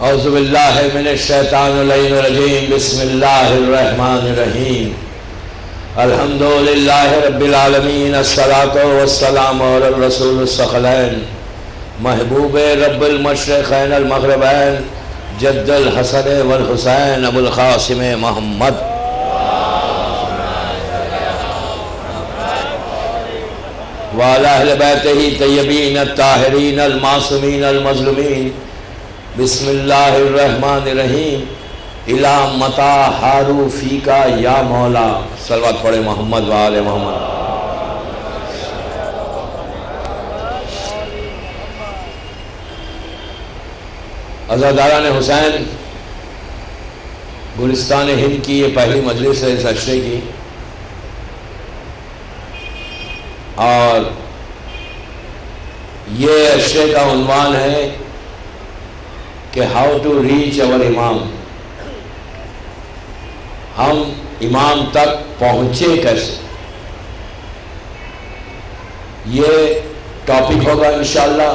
اعوذ باللہ من الشیطان الرجیم بسم اللہ الرحمن الرحیم الحمدللہ رب العالمین الصلاۃ والسلام علی الرسول الثقلین محبوب رب المشرقین المغربین جد الحسن والحسین ابو القاسم محمد وعلی اہل بیتہ طیبین الطاہرین المعصومین المظلومین بسم اللہ الرحمن الرحیم الا متا حارو فیکا یا مولا صلوات پڑھے محمد وآل محمد۔ عزاداران حسین، گلستان ہند کی یہ پہلی مجلس ہے اس عشرے کی، اور یہ عشرے کا عنوان ہے کہ ہاؤ ٹو ریچ اور امام، ہم امام تک پہنچے کیسے۔ یہ ٹاپک ہوگا انشاءاللہ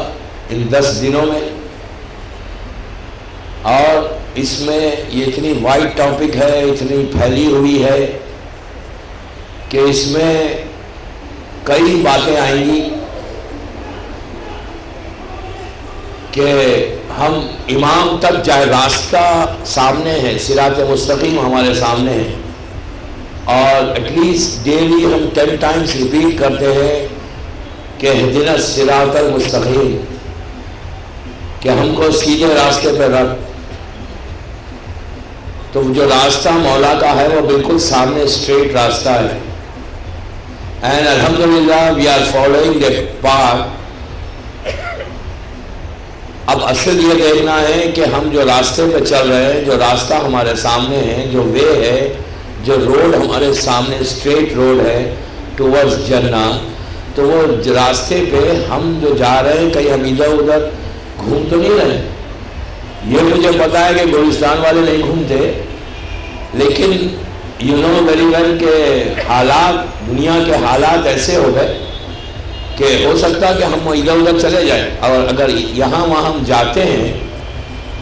ان 10 دنوں میں، اور اس میں یہ اتنی وائڈ ٹاپک ہے، اتنی پھیلی ہوئی ہے کہ اس میں کئی باتیں آئیں گی کہ ہم امام تک جائے، راستہ سامنے ہے، صراط مستقیم ہمارے سامنے ہے، اور ایٹ لیسٹ ڈیلی ہم 10 ٹائمز ریپیٹ کرتے ہیں کہ اہدنا الصراط المستقیم، کہ ہم کو سیدھے راستے پہ رکھ۔ تو جو راستہ مولا کا ہے وہ بالکل سامنے اسٹریٹ راستہ ہے، اینڈ الحمدللہ we are following the path. اب اصل یہ دیکھنا ہے کہ ہم جو راستے پہ چل رہے ہیں، جو راستہ ہمارے سامنے ہے، جو وے ہے، جو روڈ ہمارے سامنے اسٹریٹ روڈ ہے ٹورڈز جنہ، تو وہ راستے پہ ہم جو جا رہے ہیں کہیں ہم ادھر ادھر گھوم تو نہیں رہے۔ یہ مجھے پتا ہے کہ گلستان والے نہیں گھومتے، لیکن یو نو ویری ویل کہ حالات، دنیا کے حالات ایسے ہو گئے کہ ہو سکتا کہ ہم ادھر ادھر چلے جائیں، اور اگر یہاں وہاں ہم جاتے ہیں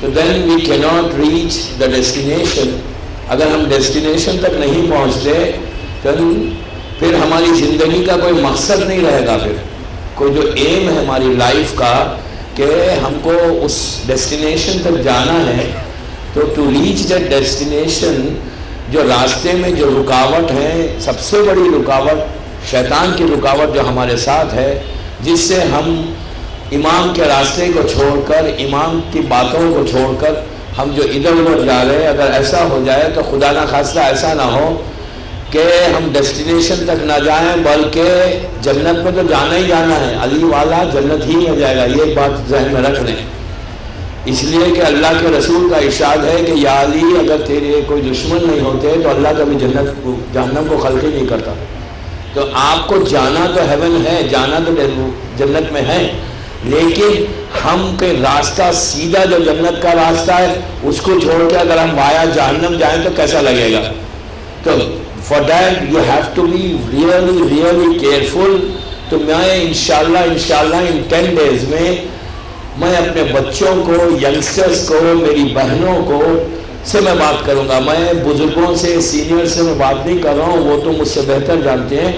تو دین وی کی ناٹ ریچ دا ڈیسٹینیشن۔ اگر ہم ڈیسٹینیشن تک نہیں پہنچتے تو پھر ہماری زندگی کا کوئی مقصد نہیں رہے گا، پھر کوئی جو ایم ہے ہماری لائف کا کہ ہم کو اس ڈیسٹینیشن تک جانا ہے، تو ٹو ریچ دیٹ ڈیسٹینیشن جو راستے میں جو رکاوٹ ہے، سب سے بڑی رکاوٹ شیطان کی رکاوٹ جو ہمارے ساتھ ہے، جس سے ہم امام کے راستے کو چھوڑ کر، امام کی باتوں کو چھوڑ کر ہم جو ادھر ادھر جا رہے ہیں، اگر ایسا ہو جائے تو خدا نہ خواستہ ایسا نہ ہو کہ ہم ڈیسٹینیشن تک نہ جائیں بلکہ جنت میں تو جانا ہی جانا ہے، علی والا جنت ہی میں جائے گا، یہ بات ذہن میں رکھ لیں۔ اس لیے کہ اللہ کے رسول کا ارشاد ہے کہ یا علی، اگر تیرے کوئی دشمن نہیں ہوتے تو اللہ کبھی جہنم کو خلق ہی نہیں کرتا۔ تو آپ کو جانا تو ہیون ہے، جانا تو جنت میں ہے، لیکن ہم کے راستہ سیدھا جو جنت کا راستہ ہے اس کو چھوڑ کے اگر ہم وایا جہنم جائیں تو کیسا لگے گا؟ تو for that you have to be really careful. تو میں انشاءاللہ ان 10 days میں اپنے بچوں کو، ینگسٹرز کو، میری بہنوں کو سے میں بات کروں گا۔ میں بزرگوں سے، سینئر سے میں بات نہیں کر رہا ہوں، وہ تو مجھ سے بہتر جانتے ہیں۔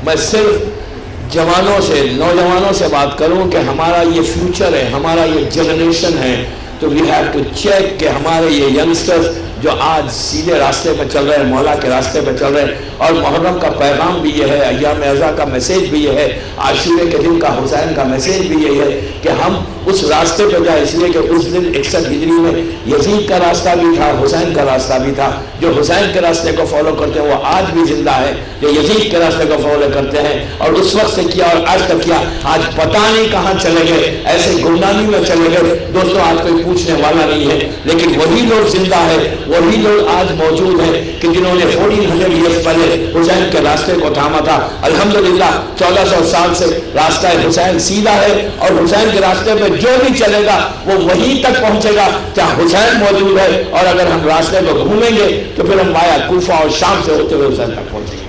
میں صرف جوانوں سے، نوجوانوں سے بات کروں کہ ہمارا یہ فیوچر ہے، ہمارا یہ جنریشن ہے، تو وی ہیو ٹو چیک کہ ہمارے یہ ینگسٹرز جو آج سیدھے راستے پہ چل رہے ہیں، مولا کے راستے پہ چل رہے ہیں۔ اور محرم کا پیغام بھی یہ ہے، ایام اعزا کا میسیج بھی یہ ہے، عاشورے کے دن کا حسین کا میسیج بھی یہ ہے کہ ہم اس راستے پہ جائیں، اس لیے کہ اس دن 61 ہجری میں یزید کا راستہ بھی تھا، حسین کا راستہ بھی تھا۔ جو حسین کے راستے کو فالو کرتے ہیں وہ آج بھی زندہ ہے، جو یزید کے راستے کو فالو کرتے ہیں اور اس وقت سے کیا اور آج تک کیا، آج پتہ نہیں کہاں چلے گئے، ایسے گمنامی میں چلے گئے۔ دوستوں، آج کوئی پوچھنے والا نہیں ہے، لیکن وہی لوگ زندہ ہے، وہی لوگ آج موجود ہیں کہ جنہوں نے 1400 ایئرز پہلے حسین کے راستے کو تھاما تھا۔ الحمدللہ 1400 سال سے راستہ حسین سیدھا ہے، اور حسین کے راستے پہ جو بھی چلے گا وہ وہیں تک پہنچے گا جہاں حسین موجود ہے، اور اگر ہم راستے کو گھومیں گے تو پھر ہم وایا کوفہ اور شام سے ہوتے ہوئے حسین تک پہنچیں گے۔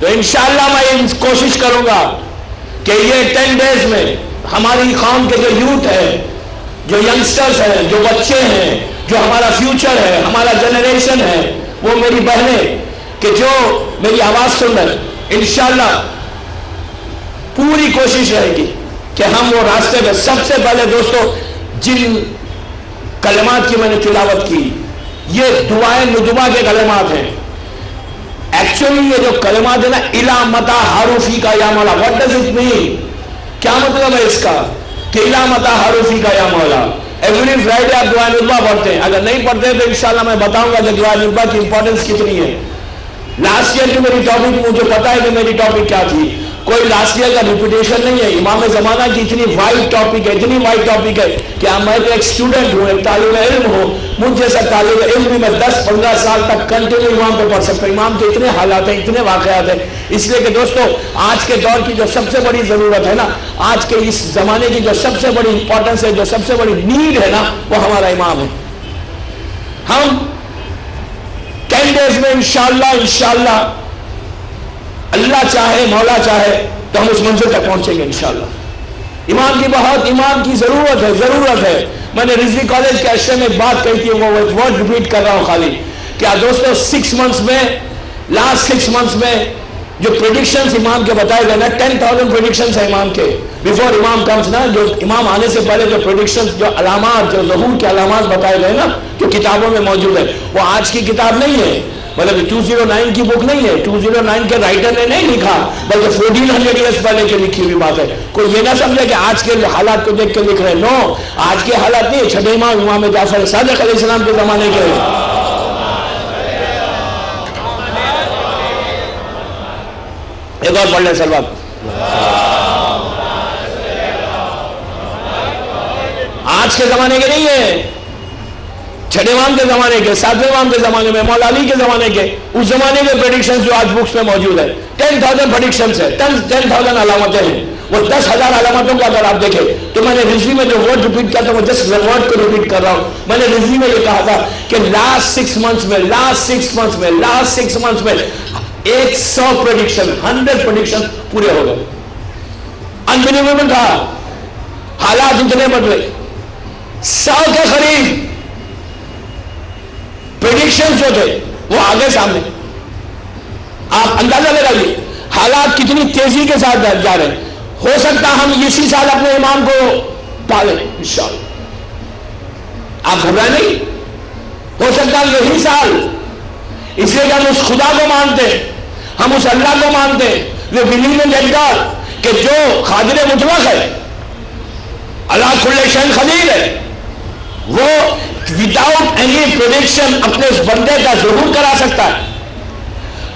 تو انشاءاللہ میں کوشش کروں گا کہ یہ 10 days میں ہماری قوم کے جو یوتھ ہے، جو ینگسٹرز ہیں، جو بچے ہیں، جو ہمارا فیوچر ہے، ہمارا جنریشن ہے، وہ میری بہنیں کہ جو میری آواز سن رہے ہیں، انشاءاللہ پوری کوشش رہے گی کہ ہم وہ راستے میں سب سے پہلے دوستو جن کلمات کی میں نے تلاوت کی، یہ دعائیں ندبہ کے کلمات ہیں. ایکچولی یہ جو کلمات ہے نا، الا متا حروفی کا یا مولا، واٹ ڈز اٹ مین؟ کیا مطلب ہے اس کا کہ الا متا حروفی کا یا مولا؟ ایوری فرائیڈے آپ دعائیں ندبہ پڑھتے ہیں، اگر نہیں پڑھتے تو انشاءاللہ میں بتاؤں گا کہ دعائیں ندبہ کی امپورٹنس کتنی ہے. لاسٹ ایئر کی میری ٹاپک، مجھے پتا ہے کہ میری ٹاپک کیا تھی، کوئی لاسٹ ایئر کا ریپوٹیشن نہیں ہے. امام زمانہ کی اتنی وائڈ ٹاپک ہے، اتنی وائڈ ٹاپک ہے کہ میں تو ایک اسٹوڈنٹ ہوں، ایک طالب علم ہوں، مجھ جیسا طالب علم بھی میں 10-15 سال تک کنٹینیو امام پہ پڑھ سکتا ہوں. امام کے اتنے حالات ہیں، اتنے واقعات ہیں. اس لیے کہ دوستو آج کے دور کی جو سب سے بڑی ضرورت ہے نا، آج کے اس زمانے کی جو سب سے بڑی امپورٹنس ہے، جو سب سے بڑی نیڈ ہے نا، وہ ہمارا امام ہے. ہم 10 days میں انشاءاللہ اللہ چاہے، مولا چاہے تو ہم اس منزل تک پہنچیں گے انشاءاللہ. امام کی ضرورت ہے. میں نے رضوی کالج کے اشرے میں ایک بات کہی تھی، وہ ایک ورڈ ریپیٹ کر رہا ہوں خالی. کیا دوستو لاسٹ 6 months میں جو پریڈکشنز امام کے بتائے گئے نا، 10,000 پریڈکشنز ہیں امام کے بیفور امام کمز نا، جو امام آنے سے پہلے جو پریڈکشنز، جو علامات، جو ظہور کے علامات بتائے گئے نا، جو کتابوں میں موجود ہے، وہ آج کی کتاب نہیں ہے. مطلب 209 کی بک نہیں ہے، 209 کے رائٹر نے نہیں لکھا، بلکہ 1400 years پہلے کی لکھی ہوئی بات ہے. کوئی یہ نہ سمجھے کہ آج کے حالات کو دیکھ کے لکھ رہے ہیں. نو، آج کے حالات نہیں، چھٹے امام جعفر صادق علیہ السلام کے زمانے کے. ایک اور پڑھ لیں سر بات. آج کے زمانے کے نہیں ہے، چھٹے امام کے زمانے کے، ساتویں امام کے زمانے میں، مولا علی کے زمانے کے، اس زمانے کے پریڈکشنز جو آج بکس میں موجود ہے. 10,000 پریڈکشنز ہے، 10,000 علامتیں ہیں. وہ 10,000 علامتوں کو اگر آپ دیکھیں تو میں نے رضوی میں جو ورڈ ریپیٹ کیا تھا، وہ جسٹ ورڈ کو ریپیٹ کر رہا ہوں. میں نے رضوی میں یہ کہا تھا کہ لاسٹ 6 months میں 100 پریڈکشن، 100 پریڈکشن پورے ہو گئے. انبلیویبل تھا، حالات اتنے بدلے، 100 کے قریب پریڈکشن جو تھے وہ آگے سامنے. آپ اندازہ لگائیے حالات کتنی تیزی کے ساتھ جا رہے ہیں. ہو سکتا ہم اسی سال اپنے امام کو پالیں انشاءاللہ. آپ گھبرائیں نہیں، ہو سکتا ہے یہی سال. اس لیے کہ ہم اس خدا کو مانتے ہیں، ہم اس اللہ کو مانتے ہیں، وہ بلیو ان گاڈ، کہ جو قادر مطلق ہے، اللہ کل شیء قدیر ہے، وہ وداؤٹ اینی پریڈکشن اپنے اس بندے کا ظہور کرا سکتا ہے.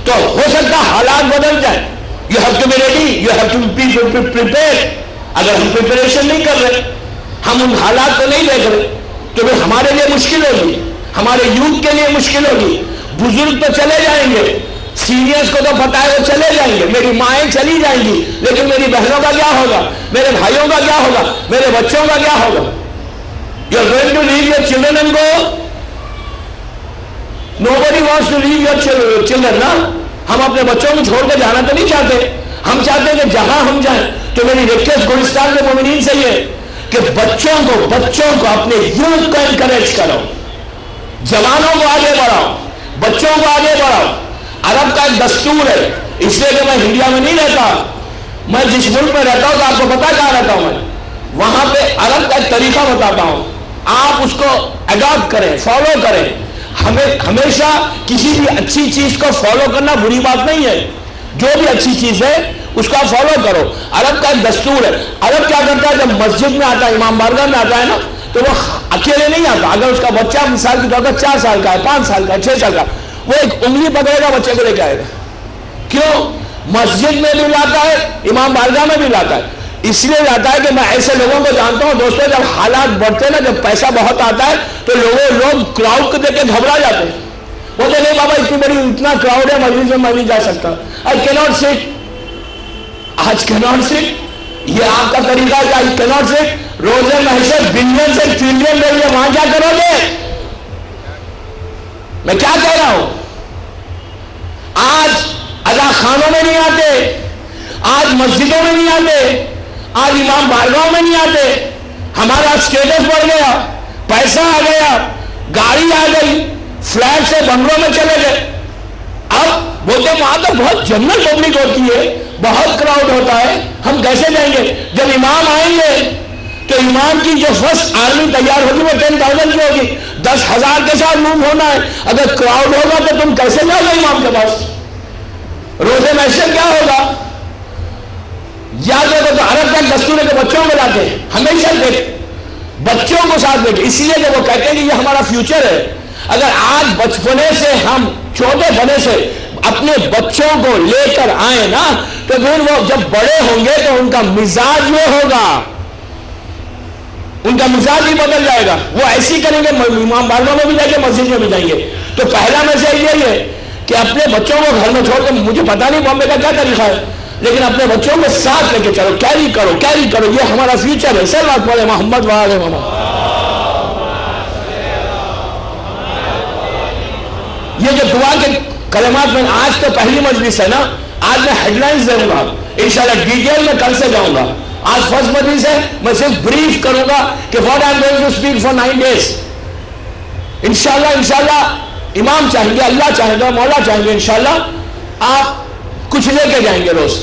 تو ہو سکتا حالات بدل جائیں. You have to be ready, you have to be prepare. اگر ہم پریپریشن نہیں کر رہے، ہم ان حالات کو نہیں دیکھ رہے، تو پھر ہمارے لیے مشکل ہوگی، ہمارے یوتھ کے لیے مشکل ہوگی. بزرگ تو چلے جائیں گے، سینئرز کو تو پتا ہے وہ چلے جائیں گے، میری مائیں چلی جائیں گی، لیکن میری بہنوں کا کیا ہوگا، میرے بھائیوں کا کیا ہوگا، میرے بچوں کا کیا ہوگا؟ You are going to leave your children and go? Nobody wants to leave your children, نا. ہم اپنے بچوں کو چھوڑ کے جانا تو نہیں چاہتے. ہم چاہتے ہیں کہ جہاں ہم جائیں. تو میری ریکویسٹ گلستان کے مومنین سے یہ کہ بچوں کو اپنے یوتھ کو انکریج کرو، جوانوں کو آگے بڑھاؤ، بچوں کو آگے بڑھاؤ. عرب کا ایک دستور ہے، اس لیے کہ میں انڈیا میں نہیں رہتا، میں جس ملک میں رہتا ہوں تو آپ کو پتا کہاں رہتا ہوں میں، وہاں پہ عرب کا ایک طریقہ بتاتا ہوں، آپ اس کو اڈاپٹ کریں، فالو کریں. ہمیشہ کسی بھی اچھی چیز کو فالو کرنا بری بات نہیں ہے. جو بھی اچھی چیز ہے اس کا فالو کرو. عرب کا ایک دستور ہے. عرب کیا کرتا ہے، جب مسجد میں آتا ہے، امام بارگاہ میں آتا ہے نا، تو وہ اکیلے نہیں آتا. اگر اس کا بچہ مثال کے طور پر 4 سال کا ہے، 5 سال کا ہے، 6 سال کا، وہ ایک انگلی پکڑے گا، بچے کو لے کے آئے گا. کیوں؟ مسجد میں بھی لاتا ہے، امام بارگاہ میں بھی لاتا ہے. اس لیے جاتا ہے کہ میں ایسے لوگوں کو جانتا ہوں دوستوں، جب حالات بڑھتے ہیں نا، جب پیسہ بہت آتا ہے تو لوگ کراؤڈ کو دیکھ کے گھبرا جاتے ہیں. وہ تو نہیں بابا اتنا کراؤڈ ہے مجلس میں میں نہیں جا سکتا. آئی کیناٹ سٹ، آج کیناٹ سٹ، یہ آپ کا طریقہ ہے کہ آئی کیناٹ سٹ. روزے محشر بلین سے ٹریلین لے لیے، وہاں کیا کرو گے؟ میں کیا کہہ رہا ہوں، آج ادا خانوں میں نہیں آتے، آج مسجدوں میں نہیں آتے، آج امام بارگاہوں میں نہیں آتے. ہمارا اسٹیٹس بڑھ گیا, پیسہ آ گیا, گاڑی آ گئی, فلیٹ سے بنگلوں میں چلے گئے. اب بولتے وہاں تو بہت جنرل پبلک ہوتی ہے, بہت کراؤڈ ہوتا ہے, ہم کیسے جائیں گے؟ جب امام آئیں گے تو امام کی جو فرسٹ آرمی تیار ہوگی وہ 10,000 کی ہوگی, 10,000 کے ساتھ موو ہونا ہے. اگر کراؤڈ ہوگا تو تم کیسے جاؤ گے امام کے پاس؟ روزے محشر کیا ہوگا؟ یاد رکھو تو عرب کا دستور ہے کہ بچوں کو لاتے ہیں, ہمیشہ دیکھ بچوں کو ساتھ بیٹھے, اس لیے کہ وہ کہتے ہیں کہ یہ ہمارا فیوچر ہے. اگر آج بچپنے سے ہم چھوٹے بنے سے اپنے بچوں کو لے کر آئے نا, تو پھر وہ جب بڑے ہوں گے تو ان کا مزاج یہ ہوگا, ان کا مزاج بھی بدل جائے گا. وہ ایسی کریں گے, امام بارگاہ میں بھی جائیں گے, مسجد میں بھی جائیں گے. تو پہلا میسج یہی ہے کہ اپنے بچوں کو گھر میں چھوڑ کے, مجھے پتا نہیں بامبے کا کیا طریقہ ہے, لیکن اپنے بچوں کو ساتھ لے کے چلو, کیری کرو, کیری کرو, یہ ہمارا فیوچر ہے. صلوات پڑھے محمد وآل محمد. یہ جو دعا کے کلمات میں, آج تو پہلی مجلس ہے نا, آج میں ہیڈ لائنز دوں گا انشاءاللہ, ڈیٹیل میں کل سے جاؤں گا. آج فرسٹ مجلس ہے, میں صرف بریف کروں گا کہ what I am going to speak for 9 days. انشاءاللہ امام چاہیں گے, اللہ چاہیں گا, مولا چاہیں گے, انشاءاللہ آپ کچھ لے کے جائیں گے روز.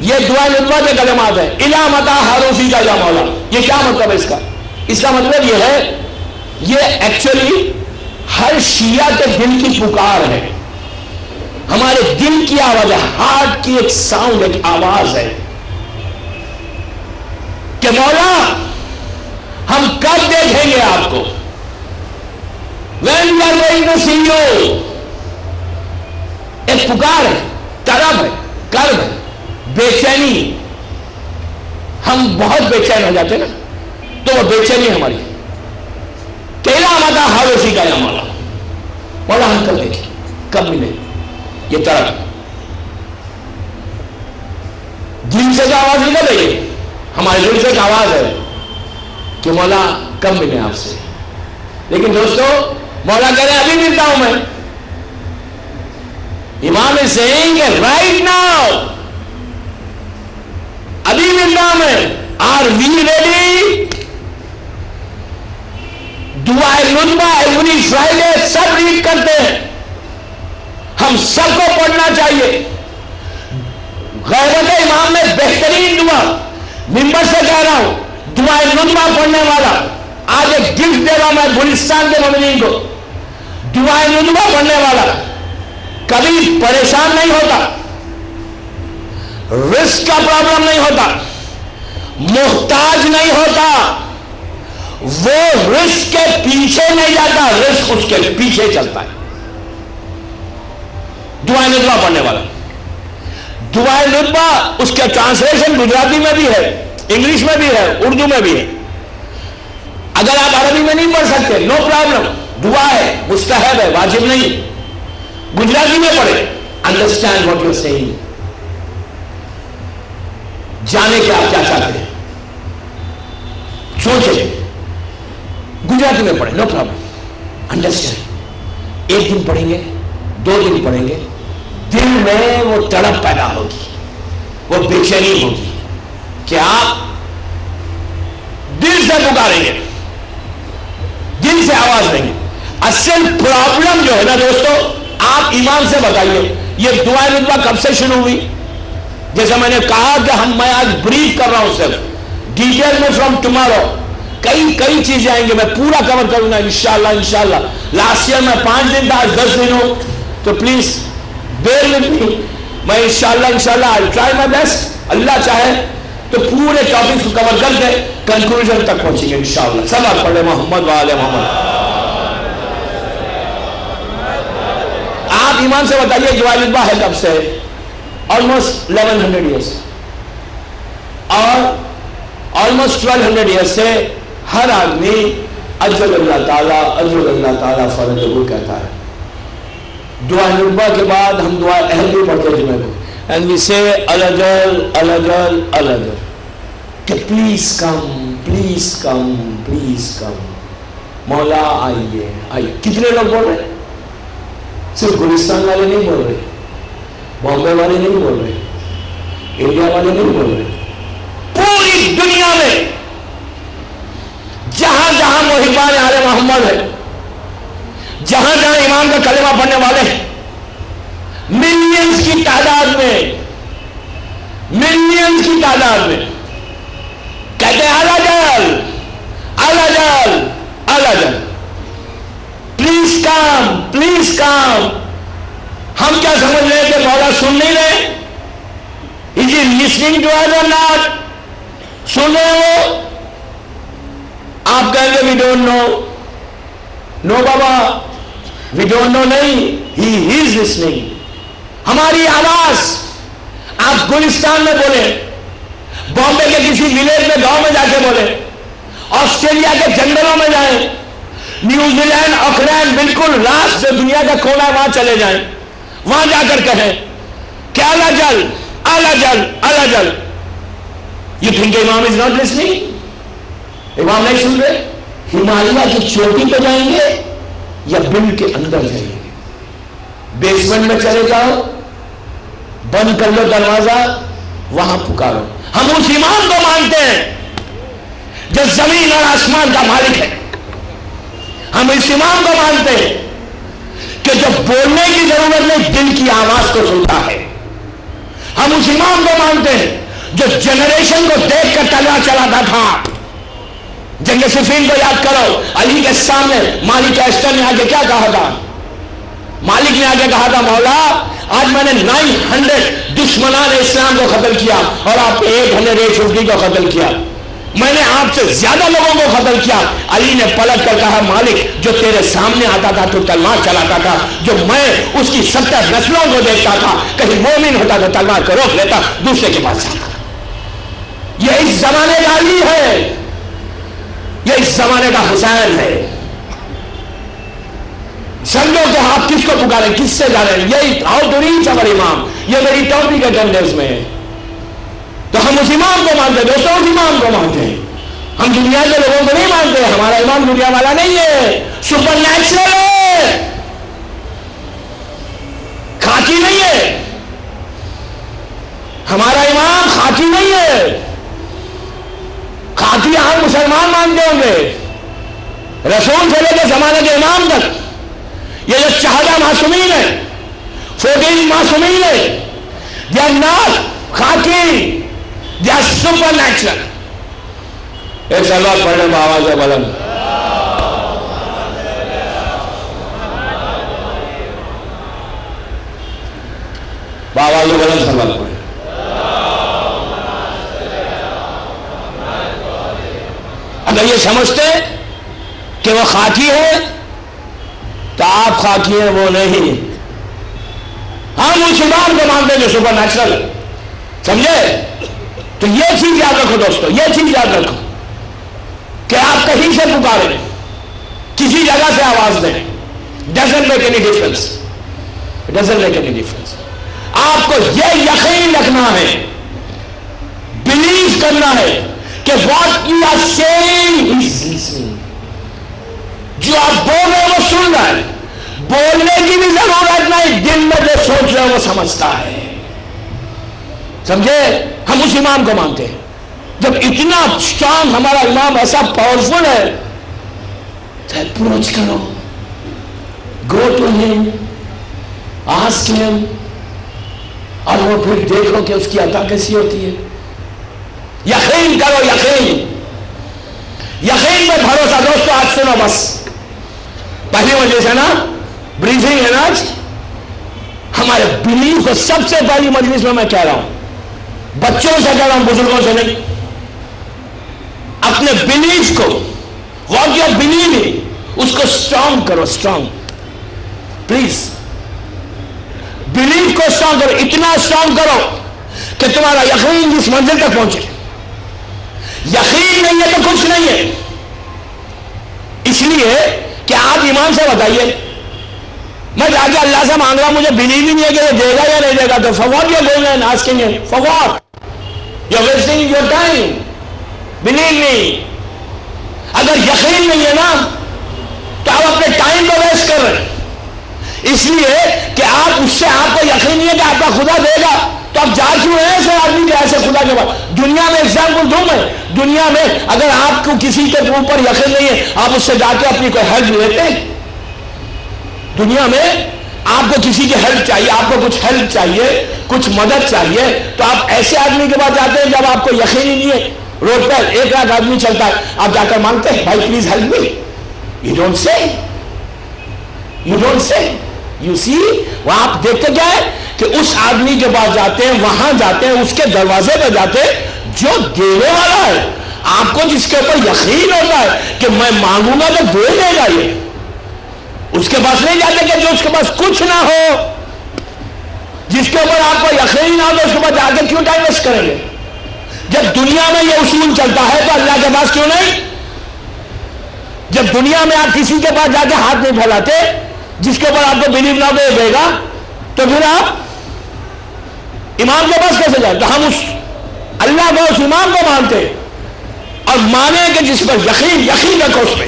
یہ دعا ندوہ کے کلمات ہیں. الا متا حاروفی کا یا مولا, یہ کیا مطلب ہے اس کا؟ اس کا مطلب یہ ہے, یہ ایکچولی ہر شیعہ کے دل کی پکار ہے, ہمارے دل کی آواز ہے, ہارٹ کی ایک ساؤنڈ, ایک آواز ہے کہ مولا ہم کب دیکھیں گے آپ کو, when we are going to see you. ایک پکار ہے, طلب ہے, کرب ہے, بے چینی. ہم بہت بے چین ہو جاتے ہیں نا, تو وہ بے چینی ہماری کہلا متا حاروفی کا یا مولا, مولا ہم کب دیکھیں, کب ملے, یہ طرف دل سے جو آواز نکل رہی ہے, ہمارے دل سے ایک آواز ہے کہ مولا کب ملے آپ سے. لیکن دوستو مولا کہہ رہے ہیں ابھی ملتا ہوں میں. امام is saying right now, ابھی ملتا ہوں میں. Are we ready? دعا ندوہ ایوری فرائیڈے سب ریڈ کرتے ہیں, ہم سب کو پڑھنا چاہیے. غیرت امام میں بہترین دعا, ممبر سے کہہ رہا ہوں, دعا ندوہ پڑھنے والا آج ایک گفٹ دے رہا ہوں میں گلستان کے مومنین کو. دعا ندوہ پڑھنے والا کبھی پریشان نہیں ہوتا, رزق کا پرابلم نہیں ہوتا, محتاج نہیں ہوتا, وہ رزق کے پیچھے نہیں جاتا, رزق اس کے پیچھے چلتا ہے. دعا ندوہ پڑھنے والا. دعا ندوہ اس کے ٹرانسلیشن گجراتی میں بھی ہے, انگلش میں بھی ہے, اردو میں بھی ہے. اگر آپ عربی میں نہیں پڑھ سکتے نو پرابلم, دعا ہے, مستحب ہے, واجب نہیں. گجراتی میں پڑھے, understand what you are saying, جانے کہ آپ کیا چاہتے ہیں, سوچے. گجراتی میں پڑھیں, نو پرابلم, انڈرسٹینڈ. ایک دن پڑھیں گے, 2 دن پڑھیں گے, دل میں وہ تڑپ پیدا ہوگی, وہ بے چینی ہوگی کہ آپ دل سے پکاریں گے, دل سے آواز دیں گے. اصل پرابلم جو ہے نا دوستو, آپ ایمان سے بتائیے یہ دعا ندوہ کب سے شروع ہوئی؟ جیسا میں نے کہا کہ میں آج بریف کر رہا ہوں, صرف ڈیٹیل میں فرام ٹمارو کئی چیزیں آئیں گے, میں پورا کور کروں گا انشاءاللہ. لاسٹ ایئر میں 5 دن تھا, آج 10 دن ہوں, تو پلیز بیئر ود می. میں انشاءاللہ I'll try my best. اللہ چاہے تو پورے ٹاپک کو کور کر کے کنکلوژن تک پہنچیں گے انشاءاللہ. صلوات پڑھے محمد وآل محمد. آپ ایمان سے بتائیے دعا ندوہ ہے کب سے؟ آلموسٹ 1100 ایئرس, اور آلموسٹ 1200 ایئرس سے ہر آدمی اجل اللہ تعالیٰ فرجہ کہتا ہے. دعا ندوہ کے بعد ہم دعا اہل بھی پڑھتے جمعے کو, and we say الجل کہ پلیز کم, مولا آئیے. کتنے لوگ بول رہے ہیں؟ صرف گلستان والے نہیں بول رہے, بامبے والے نہیں بول رہے, انڈیا والے نہیں بول رہے, ساری دنیا میں جہاں جہاں محبان آل محمد ہے، جہاں جہاں امام کا کلمہ پڑھنے والے ہیں، ملینز کی تعداد میں، ملینز کی تعداد میں کہتے ہیں الجل الجل الجل، پلیز کام پلیز کام۔ ہم کیا سمجھ رہے ہیں کہ مولا سن نہیں رہے؟ Is he listening to us or not؟ سن رہے وہ؟ آپ کہیں گے we don't know۔ No بابا، we don't know نہیں، he is listening۔ ہماری آواز آپ گلستان میں بولیں، بامبے کے کسی ولیج میں گاؤں میں جا کے بولیں، آسٹریلیا کے جنگلوں میں جائیں، نیوزی لینڈ آکلینڈ بالکل لاسٹ جو دنیا کا کونا ہے وہاں چلے جائیں، وہاں جا کر کہیں کہ الجل الجل الجل۔ You think امام is not listening؟ امام نہیں سن رہے؟ ہمالیہ کی چوٹی پہ جائیں گے یا بل کے اندر جائیں گے؟ بیسمنٹ میں چلے جاؤ، بند کر لو دروازہ، وہاں پکارو۔ ہم اس امام کو مانتے ہیں جو زمین اور آسمان کا مالک ہے۔ ہم اس امام کو مانتے ہیں کہ جو بولنے کی ضرورت نہیں، دل کی آواز کو سنتا ہے۔ ہم اس امام کو مانتے ہیں جو جنریشن کو دیکھ کر تلوار چلاتا تھا۔ جنگ صفین کو یاد کرو، علی کے سامنے مالک ایسٹر نے آگے کیا کہا تھا؟ مالک نے آگے کہا تھا مولا آج میں نے 900 دشمنان اسلام کو قتل کیا اور آپ 850 کو قتل کیا، میں نے آپ سے زیادہ لوگوں کو قتل کیا۔ علی نے پلٹ کر کہا مالک جو تیرے سامنے آتا تھا تو تلوار چلاتا تھا، جو میں اس کی 70 نسلوں کو دیکھتا تھا، کہیں مومن ہوتا تو تلوار کو روک لیتا، دوسرے کے پاس جاتا تھا۔ یہ اس زمانے کا علی ہے، یہ اس زمانے کا حسین ہے۔ سمجھو کہ آپ کس کو پکاریں، کس سے جا رہے ہیں؟ یہی ہاؤ ٹو ریچ اور امام، یہ میری ٹاپک اٹینڈنس میں ہے۔ تو ہم اس امام کو مانتے ہیں دوستوں، اس امام کو مانتے ہیں۔ ہم دنیا کے لوگوں کو نہیں مانتے، ہمارا امام دنیا والا نہیں ہے، سپر نیچرل ہے، خاکی نہیں ہے۔ ہمارا امام خاکی نہیں ہے۔ خاکی ہم مسلمان مانتے ہوں گے، رسول سے لے کے زمانے کے امام تک یہ جو 14 معصومین ہیں، 14 معصومین ہیں، they are not Khakee, they are super natural۔ ایک سلوات پڑھنے میں آواز ہے بلند۔ آواز بلند سلوات پڑھیں۔ اگر یہ سمجھتے کہ وہ خاکی ہے تو آپ خاکی ہیں، وہ نہیں۔ ہم اس امام کو مانتے ہیں جو سپر نیچرل ہے، سمجھے؟ تو یہ چیز یاد رکھو دوستو، یہ چیز یاد رکھو کہ آپ کہیں سے پکاریں، کسی جگہ سے آواز دیں، doesn't make any difference، doesn't make any difference۔ آپ کو یہ یقین رکھنا ہے، بلیو کرنا ہے کہ what you are saying is listening۔ جو آپ بول رہے ہیں وہ سن رہا ہے، بولنے کی بھی ضرورت نہیں، دل میں جو سوچ رہے ہیں وہ سمجھتا ہے، سمجھے؟ ہم اس امام کو مانتے ہیں۔ جب اتنا اسٹرانگ ہمارا امام ایسا پاورفل ہے تو اپروچ کرو، گو ٹو ہم، آسک ہم، اور وہ پھر دیکھو کہ اس کی عطا کیسی ہوتی ہے۔ یقین کرو، یقین، یقین میں بھروسہ۔ دوستو آج سنو، بس پہلی مجلس ہے نا، بریفنگ ہے نا آج، ہمارے بلیف کو سب سے پہلی مجلس میں کہہ رہا ہوں، بچوں سے کہہ رہا ہوں، بزرگوں سے نہیں، اپنے بلیف کو، واٹ یو بلیو اس کو اسٹرانگ کرو، اسٹرانگ، پلیز بلیف کو اسٹرانگ کرو، اتنا اسٹرانگ کرو کہ تمہارا یقین جس منزل تک پہنچے۔ یقین نہیں ہے تو کچھ نہیں ہے، اس لیے کہ آپ ایمان سے بتائیے، میں جا کے اللہ سے مانگ رہا ہوں، مجھے بلیو ہی نہیں ہے کہ وہ دے گا یا نہیں دے گا، تو for what you are going and asking him? For what? You are wasting your time. Believe me. اگر یقین نہیں ہے نا تو آپ اپنے ٹائم کو ویسٹ کر رہے ہیں، اس لیے کہ آپ اس سے آپ کو یقین نہیں ہے کہ آپ کا خدا دے گا، تو تو اب جا کیوں ہے ایسے آدمی کے ایسے خدا کے بعد؟ دنیا میں ایگزامپل دوں میں، دنیا میں اگر آپ کو کسی کے اوپر یقین نہیں ہے، آپ اس سے جا کے اپنی کوئی ہیلپ لیتے ہیں؟ دنیا میں آپ کو کسی کی ہیلپ چاہیے، آپ کو کچھ ہیلپ چاہیے، کچھ مدد چاہیے، تو آپ ایسے آدمی کے پاس جاتے ہیں جب آپ کو یقین ہی نہیں ہے۔ روڈ پر 1 لاکھ آدمی چلتا ہے، آپ جا کر مانگتے ہیں بھائی please help me? You don't say, you don't say, you see. وہاں آپ دیکھتے کیا ہے کہ اس آدمی کے پاس جاتے ہیں، وہاں جاتے ہیں، اس کے دروازے پہ جاتے ہیں جو دینے والا ہے۔ آپ کو جس کے اوپر یقین ہوتا ہے کہ میں مانگوں گا تو دے دے گا، یہ اس کے پاس نہیں جاتے کہ جو اس کے پاس کچھ نہ ہو، جس کے اوپر آپ کو یقین نہ ہو تو اس کے پاس جا کے کیوں ٹائم ویسٹ کریں گے؟ جب دنیا میں یہ اصول چلتا ہے تو اللہ کے پاس کیوں نہیں؟ جب دنیا میں آپ کسی کے پاس جا کے ہاتھ نہیں پھیلاتے جس کے اوپر آپ کو بلیو نہ دے گا، تو پھر آپ امام کے پاس کیسے جائیں؟ تو ہم اس اللہ کو، اس امام کو مانتے اور مانے کہ جس پر یقین رکھو اس پہ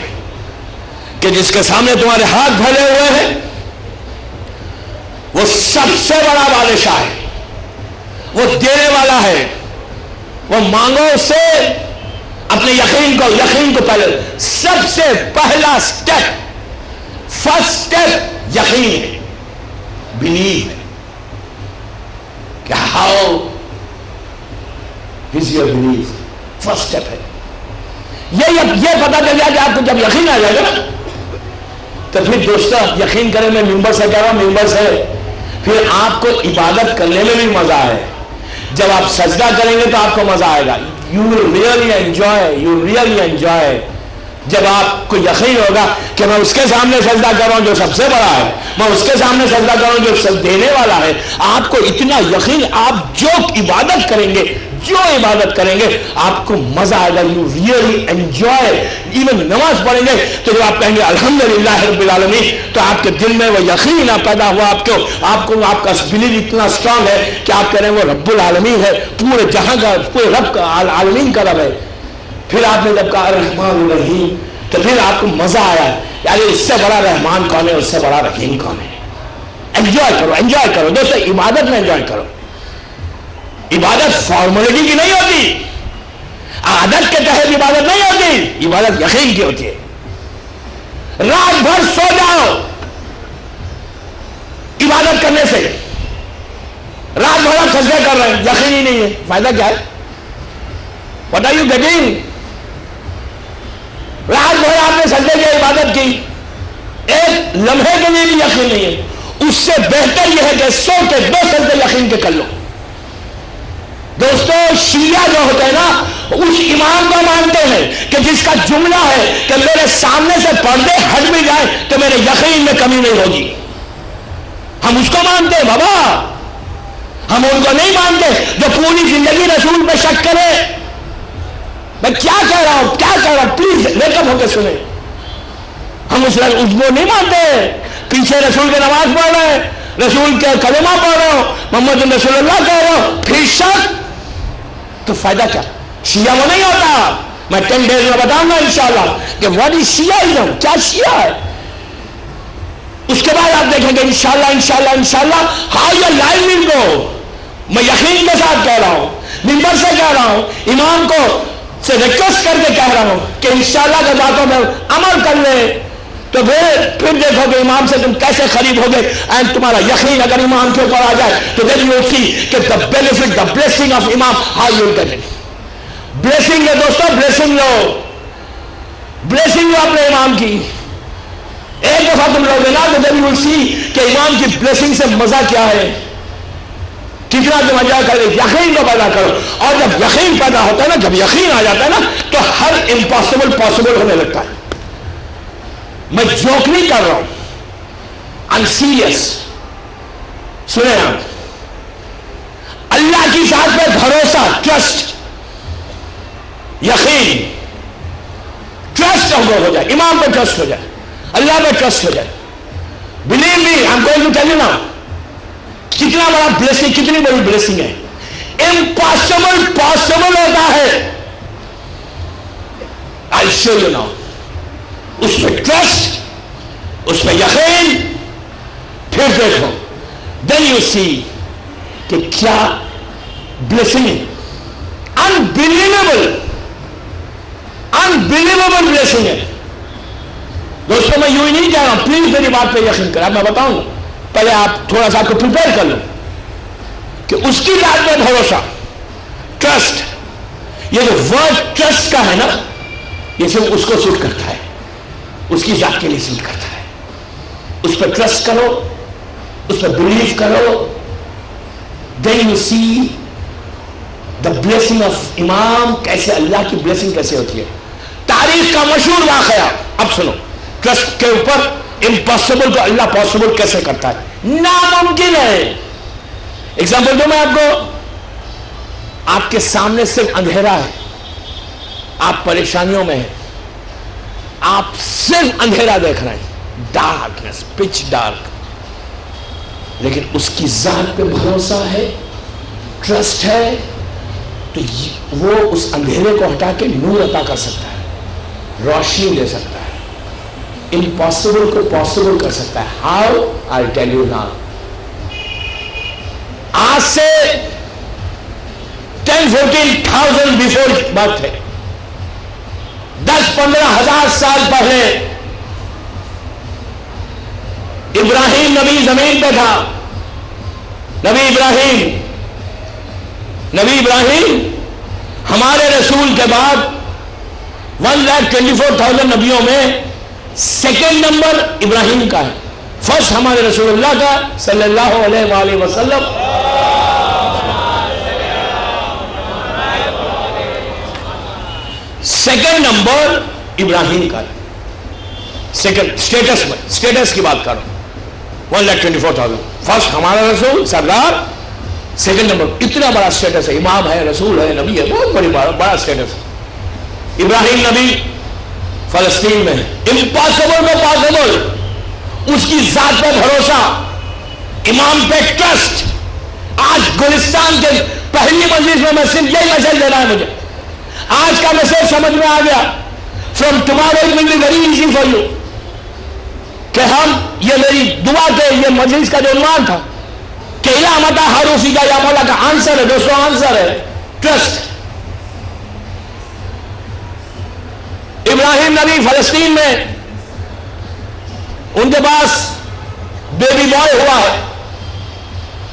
کہ جس کے سامنے تمہارے ہاتھ پھیلے ہوئے ہیں وہ سب سے بڑا بادشاہ ہے، وہ دینے والا ہے، وہ مانگو اس سے اپنے یقین کو پہلے، سب سے پہلا سٹیپ، فرسٹ سٹیپ یقین ہے، بلیو ہے کہ how is your blue, first step ہے۔ یہ پتا چل جائے کہ آپ کو جب یقین آ جائے گا نا تو پھر دوستو یقین کریں، میں ممبر سے کہہ رہا ہوں، ممبر سے پھر آپ کو عبادت کرنے میں بھی مزہ ہے۔ جب آپ سجدہ کریں گے تو آپ کو مزہ آئے گا، یو ول ریئلی انجوائے، جب آپ کو یقین ہوگا کہ میں اس کے سامنے سجدہ کر رہا ہوں جو سب سے بڑا ہے، میں اس کے سامنے سجدہ کر رہا ہوں جو سب دینے والا ہے۔ آپ کو اتنا یقین، آپ جو عبادت کریں گے آپ کو مزہ آئے گا، یو ریئلی انجوائے۔ ایون نماز پڑھیں گے تو جب آپ کہیں گے الحمدللہ رب العالمین تو آپ کے دل میں وہ یقین پیدا ہوا، آپ کا بلیو اتنا اسٹرانگ ہے کہ آپ کہہ رہے ہیں وہ رب العالمین ہے، پورے جہاں کا، پورے رب کا، عالمین کا رب ہے۔ پھر آپ نے جب کہا الرحمن الرحیم تو پھر آپ کو مزہ آیا، یعنی اس سے بڑا رحمان کون ہے، اس سے بڑا رحیم کون ہے۔ انجوائے کرو دوستو، عبادت میں انجوائے کرو۔ عبادت فارملٹی کی نہیں ہوتی، عادت کے تحت عبادت نہیں ہوتی، عبادت یقین کی ہوتی ہے۔ رات بھر سو جاؤ عبادت کرنے سے، رات بھر آپ سجدے کر رہے ہیں، یقین ہی نہیں ہے، فائدہ کیا ہے؟ What are you getting؟ رات بھر آپ نے سجدے کی عبادت کی، ایک لمحے کے لیے بھی یقین نہیں ہے۔ اس سے بہتر یہ ہے کہ سو کے 2 سجدے یقین کے کر لو۔ دوستو شیعہ جو ہوتے ہیں نا، اس امام کو مانتے ہیں کہ جس کا جملہ ہے کہ میرے سامنے سے پردے ہٹ بھی جائیں تو میرے یقین میں کمی نہیں ہوگی، ہم اس کو مانتے ہیں بابا، ہم ان کو نہیں مانتے جو پوری زندگی رسول پہ شک کرے۔ میں کیا کہہ رہا ہوں پلیز ویک اپ ہو کے سنیں، ہم اس کو نہیں مانتے۔ پیچھے رسول کے نماز پڑھ رہے ہیں، رسول کے کلمہ پڑھ رہے ہو، محمد رسول اللہ کہہ رہے ہو، پھر شک تو فائدہ کیا؟ شیعہ وہ نہیں ہوتا۔ میں 10 days میں بتاؤں گا انشاءاللہ کہ what is شیعہ، کیا شیعہ ہے۔ اس کے بعد آپ دیکھیں گے انشاءاللہ how your life will go۔ میں یقین کے ساتھ کہہ رہا ہوں، ممبر سے کہہ رہا ہوں، امام کو سے ریکویسٹ کر کے کہہ رہا ہوں کہ انشاءاللہ کے باتوں میں عمل کر لے تو پھر دیکھو گے امام سے تم کیسے قریب ہوگے، اینڈ تمہارا یقین اگر امام کے اوپر آ جائے تو then you will see کہ the benefit, the blessing of امام how you will get it۔ Blessing ہے دوستو، بلیسنگ لو اپنے امام کی۔ ایک دفعہ تم لوگ نا تو then you will see کہ امام کی بلیسنگ سے مزہ کیا ہے، کتنا تم انجوائے کرو۔ یقین کو پیدا کرو، اور جب یقین پیدا ہوتا ہے نا، جب یقین آ جاتا ہے نا تو ہر امپاسبل پاسبل ہونے لگتا ہے۔ میں جوک نہیں کر رہا ہوں، I'm serious۔ سنیں آپ، اللہ کی ذات پہ بھروسہ، ٹرسٹ، یقین، ٹرسٹ ہو جائے، امام پہ ٹرسٹ ہو جائے، اللہ پہ ٹرسٹ ہو جائے۔ Believe me, I'm going to tell you now، کتنا بڑا بلیسنگ، کتنی بڑی بلیسنگ ہے۔ امپاسبل پاسبل ہوتا ہے۔ I'll show you now۔ اس پہ ٹرسٹ، اس پہ یقین، پھر دیکھو then you see کہ کیا blessing, unbelievable blessing ہے. دوستوں میں یوں ہی نہیں کہہ رہا ہوں, پلیز میری بات پہ یقین کریں. اب میں بتاؤں گا, پہلے آپ تھوڑا سا کو پریپیئر کر لو کہ اس کی ذات میں بھروسہ, ٹرسٹ. یہ جو ورڈ ٹرسٹ کا ہے نا, یہ صرف اس کو سوٹ کرتا ہے, اس کی ذات کے لیے سوٹ کرتا ہے. اس پہ ٹرسٹ کرو, اس پہ بلیو کرو, then you see the blessing of امام. کیسے اللہ کی بلیسنگ کیسے ہوتی ہے. تاریخ کا مشہور واقعہ اب سنو, ٹرسٹ کے اوپر امپاسبل کو اللہ پاسبل کیسے کرتا ہے, ناممکن ہے. ایگزامپل دو میں آپ کو, آپ کے سامنے صرف اندھیرا ہے, آپ پریشانیوں میں ہیں, آپ صرف اندھیرا دیکھ رہے ہیں, ڈارکنس, پچ ڈارک, لیکن اس کی ذات پہ بھروسہ ہے, ٹرسٹ ہے, تو وہ اس اندھیرے کو ہٹا کے نور عطا کر سکتا ہے, روشنی دے سکتا ہے, امپاسبل کو پاسبل کر سکتا ہے. How, I tell you now. آج سے 10-14,000 بیفور برتھ ہے, 10-15,000 سال پہلے ابراہیم نبی زمین پہ تھا. نبی ابراہیم ہمارے رسول کے بعد 1,24,000 نبیوں میں سیکنڈ نمبر ابراہیم کا ہے. فرسٹ ہمارے رسول اللہ کا صلی اللہ علیہ وآلہ وسلم, سیکنڈ نمبر ابراہیم کا ہے. سیکنڈ اسٹیٹس میں, اسٹیٹس کی بات کر رہا ہوں, 1,24,000. فرسٹ ہمارا رسول سردار, سیکنڈ نمبر. اتنا بڑا اسٹیٹس ہے, امام ہے, رسول ہے, نبی ہے, بہت بڑا اسٹیٹس ہے. ابراہیم نبی فلسطین میں, امپاسبل میں پاسبل, اس کی ذات پہ بھروسہ, امام پہ ٹرسٹ. آج گلستان کے پہلی مجلس میں صرف یہی میسج دینا ہے مجھے. آج کا میسج سمجھ میں آ گیا. From tomorrow it will be very easy for you, کہ ہم, یہ میری دعا کے, یہ مجلس کا جو عنوان تھا کہ الہ متى حروفی کا یا مولا کا آنسر ہے. دوستوں آنسر ہے ٹرسٹ. ابراہیم نبی فلسطین میں, ان کے پاس بیبی بوائے ہوا ہے,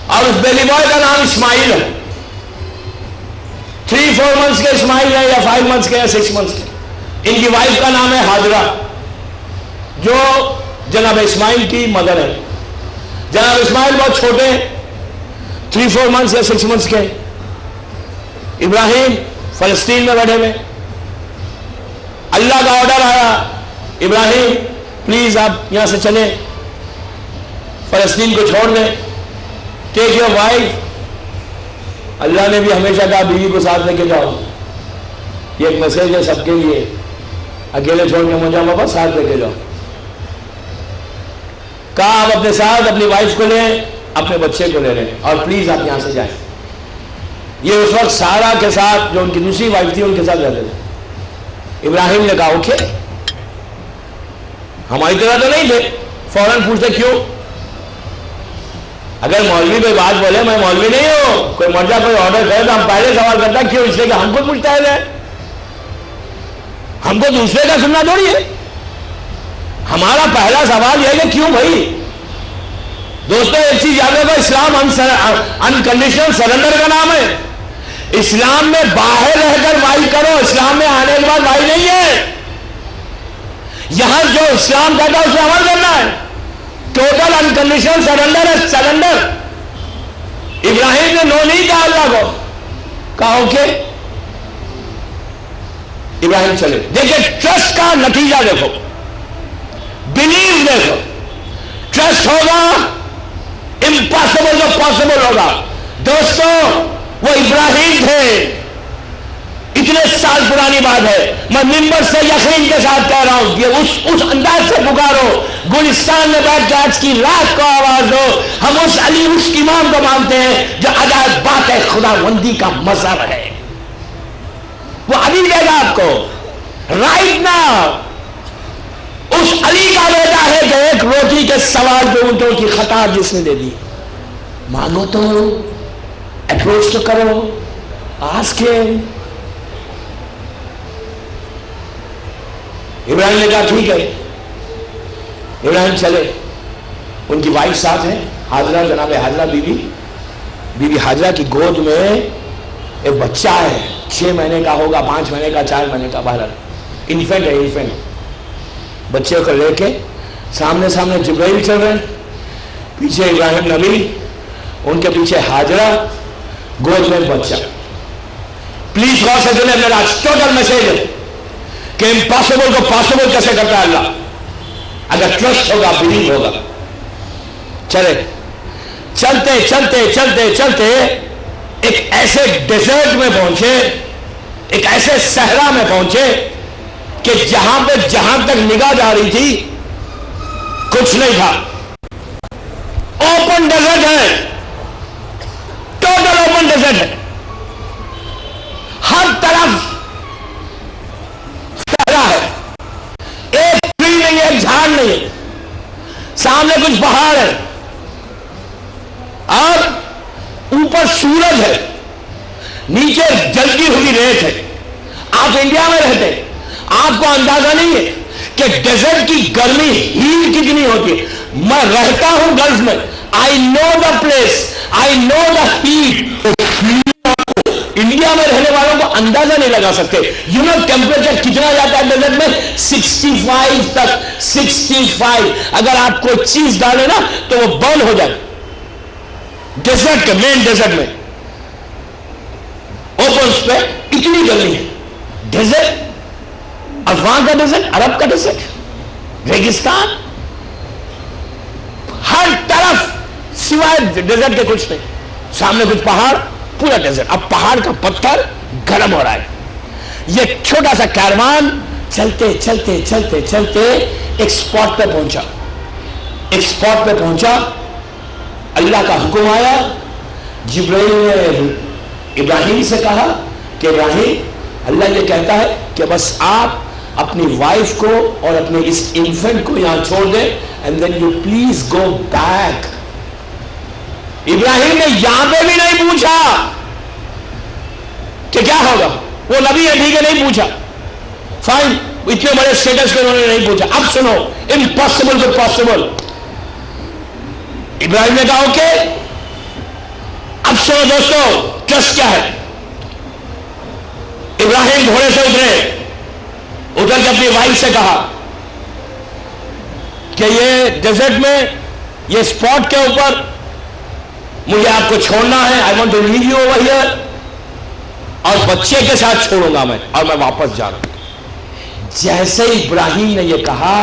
اور اس بیبی بوائے کا نام اسماعیل ہے. 3-4 منتھس کے اسماعیل ہے, یا 5 منتھس کے, یا 6 منتھس کے. ان کی وائف کا نام ہے ہاجرہ, جو جناب اسماعیل کی مدر ہے. جناب اسماعیل بہت چھوٹے, 3-4 منتھس یا 6 منتھس کے. ابراہیم فلسطین میں بیٹھے ہوئے, اللہ کا آرڈر آیا, ابراہیم پلیز آپ یہاں سے چلیں, فلسطین کو چھوڑ دیں, ٹیک یور وائف. اللہ نے بھی ہمیشہ کہا بیوی کو ساتھ لے کے جاؤ. یہ ایک میسج ہے سب کے لیے, اکیلے چھوڑ کے مجھے بابا ساتھ لے کے جاؤ. کہا آپ اپنے ساتھ اپنی وائف کو لیں, اپنے بچے کو لے لیں, اور پلیز آپ یہاں سے جائیں. یہ اس وقت سارا کے ساتھ, جو ان کی دوسری وائف تھی, ان کے ساتھ رہتے تھے. ابراہیم نے کہا اوکے. ہماری طرح تو نہیں تھے, فوراً پوچھتے کیوں. اگر مولوی کوئی بات بولے, میں مولوی نہیں ہوں, کوئی مرجع کوئی آرڈر کرے تو ہم پہلے سوال کرتا کیوں, اس لیے کہ ہم کو پوچھتا ہے, ہم کو دوسرے کا سننا تھوڑی ہے. ہمارا پہلا سوال یہ ہے کہ کیوں بھائی. دوستوں ایک چیز یاد رکھو, اسلام انکنڈیشنل سرنڈر کا نام ہے. اسلام میں باہر رہ کر وائی کرو, اسلام میں آنے کے بعد وائی نہیں ہے. یہاں جو اسلام کہتا ہے اسے عمل کرنا ہے. ٹوٹل انکنڈیشنل سرنڈر ہے, سرنڈر. ابراہیم نے نو نہیں کہا اللہ کو, کہا اوکے. ابراہیم چلے. دیکھیں ٹرسٹ کا نتیجہ دیکھو, بلیو دیکھو. ٹرسٹ ہوگا, امپاسبل جو پاسبل ہوگا. دوستوں وہ ابراہیم تھے, اتنے سال پرانی بات ہے. میں ممبر سے یقین کے ساتھ کہہ رہا ہوں, یہ اس انداز سے پکارو, گلستان میں بیٹھ کے آج کی رات کو آواز دو, ہم اس علی, اس امام کو مانتے ہیں جو عجائب بات ہے, خدا بندی کا مظہر ہے. وہ علی دے گا آپ کو رائٹ ناؤ. اس علی کا بیٹا ہے کہ ایک روٹی کے سوال پہ اونٹوں کی خطاب جس نے دے دی. مانگو تو اپروچ تو کرو, آسک ہم. ابراہیم نے کہا ٹھیک ہے. ابراہیم چلے, ان کی وائف ساتھ ہے حاجرہ, جناب حاجرہ بی بی حاجرہ کی گود میں ایک بچہ ہے, 6 مہینے کا ہوگا, 5 مہینے کا, 4 مہینے کا, بہرحال انفینٹ ہے, انفینٹ. بچے کو لے کے سامنے جبرائیل چل رہے ہیں, پیچھے ابراہیم نبی, ان کے پیچھے حاجرہ, گود میں بچہ. پلیز غور سے سنیں, میرا ٹوٹل میسج ہے کہ امپاسبل کو پاسبل کیسے کرتا ہے اللہ, اگر ٹرسٹ ہوگا, بلیو ہوگا. چلے, چلتے ایک ایسے ڈیزرٹ میں پہنچے, ایک ایسے صحرا میں پہنچے کہ جہاں تک نگاہ جا رہی تھی کچھ نہیں تھا. اوپن ڈیزرٹ ہے, ٹوٹل اوپن ڈیزرٹ ہے, ہر طرف صحرا ہے, ایک ٹری نہیں ہے, ایک جھاڑ نہیں ہے, سامنے کچھ پہاڑ ہے اور اوپر سورج ہے, نیچے جلتی ہوئی ریت ہے. آپ انڈیا میں رہتے, آپ کو اندازہ نہیں ہے کہ ڈیزرٹ کی گرمی ہیٹ کتنی ہوتی ہے. میں رہتا ہوں گلف میں, I know the place, I know the heat. India میں رہنے والوں کو اندازہ نہیں لگا سکتے. یو نو ٹیمپریچر کتنا جاتا ہے ڈیزرٹ میں, 65 تک, 65. اگر آپ کوئی چیز ڈالے نا تو وہ برن ہو جائے. ڈیزرٹ کے مین ڈیزرٹ میں اوپنس پہ اتنی گرمی ہے. ڈیزرٹ, افغان کا ڈیزرٹ, عرب کا ڈیزرٹ, ریگستان, ہر طرف سوائے ڈیزرٹ کے کچھ نہیں. سامنے کچھ پہاڑ, پورا ڈیزرٹ. اب پہاڑ کا پتھر گرم ہو رہا ہے. یہ چھوٹا سا کاروان چلتے ایک سپاٹ پہ پہنچا. اللہ کا حکم آیا, جبرائیل نے ابراہیم سے کہا کہ ابراہیم, اللہ یہ کہتا ہے کہ بس آپ اپنی وائف کو اور اپنے اس انفینٹ کو یہاں چھوڑ دیں, and then you please go back. Ibrahim نے یہاں پہ بھی نہیں پوچھا کہ کیا ہوگا, وہ نبی ہے ٹھیک ہے, نہیں پوچھا, فائن, اتنے بڑے اسٹیٹس کے انہوں نے نہیں پوچھا. اب سنو, امپاسبل ٹو پاسبل. ابراہیم نے کہا اوکے. اب سنو دوستو, ٹرسٹ کیا ہے. ابراہیم گھوڑے سے اتر کے اپنی وائف سے کہا کہ یہ ڈیزرٹ میں, یہ اسپاٹ کے اوپر مجھے آپ کو چھوڑنا ہے, I want to leave you over here, اور بچے کے ساتھ چھوڑوں گا میں, اور میں واپس جا رہا ہوں. جیسے ہی ابراہیم نے یہ کہا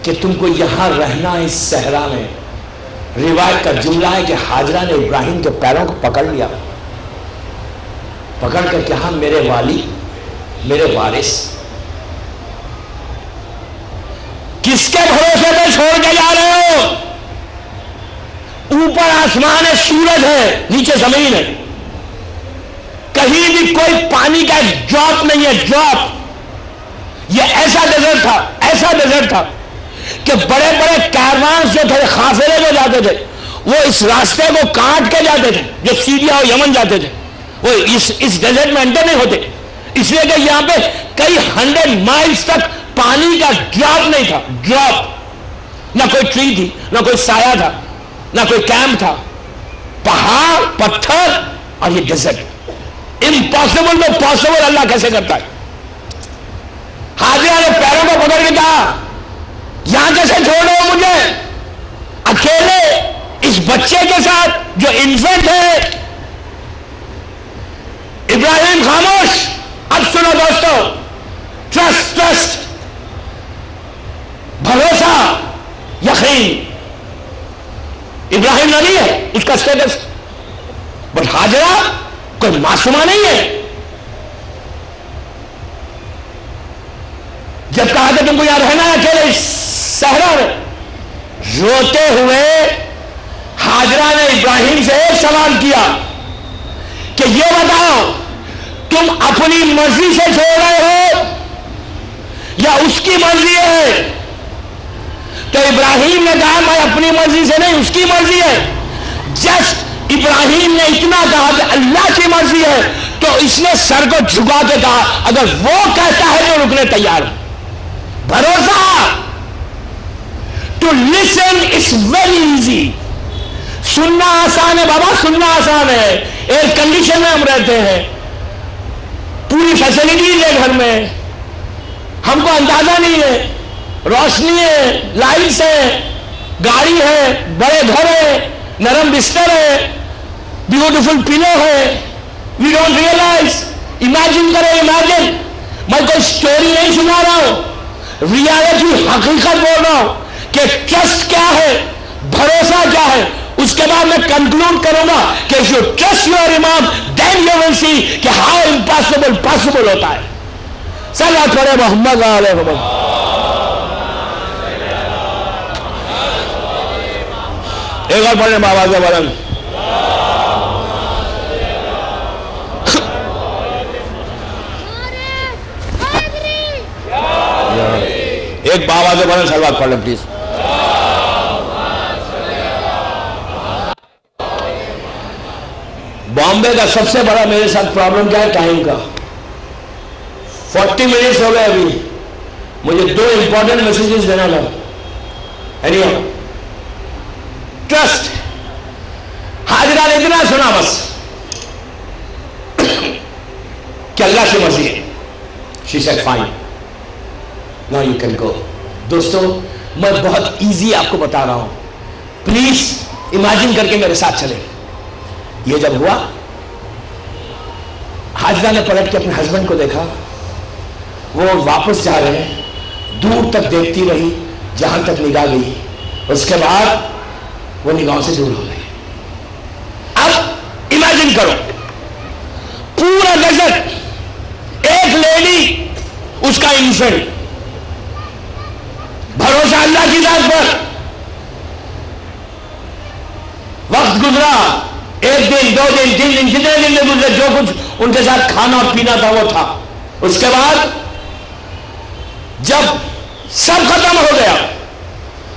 کہ تم کو یہاں رہنا ہے اس صحرا میں, روایت کا جملہ ہے کہ حاجرہ نے ابراہیم کے پیروں کو پکڑ لیا, پکڑ کر کہا میرے والی, میرے وارث, کس کے بھروسے پہ چھوڑ کے جا رہے ہو. اوپر آسمان ہے, سورج ہے, نیچے زمین ہے, کہیں بھی کوئی پانی کا ڈراپ نہیں ہے, ڈراپ. یہ ایسا ڈیزرٹ تھا کہ بڑے بڑے کاروان جو تھے, قافلے جو جاتے تھے, وہ اس راستے کو کاٹ کے جاتے تھے, جو سیریا اور یمن جاتے تھے, وہ اس ڈیزرٹ میں انٹر نہیں ہوتے, اس لیے کہ یہاں پہ کئی 100 مائلز تک پانی کا ڈراپ نہیں تھا. ڈراپ, نہ کوئی ٹری تھی, نہ کوئی سایہ تھا, نہ کوئی کیمپ تھا, پہاڑ, پتھر اور یہ ڈیزرٹ. امپاسبل تو پاسبل اللہ کیسے کرتا ہے. حاجرہ نے پیروں کو پکڑ کے کہا یہاں کیسے چھوڑ رہے ہو مجھے اکیلے اس بچے کے ساتھ جو انفینٹ ہے. ابراہیم خاموش. اب سنو دوستو, ٹرسٹ, بھروسہ, یقین. ابراہیم نبی ہے, اس کا اسٹیٹس, بٹ حاجرہ کوئی معصومہ نہیں ہے. جب کہا کہ تم کو یہاں رہنا ہے اکیلے اس صحرا میں, روتے ہوئے حاجرہ نے ابراہیم سے ایک سوال کیا کہ یہ بتاؤ تم اپنی مرضی سے چھوڑ رہے ہو یا اس کی مرضی ہے. تو ابراہیم نے کہا میں اپنی مرضی سے نہیں, اس کی مرضی ہے. جسٹ ابراہیم نے اتنا کہا کہ اللہ کی مرضی ہے تو اس نے سر کو جھکا کے کہا اگر وہ کہتا ہے تو رکنے تیار. بھروسہ. To listen is very easy. سننا آسان ہے بابا, سننا آسان ہے. ایئر کنڈیشن میں ہم رہتے ہیں, پوری فیسلٹیز ہے گھر میں, ہم کو اندازہ نہیں ہے, روشنی ہے, لائٹس ہے, گاڑی ہے, بڑے گھر ہے, نرم بستر ہے, بیوٹیفل پلو ہے. We don't realise. امیجن کرو, امیجن. میں کوئی اسٹوری نہیں سنا رہا ہوں, ریالٹی حقیقت بول رہا ہوں کہ ٹرسٹ کیا ہے, بھروسہ کیا ہے. اس کے بعد میں کنکلوڈ کروں گا کہ if you trust your امام then you will see کہ how impossible possible ہوتا ہے. صلوات پڑھے محمد علیہ وسلم. ایک اور پڑھنے بابا سے بلند. ایک بابا سے بلند صلوات پڑھ لیں پلیز. بامبے کا سب سے بڑا میرے ساتھ پرابلم کیا ہے, ٹائم کا. 40 منٹس ہو گئے ابھی. مجھے 2 امپورٹنٹ میسیجز دینا تھا. ٹرسٹ. حاضرہ نے اتنا سنا بس کہ اللہ کی مرضی ہے. She said fine. Now you can go. دوستو میں بہت ایزی آپ کو بتا رہا ہوں, پلیز امیجن کر کے میرے ساتھ چلیں. یہ جب ہوا, حاجرہ نے پلٹ کے اپنے ہسبینڈ کو دیکھا, وہ واپس جا رہے ہیں, دور تک دیکھتی رہی جہاں تک نگاہ گئی. اس کے بعد وہ نگاہوں سے دور ہو گئی. اب امیجن کرو پورا ڈیزرٹ, ایک لیڈی, اس کا انفینٹ, بھروسہ اللہ کی ذات پر. وقت گزرا, 1 دن 2 دن 3 دن جتنے دن میں گزرے, جو کچھ ان کے ساتھ کھانا اور پینا تھا وہ تھا. اس کے بعد جب سب ختم ہو گیا,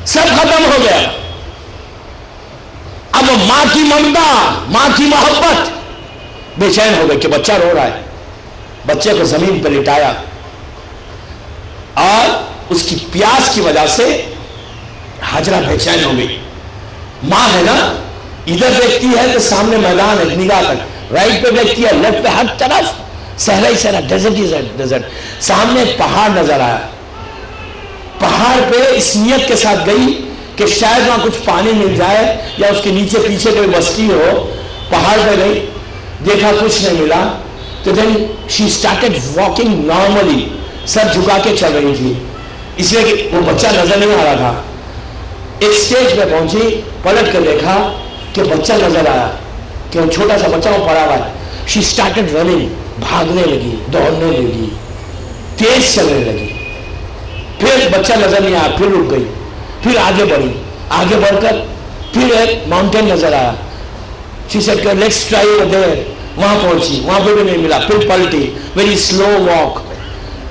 سب ختم ہو گیا, اب ماں کی ممتا, ماں کی محبت, بے چین ہو گئی کہ بچہ رو رہا ہے. بچے کو زمین پر لٹایا اور اس کی پیاس کی وجہ سے حاجرہ بے چین ہو گئی. ماں ہے نا, ادھر دیکھتی ہے تو سامنے میدان ہے نگاہ تک, رائٹ پہ دیکھتی ہے, لیفٹ پہ, ہر طرف صحرا ہی صحرا, ڈیزرٹ ہی ڈیزرٹ. سامنے پہاڑ نظر آیا, پہاڑ پہ اس نیت کے ساتھ گئی کہ شاید وہاں کچھ پانی مل جائے یا اس کے نیچے پیچھے کوئی بستی ہو. پہاڑ پہ گئی, دیکھا کچھ نہیں ملا, تو دین شی اسٹارٹڈ واکنگ نارملی, سر جھکا کے چل رہی تھی, اس لیے کہ وہ بچہ نظر نہیں آ رہا تھا. ایک سٹیج پہ پہنچی, پلٹ کر دیکھا کہ بچہ نظر آیا, کہ وہ چھوٹا سا بچہ وہ پڑا ہوا ہے. شی اسٹارٹڈ رننگ, بھاگنے لگی, دوڑنے لگی, تیز چلنے لگی. پھر بچہ نظر نہیں آیا, پھر رک گئی, پھر آگے بڑھی, آگے بڑھ کر پھر ایک ماؤنٹین نظر آیا. She said let's try over there. وہاں پہنچی, وہاں پہ بھی نہیں ملا, پھر پلٹی, ویری سلو واک.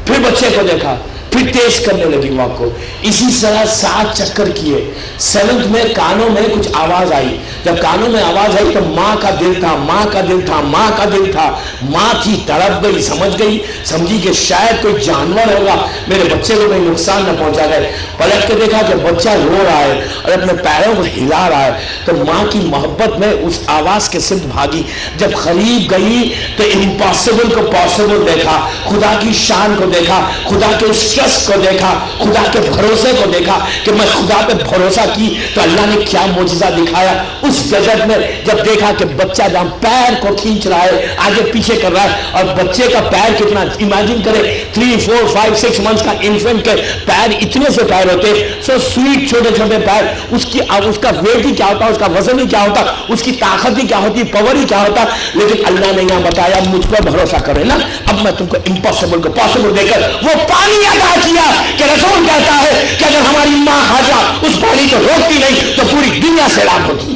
پھر بچے کو دیکھا, پھر تیز کرنے لگی واک کو. اسی طرح 7 چکر کیے. 7th میں کانوں میں کچھ آواز آئی. جب کانوں میں آواز آئی تو ماں کا دل تھا, ماں کا دل تھا, ماں کا دل تھا. ماں تھی, تڑپ گئی, سمجھ گئی, سمجھی کہ شاید کوئی جانور ہوگا, میرے بچے کو کوئی نقصان نہ پہنچا گئے. پلٹ کے دیکھا کہ بچہ رو رہا ہے اور اپنے پیروں کو ہلا رہا ہے. تو ماں کی محبت میں اس آواز کے سمت بھاگی. جب قریب گئی تو امپاسبل کو پاسبل دیکھا, خدا کی شان کو دیکھا, خدا کے اس ٹرسٹ کو دیکھا, خدا کے بھروسے کو دیکھا کہ میں خدا پہ بھروسہ کی تو اللہ نے کیا معجزہ دکھایا. اس ڈیزرٹ میں جب دیکھا کہ بچہ جہاں پیر کو کھینچ رہا ہے, آگے پیچھے کر رہا ہے, اور بچے کا پیر کتنا, امیجن کرے 3 4 5 6 منتھس کا انفینٹ کے پیر اتنے سے پیر ہوتے, سو سویٹ چھوٹے چھوٹے پیر. اس کا ویٹ ہی کیا ہوتا, اس کا وزن ہی کیا ہوتا, اس کی طاقت ہی کیا ہوتی, پاور ہی کیا ہوتا. لیکن اللہ نے یہاں بتایا مجھ پر بھروسہ کرے نا, اب میں تم کو امپاسبل کو پاسبل دے کر وہ پانی عطا کیا کہ رسول کہتا ہے کہ اگر ہماری ماں حاجرہ اس پانی کو روکتی نہیں تو پوری دنیا سیلاب ہوتی.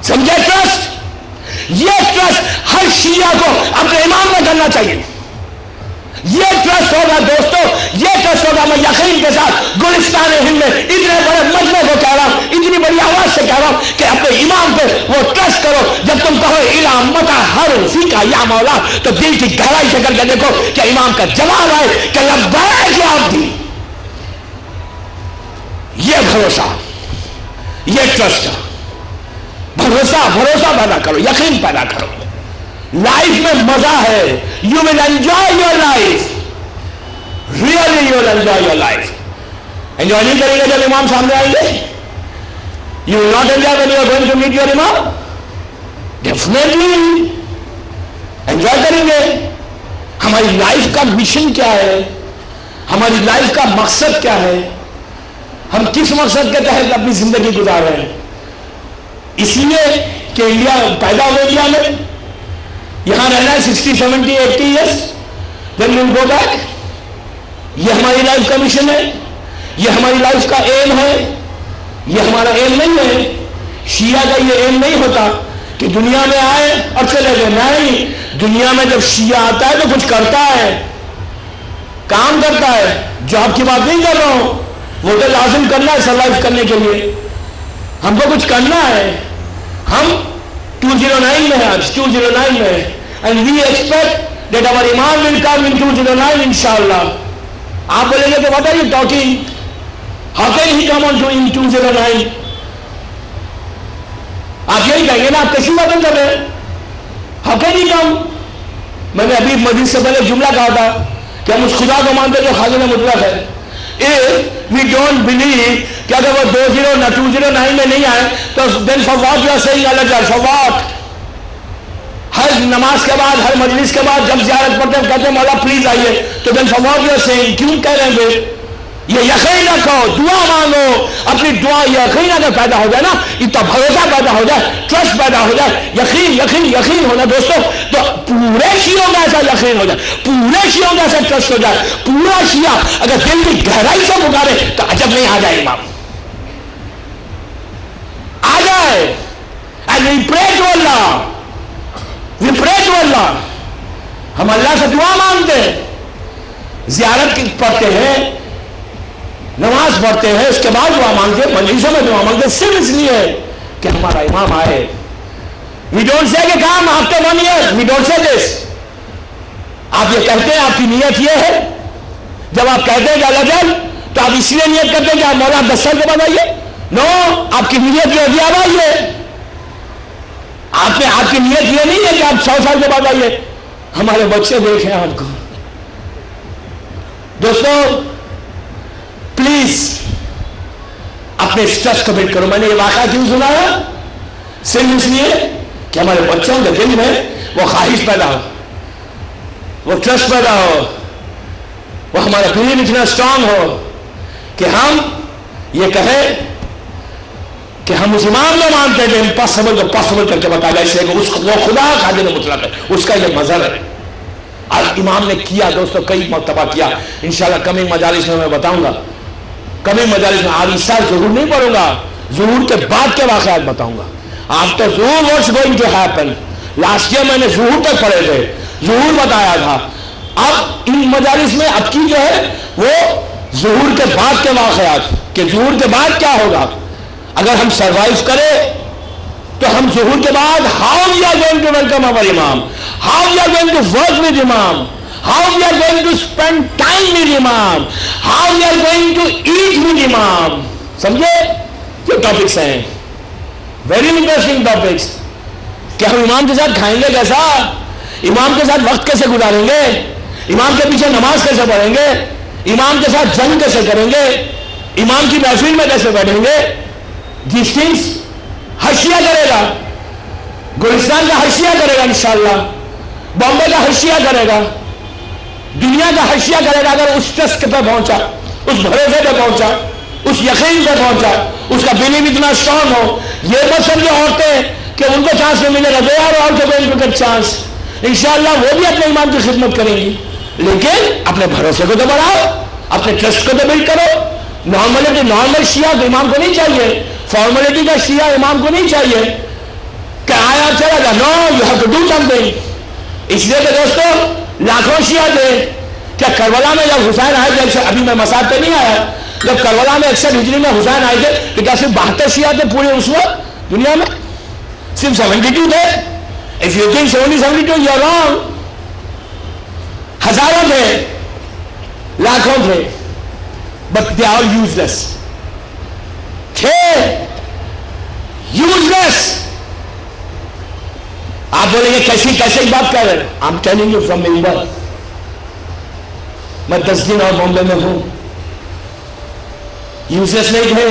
سمجھے ٹرسٹ؟ یہ ٹرسٹ ہر شیعہ کو اپنے امام میں کرنا چاہیے. یہ ٹرسٹ ہوگا دوستو، یہ ٹرسٹ ہوگا. میں یقین کے ساتھ گلستان ہند میں اتنے بڑے مجمع کو کہہ رہا ہوں، اتنی بڑی آواز سے کہہ رہا ہوں کہ اپنے امام پہ وہ ٹرسٹ کرو. جب تم کہو الا متا ہر فی کا یا مولا، تو دل کی گہرائی سے کر کے دیکھو کہ امام کا جواب آئے کہ لبیک یا عبدی. یہ بھروسہ، یہ ٹرسٹ، بھروسہ پیدا کرو، یقین پیدا کرو. لائف میں مزہ ہے. You will enjoy your life, really you will enjoy your life. Enjoy نہیں کریں گے جب امام سامنے آئیں گے؟ You will not enjoy when you are going to meet your امام. ڈیفینیٹلی انجوائے کریں گے. ہماری لائف کا مشن کیا ہے؟ ہماری لائف کا مقصد کیا ہے؟ ہم کس مقصد کے تحت اپنی زندگی گزار رہے ہیں؟ اس لیے کہ انڈیا پیدا ہو انڈیا میں، یہاں رہنا ہے 60, 70, 80 years, then we'll go back. یہ ہماری لائف کا مشن ہے، یہ ہماری لائف کا ایم ہے. یہ ہمارا ایم نہیں ہے. شیعہ کا یہ ایم نہیں ہوتا کہ دنیا میں آئے اور چلے گئے. نہیں، دنیا میں جب شیعہ آتا ہے تو کچھ کرتا ہے، کام کرتا ہے. جاب کی بات نہیں کر رہا ہوں، وہ تو لازم کرنا ہے سروائیو کرنے کے لیے. ہم کو کچھ کرنا ہے. ہم 209 میں ہیں، آج 209 میں، and we expect that our imam will come in 209 inshallah. آپ بولیں گے تو what are you talking? How can he come on in 209? آپ یہی کہیں گے نا، آپ کیسی باتیں کر رہے ہیں؟ How can he come? میں نے ابھی مجلس سے پہلے جملہ کہا تھا کہ ہم اس خدا کو مانتے جو خالق مطلق ہے. If we don't believe کہ اگر وہ 209 میں نہیں آئے تو then for what you are saying Allah, for what? ہر نماز کے بعد، ہر مجلس کے بعد جب زیارت پڑھتے ہیں کہتے ہیں مولا پلیز آئیے، تو then for what you are saying؟ کیوں کہہ رہے ہیں؟ یہ یقین رکھو، دعا مانگو. اپنی دعا یقین اگر پیدا ہو جائے نا، اتنا بھروسہ پیدا ہو جائے، ٹرسٹ پیدا ہو جائے، یقین ہونا دوستو، تو پورے شیعوں کا ایسا یقین ہو جائے، پورے شیعوں کا ایسا ٹرسٹ ہو جائے. پورا شیعہ اگر دل کی گہرائی سے پکارے تو عجب نہیں آ جائے امام آ جائے. And we pray to Allah. We pray to Allah. ہم اللہ سے دعا مانگتے ہیں، زیارت پڑھتے ہیں، نماز پڑھتے ہیں، اس کے بعد دعا مانگتے ہیں، مجلسوں میں دعا مانگتے ہیں، صرف اس لیے کہ ہمارا امام آئے. We don't say کہ کام after 1 year. We don't say this. آپ یہ کہتے ہیں، آپ کی نیت یہ ہے. جب آپ کہتے ہیں کہ اللہ جل، تو آپ اس لیے نیت کرتے ہیں کہ آپ مولا 10 سال کے بعد آئیے؟ نو، آپ کی نیت یہ ہوتی ہے آپ آئیے. آپ کی نیت یہ نہیں ہے کہ آپ 100 سال کے بعد آئیے. ہمارے بچے دیکھیں آپ کو. دوستو پلیز اپنے اسٹرس کو بلڈ کرو. میں نے یہ واقعہ کیوں سنایا؟ صرف اس لیے کہ ہمارے بچوں کے دل میں وہ خواہش پیدا ہو، وہ ٹرسٹ پیدا ہو، وہ ہمارا بلیف اتنا اسٹرانگ ہو کہ ہم یہ کہیں کہ ہم اس امام کو مانتے ہیں کہ امپاسبل کو پاسبل کر کے بتا جائے کہ وہ خدا خالق مطلق ہے، اس کا یہ مظہر ہے. اور امام نے کیا دوستو، کئی مرتبہ کیا. انشاءاللہ کمنگ مجالس میں بتاؤں گا. کمنگ مجالس میں آج اس سال ظہور نہیں پڑھوں گا، ظہور کے بعد کے واقعات بتاؤں گا. آفٹر ظہور what's going to happen. Last year میں نے ظہور تک پڑھے تھے، ظہور بتایا تھا. اب ان مجالس میں اب کی جو ہے وہ ظہور کے بعد کے واقعات، کہ ظہور کے بعد کیا ہوگا. اگر ہم سروائیو کریں تو ہم ظہور کے بعد how we are going to welcome our imam, how we are going to work with imam, how we are going to spend time with imam, how we are going to eat with imam. سمجھے؟ یہ topics ہیں very interesting topics. کہ ہم امام کے ساتھ کھائیں گے کیسا، امام کے ساتھ وقت کیسے گزاریں گے، امام کے پیچھے نماز کیسے پڑھیں گے، امام کے ساتھ جنگ کیسے کریں گے، امام کی محفل میں کیسے بیٹھیں گے. These things حشیہ کرے گا، گلستان کا حشیہ کرے گا انشاءاللہ، بامبے کا حشیہ کرے گا، دنیا کا حشیہ کرے گا. اگر اس ٹرسٹ پہ پہنچا، اس بھروسے پہ پہنچا، اس یقین پہ پہنچا، اس کا بلیف اتنا اسٹرانگ ہو. یہ مت سمجھو عورتیں کہ ان کو چانس نہیں ملے گا، they are also going to get chance. انشاءاللہ وہ بھی اپنے ایمان کی خدمت کریں گی، لیکن اپنے بھروسے کو تو بڑھاؤ، اپنے ٹرسٹ کو تو بلڈ کرو. نارمل شیعہ تو امام کو نہیں چاہیے، فارملٹی کا شیعہ امام کو نہیں چاہیے کہ آیا چلا جا. No, you have to do something. اس لیے کہ دوستو لاکھوں شیعہ تھے، کیا کربلا میں جب حسین آئے تھے، ابھی میں مساج پہ نہیں آیا، جب کربلا میں 61 ہجری میں حسین آئے تھے تو کیا صرف 72 شیعہ تھے پورے اس وقت دنیا میں؟ صرف 72 تھے؟ If you think 72 you're wrong. ہزاروں تھے، لاکھوں تھے، but they are useless. تھے useless. آپ بولیں گے کیسی بات کر رہے ہیں؟ I'm telling you from Mumbai. میں 10 دن اور بامبے میں ہوں. یوزلیس نہیں تھے.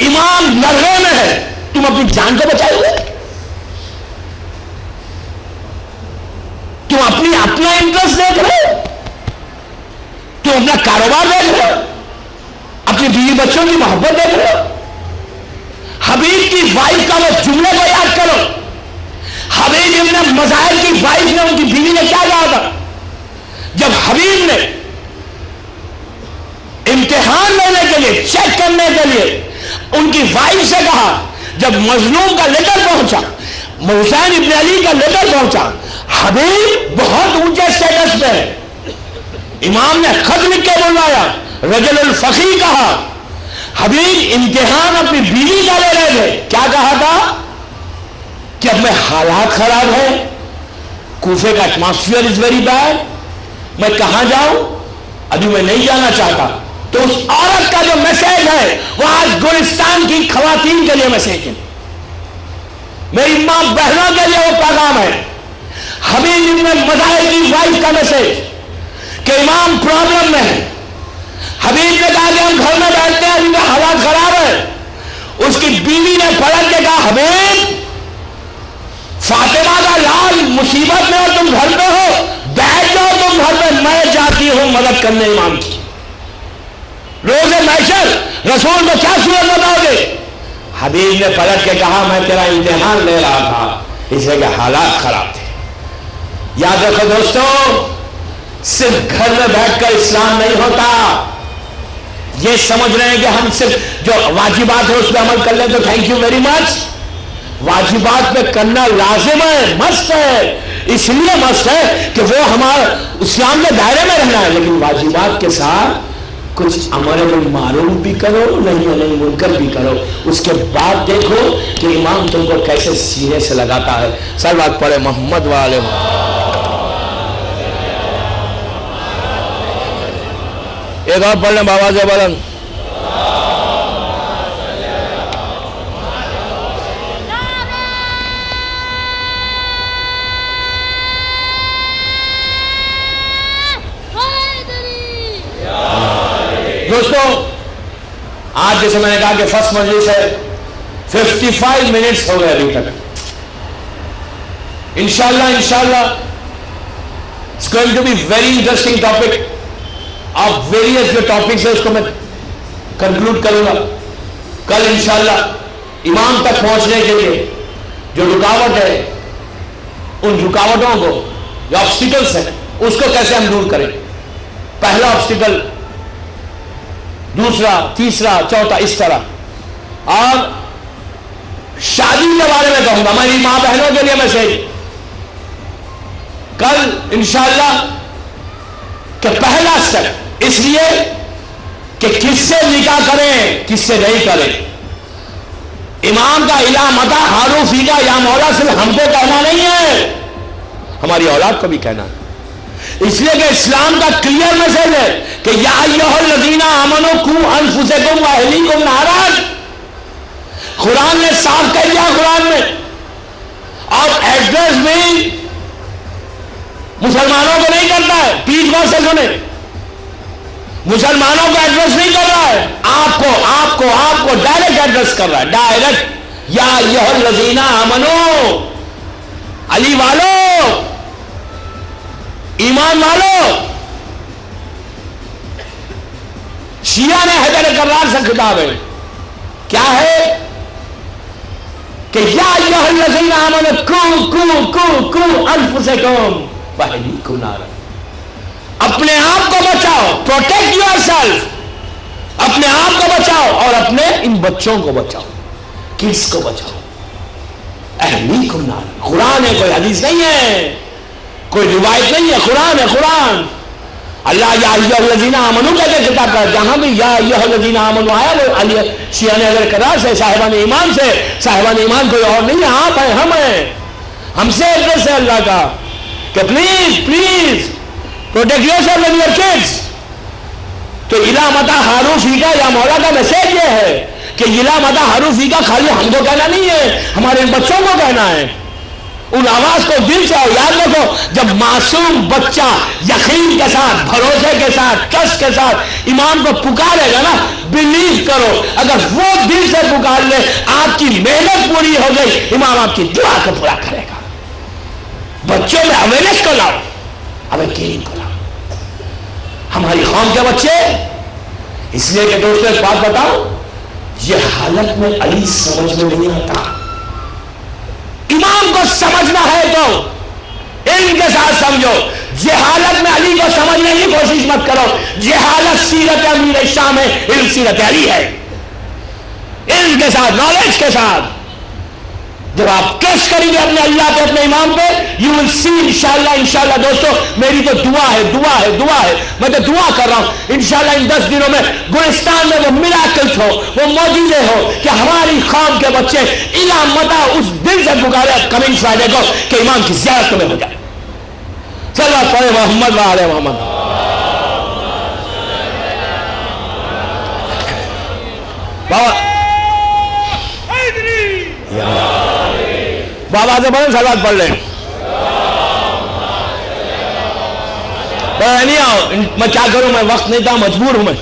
امام لڑنے میں ہے، تم اپنی جان کو بچائے ہوئے، تم اپنا انٹرسٹ دیکھ رہے ہو، تم اپنا کاروبار دیکھ رہے ہو، اپنی بیوی بچوں کی محبت دیکھ رہے ہو. حبیب کی وائف کا وہ جملے کو یاد کرو. حبیب ابن مظاہر کی وائف نے، ان کی بیوی نے کیا کہا تھا جب حبیب نے امتحان لینے کے لیے، چیک کرنے کے لیے ان کی وائف سے کہا، جب مظلوم کا لیٹر پہنچا، حسین ابن علی کا لیٹر پہنچا، حبیب بہت اونچے سٹیٹس پہ ہے، امام نے خط لکھ کے بلوایا، رجل الفقی کہا. حبیب امتحان اپنی بیوی کا لے رہے تھے، کیا کہا تھا کہ اب میں حالات خراب ہیں، کوفے کا ایٹماسفیئر از ویری بیڈ، میں کہاں جاؤں، ابھی میں نہیں جانا چاہتا. تو اس عورت کا جو میسج ہے وہ آج گلستان کی خواتین کے لیے میسج ہے، میری ماں بہنوں کے لیے وہ پیغام ہے. حبیب ابن مظاہر کی وائف کا میسج کہ امام پرابلم میں ہے. حبیب نے کہا کہ ہم گھر میں بیٹھتے ہیں، ابھی کا حالات خراب ہے. اس کی بیوی نے پلٹ کے کہا، حبیب فاطمہ کا لال مصیبت میں اور تم گھر پہ ہو، بیٹھ جاؤ تم گھر پہ، میں جاتی ہوں مدد کرنے امام کی. روز محشر رسول کو کیا صورت بتاؤ گے؟ حبیب نے پلٹ کے کہا، میں تیرا امتحان لے رہا تھا اس لیے کہ حالات خراب تھے. یاد رکھو دوستو، صرف گھر میں بیٹھ کر اسلام نہیں ہوتا. یہ سمجھ رہے ہیں کہ ہم صرف جو واجبات ہے اس پہ عمل کر لیں تو تھینک یو ویری مچ. واجبات پہ کرنا لازم ہے، مست ہے، اس لیے مست ہے کہ وہ ہمارا اسلام کے دائرے میں رہنا ہے. لیکن واجبات کے ساتھ کچھ امر بالمعروف بھی کرو، نہیں منکر بھی کرو. اس کے بعد دیکھو کہ امام تم کو کیسے سینے سے لگاتا ہے. صلوات پڑھے محمد والے. ایک اور پڑھ لیں بابا سے بلند. دوستو آج جیسے میں نے کہا کہ فرسٹ مجلس ہے، 55 منٹس ہو گئے ابھی تک. انشاءاللہ it's going to be very interesting topic. آپ ویریس جو ٹاپکس ہیں اس کو میں کنکلوڈ کروں گا. کل انشاءاللہ امام تک پہنچنے کے لیے جو رکاوٹ ہے، ان رکاوٹوں کو، جو آبسٹیکلس ہیں، اس کو کیسے ہم دور کریں. پہلا آبسٹیکل، دوسرا، تیسرا، چوتھا، اس طرح. اور شادی کے بارے میں کہوں گا، ہماری ماں بہنوں کے لیے میسج کل انشاءاللہ کہ پہلا اسٹیپ، اس لیے کہ کس سے نکاح کریں کس سے نہیں کریں. امام کا الا متا ہارو فیگا یا مولا صرف ہم کو کہنا نہیں ہے، ہماری اولاد کو بھی کہنا ہے. اس لیے کہ اسلام کا کلیئر میسج ہے کہ یا ایھا الذین آمنوا قوا انفسکم واہلیکم نارا. قرآن نے صاف کہہ دیا قرآن میں. اور ایڈریس بھی مسلمانوں کو نہیں کرتا ہے، پیٹ غور سے سنیں، مسلمانوں کو ایڈریس نہیں کر رہا ہے، آپ کو ڈائریکٹ ایڈریس کر رہا ہے. ڈائریکٹ یا ایھا الذین آمنوا، علی والو، ایمان والو. شیعہ نے حیدر کرار سے خطاب ہے، کیا ہے کہ یا ایھا الذین آمنوا قوا انفسکم واہلیکم نارا. اپنے آپ کو بچاؤ، پروٹیکٹ یور سیلف، اپنے آپ کو بچاؤ اور اپنے ان بچوں کو بچاؤ، کس کو بچاؤ. اہلیکم نارا. قرآن ہے، کوئی حدیث نہیں ہے، کوئی روایت نہیں ہے، قرآن ہے. قرآن اللہ یا ايها آمنو کہہ کے خطاب کر، جہاں بھی یا ايها آمنو آیا وہ شیعہ نے اگر کرا سے صاحبان ایمان سے، صاحبان ایمان کوئی اور نہیں ہے، آپ ہیں، ہم ہیں، ہم سے ایڈریس ہے اللہ کا کہ please please protect yourself and your kids. تو الا متا حروفی کا یا مولا کا میسج یہ ہے کہ الا متا حروفی کا خالی ہم کو کہنا نہیں ہے، ہمارے بچوں کو کہنا ہے. ان آواز کو دل سے یاد رکھو. جب معصوم بچہ یقین کے ساتھ، بھروسے کے ساتھ، ٹرسٹ کے ساتھ امام کو پکارے گا نا، بلیو کرو اگر وہ دل سے پکار لے، آپ کی محنت پوری ہو گئی، امام آپ کی دعا کو پورا کرے گا. بچوں میں اویئرنیس کو لاؤ، اویئرنیس کو لاؤ. ہماری قوم کے بچے، اس لیے کہ دوستوں ایک بات بتاؤ، یہ حالت میں علی سمجھ میں نہیں آتا. امام کو سمجھنا ہے تو علم کے ساتھ سمجھو. جہالت میں علی کو سمجھنے کی کوشش مت کرو. جہالت سیرت امیر شام ہے، علم سیرت علی ہے. علم کے ساتھ، نالج کے ساتھ جب آپ ٹرسٹ کریں گے اپنے اللہ پہ، اپنے امام پہ، یو ول سی انشاءاللہ. دوستو میری تو دعا ہے، میں تو دعا کر رہا ہوں انشاءاللہ ان 10 دنوں میں گلستان میں وہ میراکلز ہو، وہ معجزے ہو کہ ہماری قوم کے بچے الا متا اس دل سے پکارے کمنگ فرائیڈے کو کہ امام کی زیارت میں ہو جائے. چلو پڑھے محمد و آل محمد. بابا سے بڑے سلوات پڑھ لیں. نہیں آؤ، میں کیا کروں، میں وقت نہیں تھا، مجبور ہوں.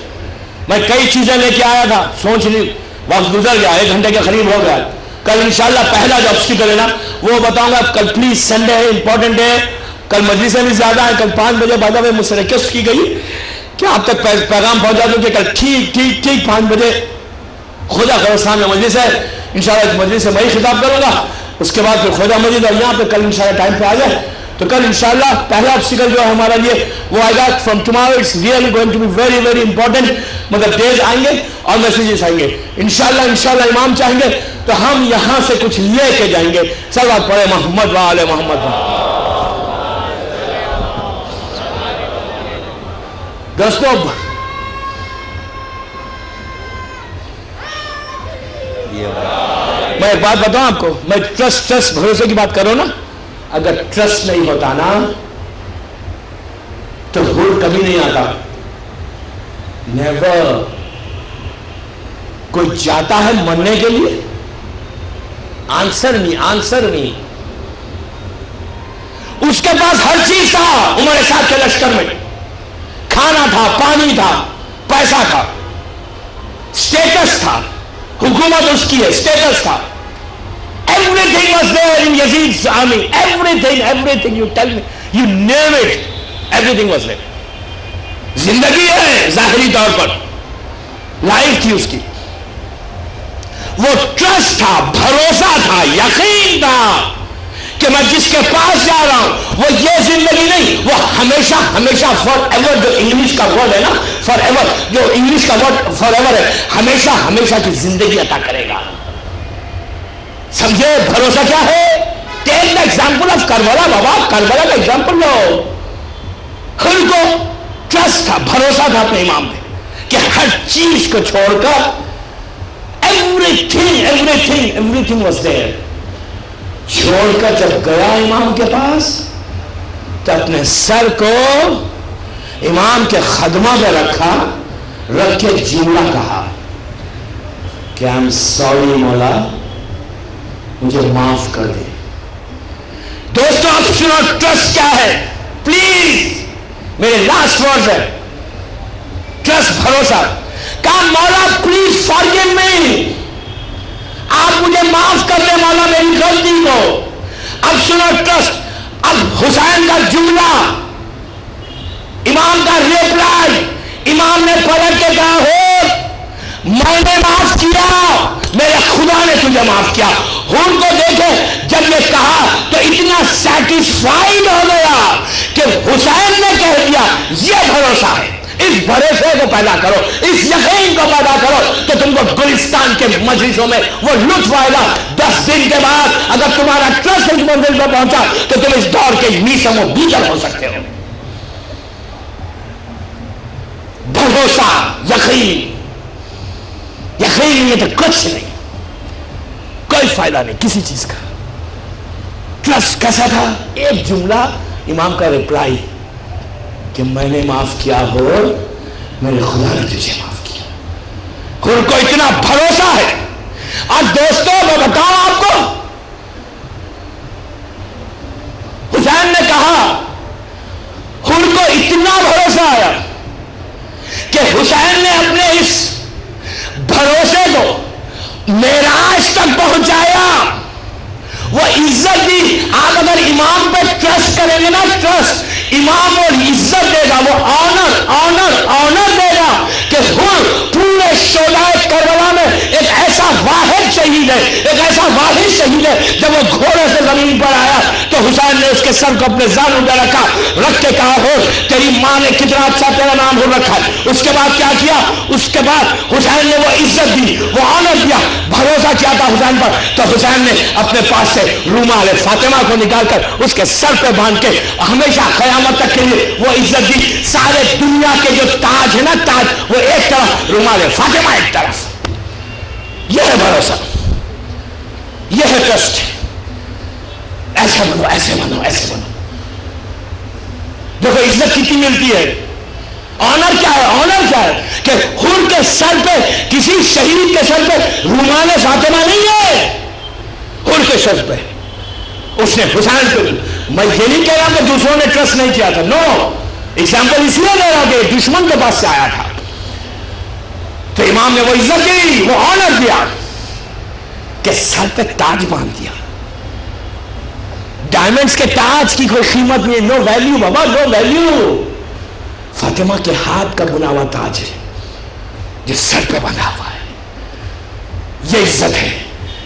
میں کئی چیزیں لے کے آیا تھا، سوچ لی، وقت گزر گیا، 1 گھنٹے کے قریب ہو گیا. کل انشاءاللہ پہلا جو آبسٹیکل ہے نا وہ بتاؤں گا. کل پلیز سنڈے ہے، امپورٹنٹ ہے. کل مجلسیں بھی زیادہ ہیں. کل 5 بجے بعد میں مجھ سے ریکویسٹ کی گئی کہ آپ تک پیغام پہنچا دوں کہ کل ٹھیک 5 بجے خدا قبرستان میں مجلس ہے. انشاءاللہ اس مجلس سے میں ہی خطاب کروں گا. اس کے بعد پھر خدا مجید اور یہاں پہ کل انشاءاللہ ٹائم پہ آ جائے. تو کل انشاءاللہ پہلا آبسٹیکل جو ہے ہمارا لیے وہ آئے گا. From tomorrow it's really going to be very very important. مگر ڈیز آئیں گے اور میسیجز آئیں گے انشاءاللہ. امام چاہیں گے تو ہم یہاں سے کچھ لے کے جائیں گے. صلوات پڑھے محمد و آل محمد. دوستو میں ایک بات بتاؤں آپ کو، میں ٹرسٹ بھروسے کی بات کروں نا، اگر ٹرسٹ نہیں ہوتا نا تو بھول کبھی نہیں آتا. نیور. کوئی جاتا ہے مرنے کے لیے، آنسر نہیں. اس کے پاس ہر چیز تھا. عمر صاحب کے لشکر میں کھانا تھا، پانی تھا، پیسہ تھا، اسٹیٹس تھا، حکومت اس کی ہے، اسٹیٹس تھا. Everything was there in Yazid's army. Everything. You tell me. You name it. Everything was there. زندگی ہے ظاہری طور پر، لائف تھی اس کی. وہ ٹرسٹ تھا، بھروسہ تھا، یقین تھا کہ میں جس کے پاس جا رہا ہوں وہ یہ زندگی نہیں، وہ ہمیشہ فار ایور. جو انگلش کا ورڈ ہے نا فار ایور، جو انگلش کا ورڈ فار ایور ہے، ہمیشہ کی زندگی عطا کرے گا. سمجھے بھروسہ کیا ہے؟ ٹیک دا ایگزامپل آف کربلا. بابا کربلا کا ایگزامپل لو. خود کو ٹرسٹ تھا، بھروسہ تھا اپنے امام پہ کہ ہر چیز کو چھوڑ کر everything was there. چھوڑ کر جب گیا امام کے پاس تو اپنے سر کو امام کے خدمہ پہ رکھ کے جملہ کہا کہ I'm sorry مولا، مجھے معاف کر دے. دوستو آپ سنو ٹرسٹ کیا ہے پلیز. میرے لاسٹ ورڈ ہے ٹرسٹ، بھروسہ. کہا مولا پلیز فارگیو می، آپ مجھے معاف کر دیں مولا میری غلطی کو. اب سنو ٹرسٹ. اب حسین کا جملہ، امام کا ریپلائی، امام نے پلٹ کے کہا ہو میں نے معاف کیا، میرے خدا نے تجھے معاف کیا. ہن کو دیکھے جب یہ کہا تو اتنا سیٹسفائیڈ ہو گیا کہ حسین نے کہہ دیا یہ بھروسہ ہے. اس بھروسے کو پیدا کرو، اس یقین کو پیدا کرو تو تم کو گلستان کے مجلسوں میں وہ لطف آئے گا. 10 دن کے بعد اگر تمہارا ٹرسٹ اس منزل پر پہنچا تو تم اس دور کے میسم و بیجر ہو سکتے ہو. بھروسہ، یقین نہیں ہے تو کچھ نہیں، کوئی فائدہ نہیں کسی چیز کا. ٹرسٹ کیسا تھا؟ ایک جملہ امام کا ریپلائی کہ میں نے معاف کیا ہو، میرے خدا نے تجھے معاف کیا. ان کو اتنا بھروسہ ہے. آج دوستوں میں بتاؤں آپ کو، حسین نے کہا، ان کو اتنا بھروسہ آیا کہ حسین نے اپنے اس بھروسے کو معراج تک پہنچایا. وہ عزت دی. آپ اگر امام پہ ٹرسٹ کریں گے نا، ٹرسٹ امام اور عزت دے گا، وہ آنر دے گا کہ پورے شہدائے کربلا میں ایک ایسا واحد شہید ہے. جب وہ گھوڑے سے زمین پر آیا تو حسین نے اس کے سر کو اپنے زانوں پہ رکھ کے کہا، ہو تیری ماں نے کتنا اچھا تیرا نام ہو رکھا ہے. اس کے بعد کیا کیا؟ اس کے بعد حسین نے وہ عزت دی، وہ آنر دیا. بھروسہ کیا تھا حسین پر؟ تو حسین نے اپنے پاس سے رومال فاطمہ کو نکال کر اس کے سر پہ باندھ کے ہمیشہ قیامت تک کے لیے وہ عزت دی. سارے دنیا کے جو تاج ہے نا، تاج وہ ایک طرف، رومال فاطمہ ایک طرف. یہ ہے بھروسہ، یہ ہے ٹرسٹ. ایسے بنو. دیکھو عزت کتنی ملتی ہے. آنر کیا ہے کہ خون کے سر پہ، کسی شہید کے سر پہ رومال فاطمہ نہیں ہے. خون کے سر پہ اس نے حسین کو. میں یہ نہیں کہہ رہا کہ دوسروں نے ٹرسٹ نہیں کیا تھا، نو. ایگزامپل اس لیے دے رہا کہ دشمن کے پاس سے آیا تھا تو امام نے وہ عزت دی، وہ آنر دیا کہ سر پہ تاج باندھ دیا. ڈائمنڈز کے تاج کی کوئی قیمت نہیں، نو ویلیو بابا، نو ویلیو. فاطمہ کے ہاتھ کا بنا ہوا تاج ہے جو سر پہ بندھا ہوا ہے. یہ عزت ہے.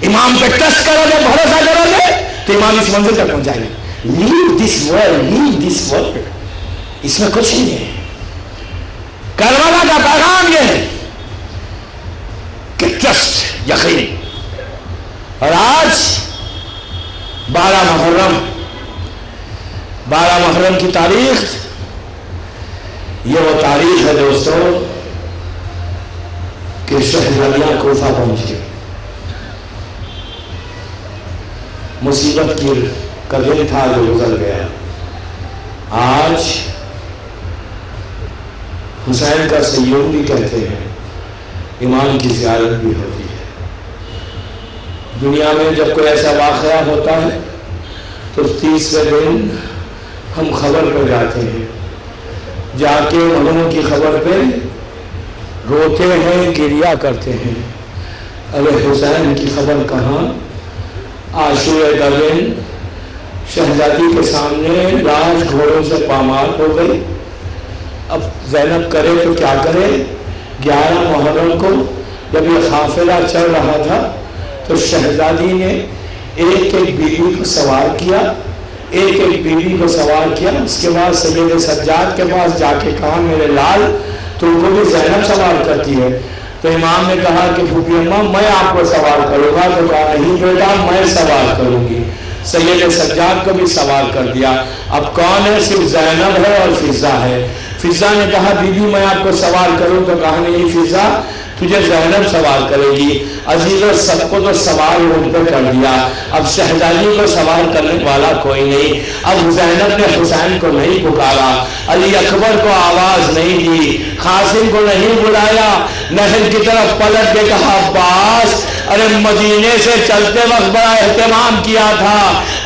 امام پہ ٹرسٹ کرو گے، بھروسہ کرو گے تو امام اس منزل تک پہنچ جائیں گے. لیو دس ورلڈ. اس میں کچھ نہیں ہے. کربلا کا پیغام یہ ہے کہ ٹرسٹ، یقین. اور آج 12 محرم کی تاریخ، یہ وہ تاریخ ہے دوستوں کہ شہزادیاں کوفہ پہنچ گئی. مصیبت کا دن تھا جو گزر گیا. آج حسین کا سیوم بھی کہتے ہیں، امام کی زیارت بھی ہوتی ہے. دنیا میں جب کوئی ایسا واقعہ ہوتا ہے تو 30ویں دن ہم خبر پہ جاتے ہیں، جا کے انہوں کی خبر پہ روتے ہیں، گریہ کرتے ہیں. ارے حسین کی خبر کہاں؟ عاشورہ کا دن شہزادی کے سامنے لاش گھوڑوں سے پامال ہو گئی. اب زینب کرے تو کیا کرے؟ 11 محرم کو جب یہ قافلہ چل رہا تھا تو شہزادی نے ایک بیوی کو سوار کیا، اس کے بعد سید سجاد کے پاس جا کے کہا، میرے لال تم کو بھی زینب سوار کرتی ہے؟ تو امام نے کہا کہ پھوپھی اماں میں آپ کو سوار کروں گا. تو کہا نہیں بیٹا میں سوار کروں گی. سید سجاد کو بھی سوار کر دیا. اب کون ہے؟ صرف زینب ہے اور فضا ہے. فضا نے کہا بیوی میں آپ کو سوار کروں. تو کہا نہیں فضا تجھے زینب سوار کرے گی. عزیزوں سب کو تو سوار اونٹ پہ کر دیا، اب شہزادی کو سوار کرنے والا کوئی نہیں. اب زینب نے حسین کو نہیں پکارا، علی اکبر کو آواز نہیں دی، قاسم کو نہیں بلایا. نہر کی طرف پلٹ کے کہا عباس، ارے مدینے سے چلتے وقت بڑا اہتمام کیا تھا،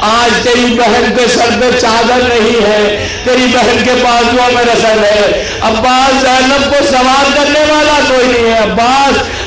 آج تیری بہن کے سر پہ چادر نہیں ہے، تیری بہن کے بازوؤں میں رسل ہے. عباس زینب کو سوار کرنے والا کوئی نہیں ہے.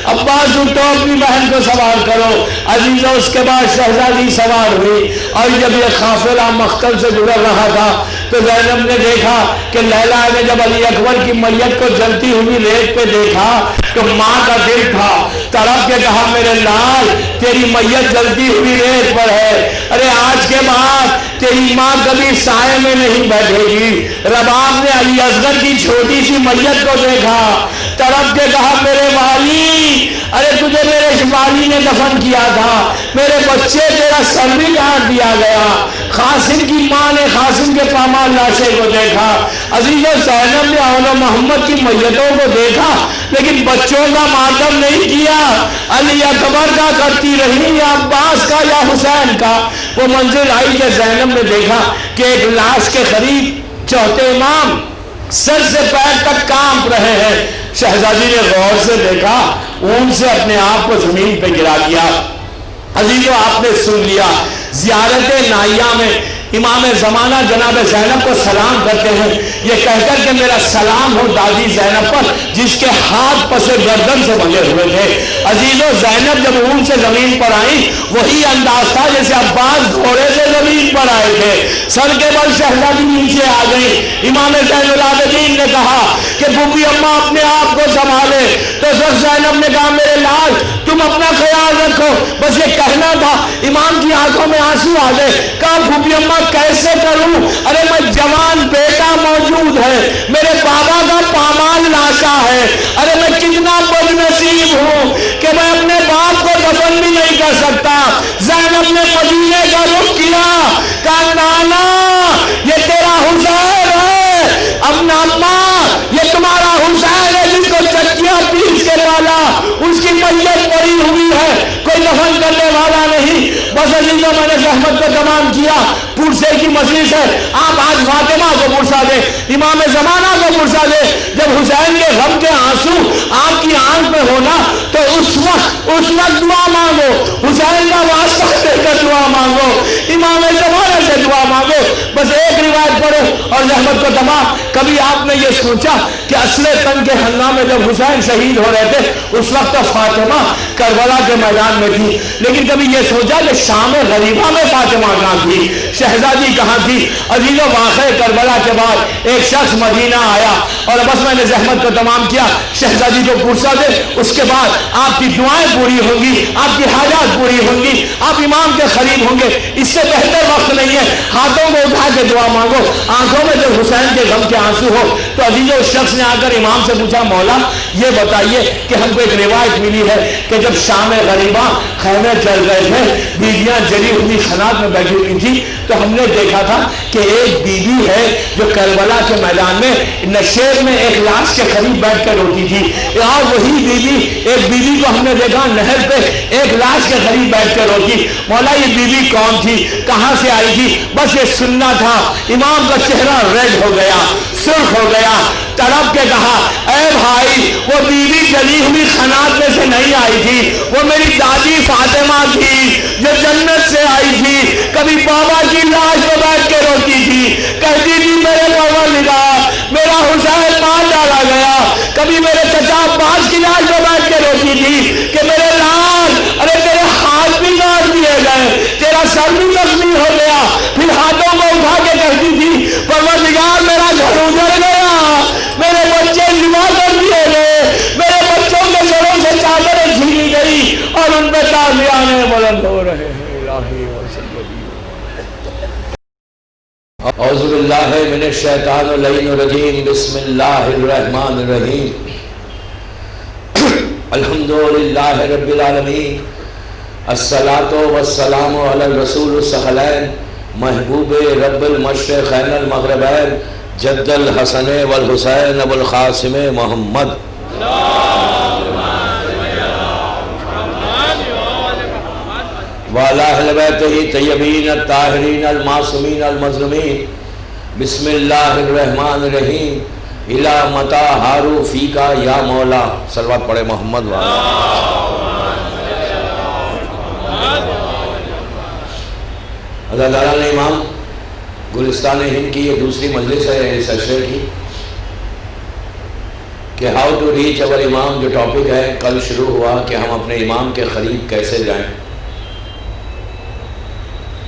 عباس اٹھو اپنی بہن کو سوار کرو. عزیزوں اس کے بعد شہزادی سوار ہوئی اور جب یہ قافلہ مقتل سے گزر رہا تھا تو زینب نے دیکھا کہ لیلا نے جب علی اکبر کی میت کو جلتی ہوئی ریت پہ دیکھا تو ماں کا دل تھا، تڑپ کے کہا میرے لال تیری میت جلتی ہوئی ریت پر ہے، ارے آج کے بعد تیری ماں کبھی سائے میں نہیں بیٹھے گی. رباب نے علی اصغر کی چھوٹی سی میت کو دیکھا، تڑپ کے کہا میرے والی، ارے تجھے میرے والی نے دفن کیا تھا، میرے بچے تیرا سر بھی کاٹ دیا گیا. قاسم کی ماں نے قاسم کے پامال لاشے کو دیکھا، عزیزو زینب نے اول محمد کی میتوں کو دیکھا لیکن بچوں کا ماتم نہیں کیا، علی اکبر کا کرتی رہی یا عباس کا یا حسین کا۔ وہ منزل آئی کہ زینب نے دیکھا کہ ایک لاش کے قریب چوتھے امام سر سے پیر تک کانپ رہے ہیں۔ شہزادی نے غور سے دیکھا، اون سے اپنے آپ کو زمین پہ گرا دیا۔ عزیزو آپ نے سن لیا، زیارت نائیہ میں امام زمانہ جناب زینب کو سلام کرتے ہیں، یہ کہہ کر کہ میرا سلام ہو دادی زینب پر جس کے ہاتھ پس گردن سے بندھے ہوئے تھے۔ عزیزو زینب جب اون سے زمین پر آئی وہی انداز تھا جیسے عباس گھوڑے سے زمین پر آئے تھے، سر کے بل شہزادی نیچے آ گئی۔ امام زین العابدین نے کہا کہ پھوپھی اماں اپنے آپ کو سنبھالے، تو سر زینب نے کہا میرے لال تم اپنا خیال رکھو، بس یہ کہنا تھا۔ امام کی آنکھوں میں آنسو آ گئے، کہا پھوپھی اماں کیسے کروں، ارے میں جوان بیٹا موجود ہے، میرے بابا کا پامال لاشا ہے، ارے میں کتنا بد نصیب ہوں کہ میں اپنے باپ کو دفن بھی نہیں کر سکتا۔ زینب نے مدینے کا رخ کیا، کہا نانا یہ تیرا حسین ہے، اپنا اماں یہ تمہارا حسین ہے جس کو چکیاں پیس کے ڈالا، اس کی میت پڑی ہوئی ہے، کوئی دفن کرنے والا نہیں۔ بس عزیزو میں نے زحمت کو تمام کیا، پرسے کی مجلس ہے، آپ آج فاطمہ کو پرسا دے، امام زمانہ کو پرسا دے۔ جب حسین کے غم کے آنسو آپ کی آنکھ میں ہونا تو اس وقت دعا مانگو، حسین کا واسطہ دے کر دعا مانگو، امام زمانہ سے دعا مانگو۔ بس ایک روایت پڑھو اور زحمت کو تمام۔ کبھی آپ نے یہ سوچا کہ اصل تن کے ہنگامے جب حسین شہید ہو رہے تھے اس وقت فاطمہ کربلا کے میدان میں تھی، لیکن کبھی یہ سوچا کہ شام غریبہ میں فاطمہ کہاں تھی، شہزادی کہاں تھی؟ عزیزو واقعہ کربلا کے بعد ایک شخص مدینہ آیا اور بس میں نے زحمت کو تمام کیا، شہزادی کو پرسا دے، اس کے بعد آپ کی دعائیں پوری ہوں گی، آپ کی حاجات پوری ہوں گی، آپ امام کے قریب ہوں گے، اس سے بہتر وقت نہیں ہے۔ ہاتھوں کو اٹھا کے دعا مانگو، آنکھوں میں جب حسین کے غم کے آنسو ہو تو عزیزو اس شخص نے آ کر امام سے پوچھا مولا یہ بتائیے کہ ہم کو ایک روایت ملی ہے کہ جب شام غریبہ خیمے چل گئے تھے، بیویاں جلی ہوئی خنات میں بیٹھی ہوئی تھی، تو ہم نے دیکھا تھا کہ ایک بیوی ہے جو کربلا کے میدان میں نشیب میں ایک لاش کے قریب بیٹھ کر روتی تھی، اور وہی بیوی ایک بیوی کو ہم نے دیکھا نہر پہ ایک لاش کے قریب بیٹھ کر روتی۔ مولا یہ بیوی کون تھی، کہاں سے آئی تھی؟ بس یہ سننا تھا۔ امام کا چہرہ ریڈ ہو گیا، سرخ ہو گیا، تڑپ کے کہا اے بھائی وہ بیوی جلی ہوئی خنات میں سے نہیں آئی تھی، وہ میری دادی فاطمہ تھی جو جنت سے آئی تھی، کبھی بابا کی لاش پہ بیٹھ کے روتی تھی، کہتی تھی میرے پروردگار میرا حسین مار ڈالا گیا، کبھی میرے چچا عباس کی لاش پہ بیٹھ کے روتی تھی کہ میرے لال ارے تیرے ہاتھ بھی کاٹ دیے گئے، تیرا سر بھی زخمی ہو گیا، پھر ہاتھوں کو اٹھا کے کہتی تھی پروردگار میرا گھر اجڑ گیا، میرے بچے جمع کر دیے گئے، میرے بچوں کے سروں سے چادریں چھینی گئی اور ان پہ تازیانے بلند ہو رہے ہیں۔ الہی اعوذ باللہ من الشیطان اللعین الرجیم، بسم اللہ الرحمن الرحیم، الحمدللہ رب العالمین، الصلاة والسلام علی الرسول الثقلین، محبوب رب المشرقین المغربین، جد الحسن والحسین ابو القاسم محمد، وعلی اہل بیتہ طیبین الطاہرین المعصومین المظلومین، بسم اللہ الرحمن الرحیم، الی متی حاروا فیک یا مولا، صلوات پڑھے محمد اللہ تعالیٰ نے امام گلستان ہند کی یہ دوسری مجلس ہے اس اشرے کی کہ ہاؤ ٹو ریچ اوور امام، جو ٹاپک ہے کل شروع ہوا کہ ہم اپنے امام کے قریب کیسے جائیں۔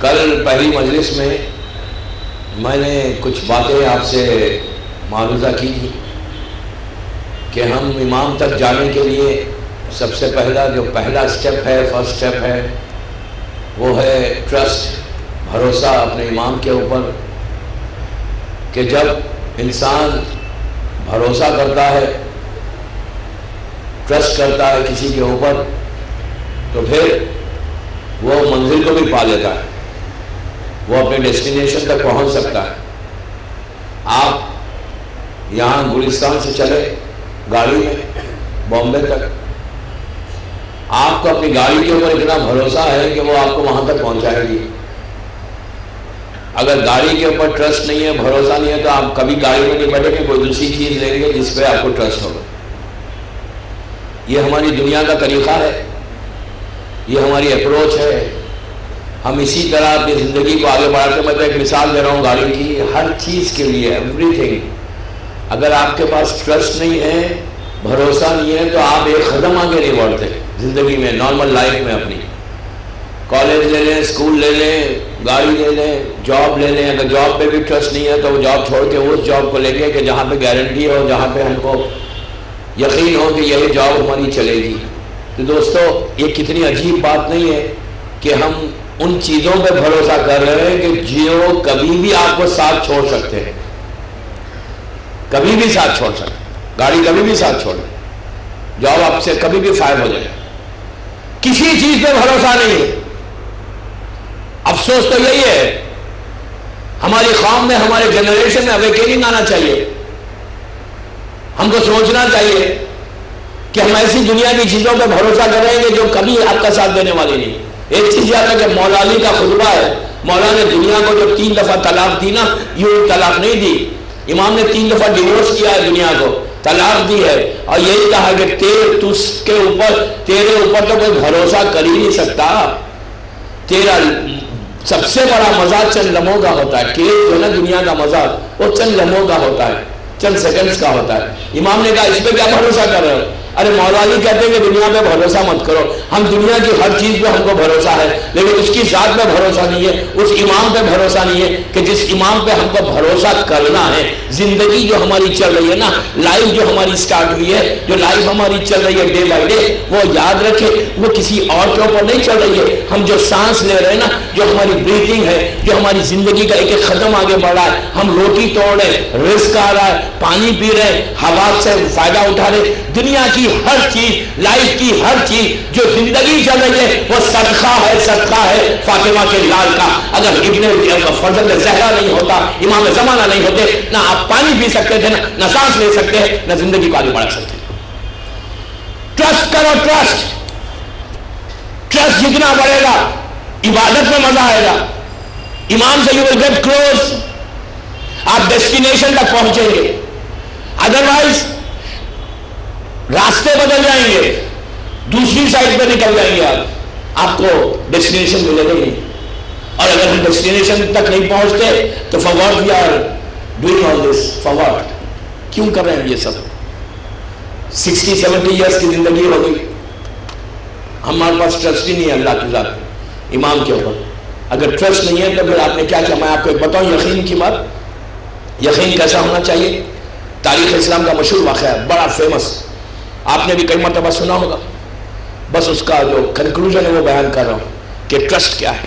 کل پہلی مجلس میں نے کچھ باتیں آپ سے معروضہ کی تھی کہ ہم امام تک جانے کے لیے سب سے پہلا سٹیپ ہے، فرسٹ سٹیپ ہے، وہ ہے ٹرسٹ، بھروسہ اپنے امام کے اوپر، کہ جب انسان بھروسہ کرتا ہے، ٹرسٹ کرتا ہے کسی کے اوپر، تو پھر وہ منزل کو بھی پا لیتا ہے۔ وہ اپنے ڈیسٹینیشن تک پہنچ سکتا ہے. آپ یہاں گلستان سے چلے گاڑی میں بامبے تک، آپ کو اپنی گاڑی کے اوپر اتنا بھروسہ ہے کہ وہ آپ کو وہاں تک پہنچائے گی. اگر گاڑی کے اوپر ٹرسٹ نہیں ہے، بھروسہ نہیں ہے، تو آپ کبھی گاڑی میں نہیں بیٹھیں گے، کوئی دوسری چیز لیں گے جس پہ آپ کو ٹرسٹ ہوگا. یہ ہماری دنیا کا طریقہ ہے، یہ ہماری اپروچ ہے. ہم اسی طرح اپنی زندگی کو آگے بڑھاتے. میں تو ایک مثال دے رہا ہوں گاڑی کی، ہر چیز کے لیے، ایوری تھنگ. اگر آپ کے پاس ٹرسٹ نہیں ہے، بھروسہ نہیں ہے، تو آپ ایک قدم آگے نہیں بڑھتے زندگی میں، نارمل لائف میں. اپنی کالج لے لیں، اسکول لے لیں، گاڑی لے لیں، جاب لے لیں. اگر جاب پہ بھی ٹرسٹ نہیں ہے تو وہ جاب چھوڑ کے اس جاب کو لے گے کہ جہاں پہ گارنٹی ہو، جہاں پہ ہم کو یقین ہو کہ یہی جاب ہماری چلے گی. تو دوستو، یہ کتنی عجیب بات نہیں ہے کہ ہم ان چیزوں پہ بھروسہ کر رہے ہیں کہ جو کبھی بھی آپ کو ساتھ چھوڑ سکتے ہیں، کبھی بھی ساتھ چھوڑ سکتے ہیں. گاڑی کبھی بھی ساتھ چھوڑ دیں، جاب آپ سے کبھی بھی فائر ہو جائے. کسی چیز پہ بھروسہ نہیں ہے. افسوس تو یہی ہے، ہماری قوم میں، ہمارے جنریشن میں اویکننگ آنا چاہیے. ہم کو سوچنا چاہیے کہ ہم ایسی دنیا کی چیزوں پہ بھروسہ کریں گے جو کبھی آپ کا ساتھ دینے والی نہیں. ایک چیز یاد ہے کہ مولا علی کا خطبہ ہے. مولا نے دنیا کو جو 3 دفعہ طلاق دی نا، یوں طلاق نہیں دی. امام نے 3 دفعہ ڈیورس کیا ہے، دنیا کو طلاق دی ہے، اور یہی کہا کہ تیرے اوپر تو کوئی بھروسہ کر ہی نہیں سکتا. تیرا سب سے بڑا مزہ چند لمحوں کا ہوتا ہے. کہ جو نا دنیا کا مزہ وہ چند لمحوں کا ہوتا ہے، چند سیکنڈز کا ہوتا ہے. امام نے کہا اس پہ کیا بھروسہ کر رہے ہو؟ ارے مولا علی کہتے ہیں کہ دنیا پہ بھروسہ مت کرو. ہم دنیا کی ہر چیز پہ ہم کو بھروسہ ہے، لیکن اس کی ذات پہ بھروسہ نہیں ہے، اس امام پہ بھروسہ نہیں ہے کہ جس امام پہ ہم کو بھروسہ کرنا ہے. زندگی جو ہماری چل رہی ہے نا، لائف جو ہماری سٹارٹ ہوئی ہے، جو لائف ہماری چل رہی ہے ڈے بائی ڈے، وہ یاد رکھے وہ کسی اور کے اوپر نہیں چل رہی ہے. ہم جو سانس لے رہے ہیں نا، جو ہماری بریتھنگ ہے، جو ہماری زندگی کا ایک ایک قدم آگے بڑھ رہا ہے، ہم روٹی توڑ رہے ہیں، رزق آ رہا ہے، پانی پی رہے ہیں، ہوا سے فائدہ اٹھا رہے. دنیا کی ہر چیز، لائف کی ہر چیز جو زندگی چل رہی ہے، وہ صدقہ ہے، صدقہ ہے فاطمہ کے لال کا. اگر ابن فضل زہرا نہیں ہوتا، امام زمانہ نہیں ہوتے، نہ آپ پانی پی سکتے تھے، نہ سانس لے سکتے ہیں، نہ زندگی کو آگے بڑھا سکتے. ٹرسٹ کرو، ٹرسٹ جتنا بڑھے گا عبادت میں مزہ آئے گا. امام سے یو ول گیٹ کلوز، آپ ڈیسٹینیشن تک پہنچیں گے. ادروائز راستے بدل جائیں گے، دوسری سائڈ پہ نکل جائیں گے. آپ کو ڈیسٹینیشن ملے گا نہیں. اور اگر ہم ڈیسٹینیشن تک نہیں پہنچتے تو for what we are doing all this? For what? کیوں کر رہے ہیں یہ سب؟ 60-70 ایئرس کی زندگی ہو گئی، ہمارے پاس ٹرسٹ ہی نہیں ہے اللہ کی ذات امام کے اوپر. اگر ٹرسٹ نہیں ہے تو پھر آپ نے کیا کیا؟ میں آپ کو ایک بتاؤں یقین کی بات. یقین کیسا ہونا چاہیے؟ تاریخ اسلام کا مشہور واقعہ ہے، بڑا فیمس، آپ نے بھی کئی مرتبہ سنا ہوگا. بس اس کا جو کنکلوژن ہے وہ بیان کر رہا ہوں کہ ٹرسٹ کیا ہے.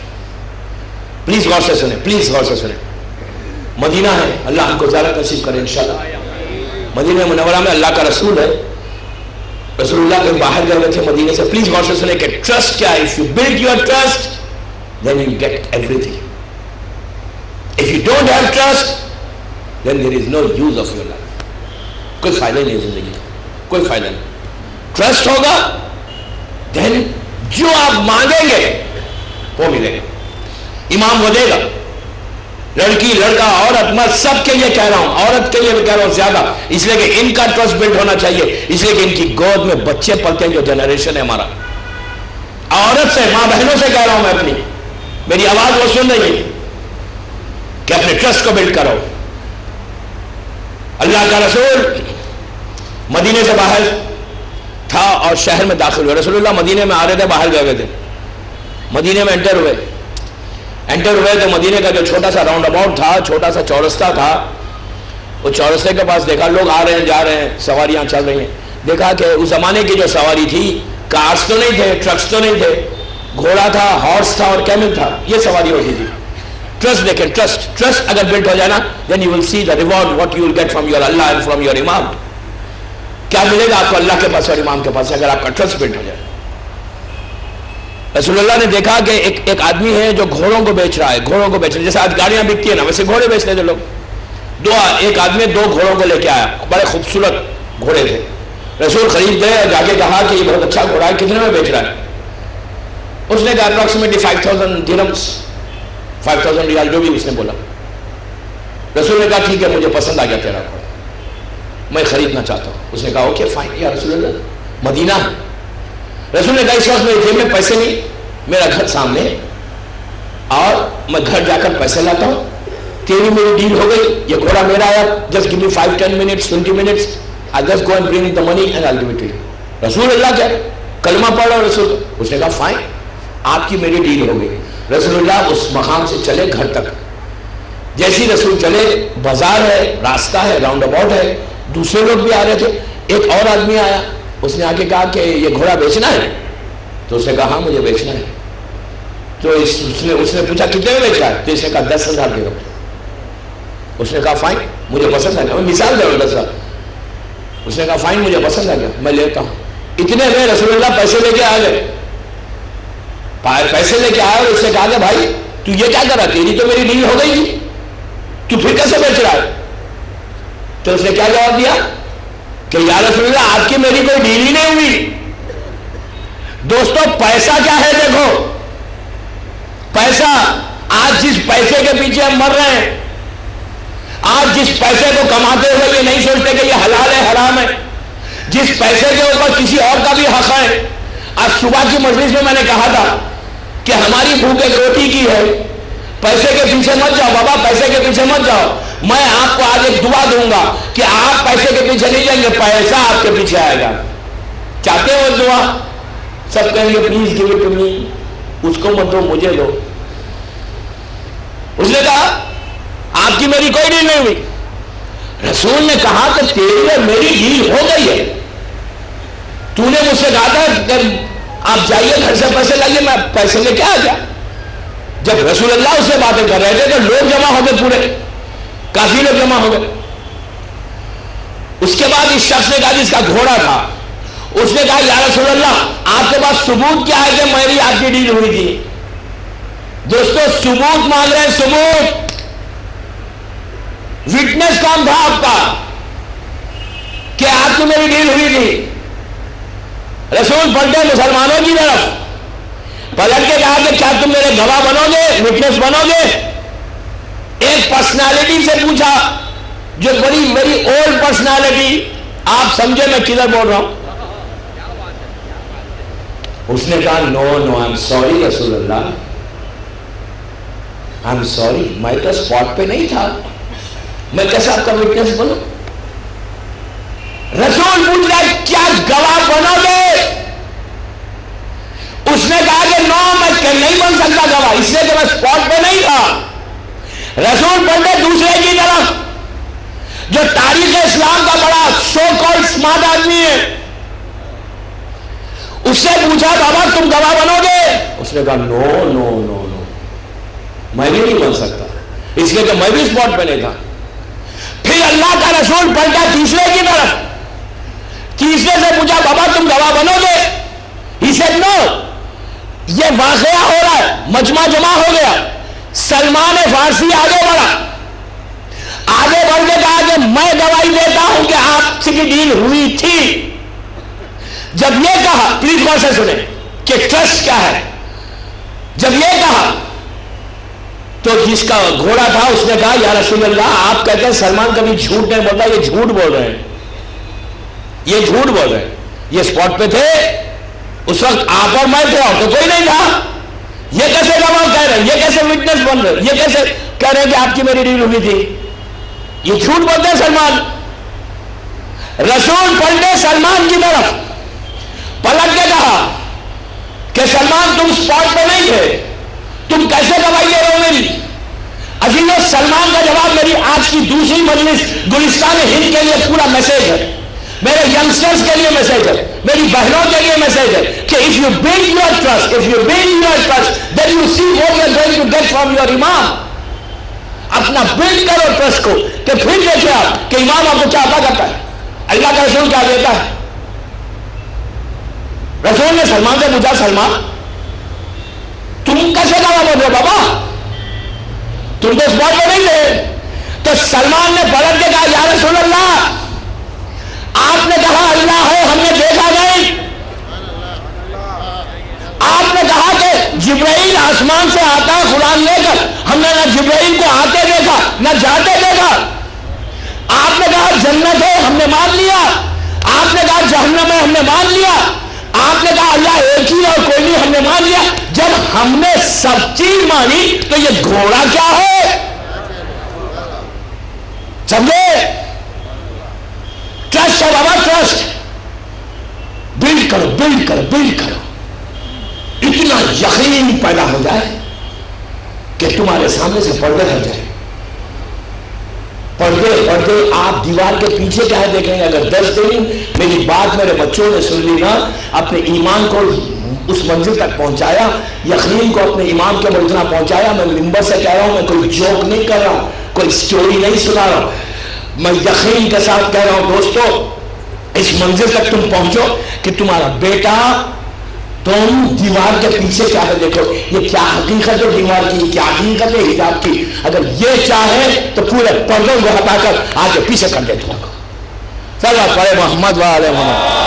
پلیز غور سے سنیں، پلیز غور سے سنیں. مدینہ ہے، اللہ ہم کو زیارت نصیب کرے انشاءاللہ. مدینہ منورہ میں اللہ کا رسول ہے، رسول اللہ کے باہر گئے ہوئے تھے مدینے سے. پلیز غور سے سنیں کہ ٹرسٹ کیا ہے. If you build your trust, then you get everything. If you don't have trust, then there is no use of your life. کوئی فائدہ نہیں ہے زندگی کا، کوئی فائدہ نہیں. ٹرسٹ ہوگا دین جو آپ مانگیں گے وہ ملے گا. امام وہ دے گا. لڑکی، لڑکا، عورت، میں سب کے لیے کہہ رہا ہوں، عورت کے لیے بھی کہہ رہا ہوں زیادہ، اس لیے کہ ان کا ٹرسٹ بلڈ ہونا چاہیے. اس لیے کہ ان کی گود میں بچے پلتے ہیں. جو جنریشن ہے ہمارا، عورت سے، ماں بہنوں سے کہہ رہا ہوں میں اپنی، میری آواز وہ سن رہی ہے کہ اپنے ٹرسٹ کو بلڈ کرو. اللہ کا رسول مدینے سے باہر تھا اور شہر میں داخل ہوئے. رسول اللہ مدینے میں آ رہے تھے، باہر گئے ہوئے تھے. مدینے میں انٹر ہوئے تو مدینے کا جو چھوٹا سا راؤنڈ اباؤٹ تھا، چھوٹا سا چورستہ تھا، وہ چورستے کے پاس دیکھا لوگ آ رہے ہیں، جا رہے ہیں، سواریاں چل رہی ہیں. دیکھا کہ اس زمانے کی جو سواری تھی، کارس تو نہیں تھے، ٹرکس تو نہیں تھے، گھوڑا تھا، ہارس تھا اور کیمل تھا، یہ سواری ہوتی تھی. ٹرسٹ دیکھیں، ٹرسٹ اگر بلڈ ہو جائے نا، then you will see the reward what you will get from your Allah and from your Imam. کیا ملے گا آپ کو اللہ کے پاس اور امام کے پاس اگر آپ کا ٹرسٹ بلڈ ہو جائے. رسول اللہ نے دیکھا کہ ایک آدمی ہے جو گھوڑوں کو بیچ رہا ہے، گھوڑوں کو بیچ رہا ہے، جیسے آج گاڑیاں بکتی ہیں نا ویسے گھوڑے بیچتے تھے لوگ۔ ایک آدمی 2 گھوڑوں کو لے کے آیا، بڑے خوبصورت گھوڑے تھے۔ رسول خرید گئے اور جا کے کہا کہ یہ بہت اچھا گھوڑا ہے، کتنے میں بیچ رہا ہے؟ اس نے کہا اپروکسیمیٹلی 5000 درہمز، 5000 ریال، جو بھی اس نے بولا۔ رسول نے کہا ٹھیک ہے، مجھے پسند آ گیا تیرا گھوڑا، میں خریدنا چاہتا ہوں۔ اس نے کہا اوکے فائن یا رسول اللہ، مدینہ ہے۔ رسول نے کہا اس وقت میرے جیب میں پیسے نہیں، میرا گھر سامنے ہے اور میں گھر جا کر پیسے لاتا ہوں، تیری میری ڈیل ہو گئی، یہ گھوڑا میرا ہے، just give me 5-10 minutes 20 minutes, I just go and bring the money and I will give it to you. رسول اللہ کیا کلمہ پڑھ رہا رسول، اس نے کہا فائن، آپ کی میری ڈیل ہو گئی۔ رسول اللہ اس مقام سے چلے گھر تک، جیسی رسول چلے، بازار ہے، راستہ ہے، راؤنڈ اباؤٹ ہے، دوسرے لوگ بھی آ رہے تھے۔ ایک اور آدمی آیا، اس نے آ کے کہا کہ یہ گھوڑا بیچنا ہے؟ تو اس نے کہا ہاں مجھے بیچنا ہے۔ تو اس نے پوچھا کتنے میں بیچا ہے؟ تو اس نے کہا 10,000 درہم۔ اس نے کہا فائن، مجھے پسند آ گیا، میں مثال دے رہا ہوں 10,000۔ اس نے کہا فائن، مجھے پسند آ گیا، میں لیتا ہوں۔ اتنے میں رسول اللہ پیسے لے کے آ گئے، پیسے لے کے آئے اور اس نے کہا کہ بھائی تو یہ کیا کر رہا، تیری تو میری ڈیل ہو گئی تھی، تو پھر کیسے بیچ رہا ہے؟ تو اس نے کیا جواب دیا کہ یا رسول اللہ آپ کی میری کوئی ڈیل ہی نہیں ہوئی۔ دوستو پیسہ کیا ہے؟ دیکھو پیسہ، آج جس پیسے کے پیچھے ہم مر رہے ہیں، آج جس پیسے کو کماتے ہوئے یہ نہیں سوچتے کہ یہ حلال ہے حرام ہے، جس پیسے کے اوپر کسی اور کا بھی حق ہے۔ آج صبح کی مجلس میں نے کہا تھا کہ ہماری بھوک ایک روٹی کی ہے، پیسے کے پیچھے مت جاؤ بابا، پیسے کے پیچھے مت جاؤ۔ میں آپ کو آج ایک دعا دوں گا کہ آپ پیسے کے پیچھے نہیں جائیں گے، پیسہ آپ کے پیچھے آئے گا۔ چاہتے ہو دعا؟ سب کہیں گے please give it to me, اس کو مت دو مجھے دو۔ اس نے کہا آپ کی میری کوئی ڈیل نہیں ہوئی۔ رسول نے کہا کہ تیری اور میری ڈیل ہو گئی ہے، تو نے مجھ سے کہا تھا کہ آپ جائیے گھر سے پیسے لائیے، میں پیسے لے کے آ گیا۔ جب رسول اللہ اس سے باتیں کر رہے تھے تو لوگ جمع ہو گئے، پورے کافی لوگ جمع ہو گئے۔ اس کے بعد اس شخص نے کہا جس کا گھوڑا تھا، اس نے کہا یا رسول اللہ آپ کے پاس ثبوت کیا ہے کہ میری آپ کی ڈیل ہوئی تھی؟ دوستو ثبوت مانگ رہے ہیں، ثبوت، وٹنس کون تھا آپ کا کہ آپ کی میری ڈیل ہوئی تھی؟ رسول پلٹے مسلمانوں کی طرف، پلٹ کے کہا کہ کیا تم میرے گواہ بنو گے، وٹنس بنو گے؟ ایک پرسنالٹی سے پوچھا جو بڑی میری اولڈ پرسنالٹی، آپ سمجھے میں کدھر بول رہا ہوں؟ اس نے کہا نو نو آئی ایم سوری رسول اللہ، آئی ایم سوری، میں تو اسپاٹ پہ نہیں تھا، میں کیسے آپ کا وٹنس بنوں؟ رسول پوچھ رہا ہے کیا گواہ بنو گے؟ اس نے کہا کہ نو میں نہیں بن سکتا گواہ، اس لیے کہ میں اسپاٹ پہ نہیں تھا۔ رسول پلٹے دوسرے کی طرف جو تاریخ اسلام کا بڑا سو کالڈ اسمارٹ آدمی ہے، اس سے پوچھا بابا تم گواہ بنو گے؟ اس نے کہا نو نو نو نو، میں بھی نہیں بن سکتا، اس لیے کہ میں بھی اسپاٹ پہ نہیں تھا۔ پھر اللہ کا رسول پلٹا تیسرے کی طرف، تیسرے سے پوچھا بابا تم گواہ بنو گے؟ He said no. یہ واقعہ ہو رہا ہے، مجمع جمع ہو گیا، سلمان فارسی آگے بڑھا، آگے بڑھ کے کہا کہ میں گواہی دیتا ہوں کہ آپ سے کی ڈیل ہوئی تھی۔ جب یہ کہا، پلیز غور سے سنیں کہ ٹرسٹ کیا ہے، جب یہ کہا تو جس کا گھوڑا تھا اس نے کہا یا رسول اللہ آپ کہتے ہیں سلمان کبھی جھوٹ نہیں بولتا، یہ جھوٹ بول رہے ہیں، یہ جھوٹ بول رہے ہیں، یہ اسپاٹ پہ تھے اس وقت، آپ اور میں تھے اور تو کوئی نہیں تھا، یہ کیسے گواہ کہہ رہے ہیں، یہ کیسے وٹنس بن رہے ہیں، یہ کیسے کہہ رہے ہیں کہ آپ کی میری ڈیل ہوئی تھی؟ یہ جھوٹ بولتے ہیں سلمان۔ رسول پلٹے سلمان کی طرف، پلٹ کے کہا کہ سلمان تم اسپاٹ پہ نہیں تھے، تم کیسے گواہی دے رہے ہو میری؟ عزیزو سلمان کا جواب میری آج کی دوسری مجلس گلستان ہند کے لیے پورا میسج ہے، میرے ینگسٹرز کے لیے میسج ہے، میری بہنوں کے لیے میسج ہے کہ if you build your trust, if you build your trust, then you see what you are going to get from your imam. اپنا بلڈ کرو ٹرسٹ کو کہ پھر دیکھیں آپ کہ امام آپ کو کیا عطا کرتا ہے، اللہ کا رسول کیا دیتا ہے۔ رسول نے سلمان سے پوچھا سلمان تم کیسے دعویٰ بول رہے ہو بابا؟ تم تو اس بات میں نہیں تھے. تو سلمان نے پلٹ کے کہا یا رسول اللہ آپ نے کہا اللہ ہے ہم نے دیکھا نہیں. آپ نے کہا کہ جبرائیل آسمان سے آتا ہے قرآن لے کر, ہم نے نہ جبرائیل کو آتے دیکھا نہ جاتے دیکھا. آپ نے کہا جنت ہے ہم نے مان لیا, آپ نے کہا جہنم ہے ہم نے مان لیا, آپ نے کہا اللہ ایک ہی اور کوئی نہیں ہم نے مان لیا. جب ہم نے سب چیز مانی تو یہ گھوڑا کیا ہے؟ سمجھے؟ ٹرسٹ ہے بابا, ٹرسٹ بلڈ کرو بلڈ کرو بلڈ کرو. اتنا یقین پیدا ہو جائے کہ تمہارے سامنے سے پردے ہٹ جائے. پردے آپ دیوار کے پیچھے کیا دیکھیں گے. اگر 10 دن میری بات میرے بچوں نے سن لی نا, اپنے ایمان کو اس منزل تک پہنچایا, یقین کو اپنے ایمان کے منزل پہنچایا. میں ممبر سے کہہ رہا ہوں, میں کوئی جوک نہیں کر رہا ہوں, کوئی سٹوری نہیں سنا رہا ہوں, میں یقین کے ساتھ کہہ رہا ہوں دوستو اس منزل تک تم پہنچو کہ تمہارا بیٹا, تم دیوار کے پیچھے کیا ہے دیکھو, یہ کیا حقیقت ہے دیوار کی, کیا حقیقت ہے حجاب کی. اگر یہ چاہے تو پورے پردوں کو ہٹا کر آگے پیچھے کر دے تم کو. چلو پڑھے محمد وعلى محمد.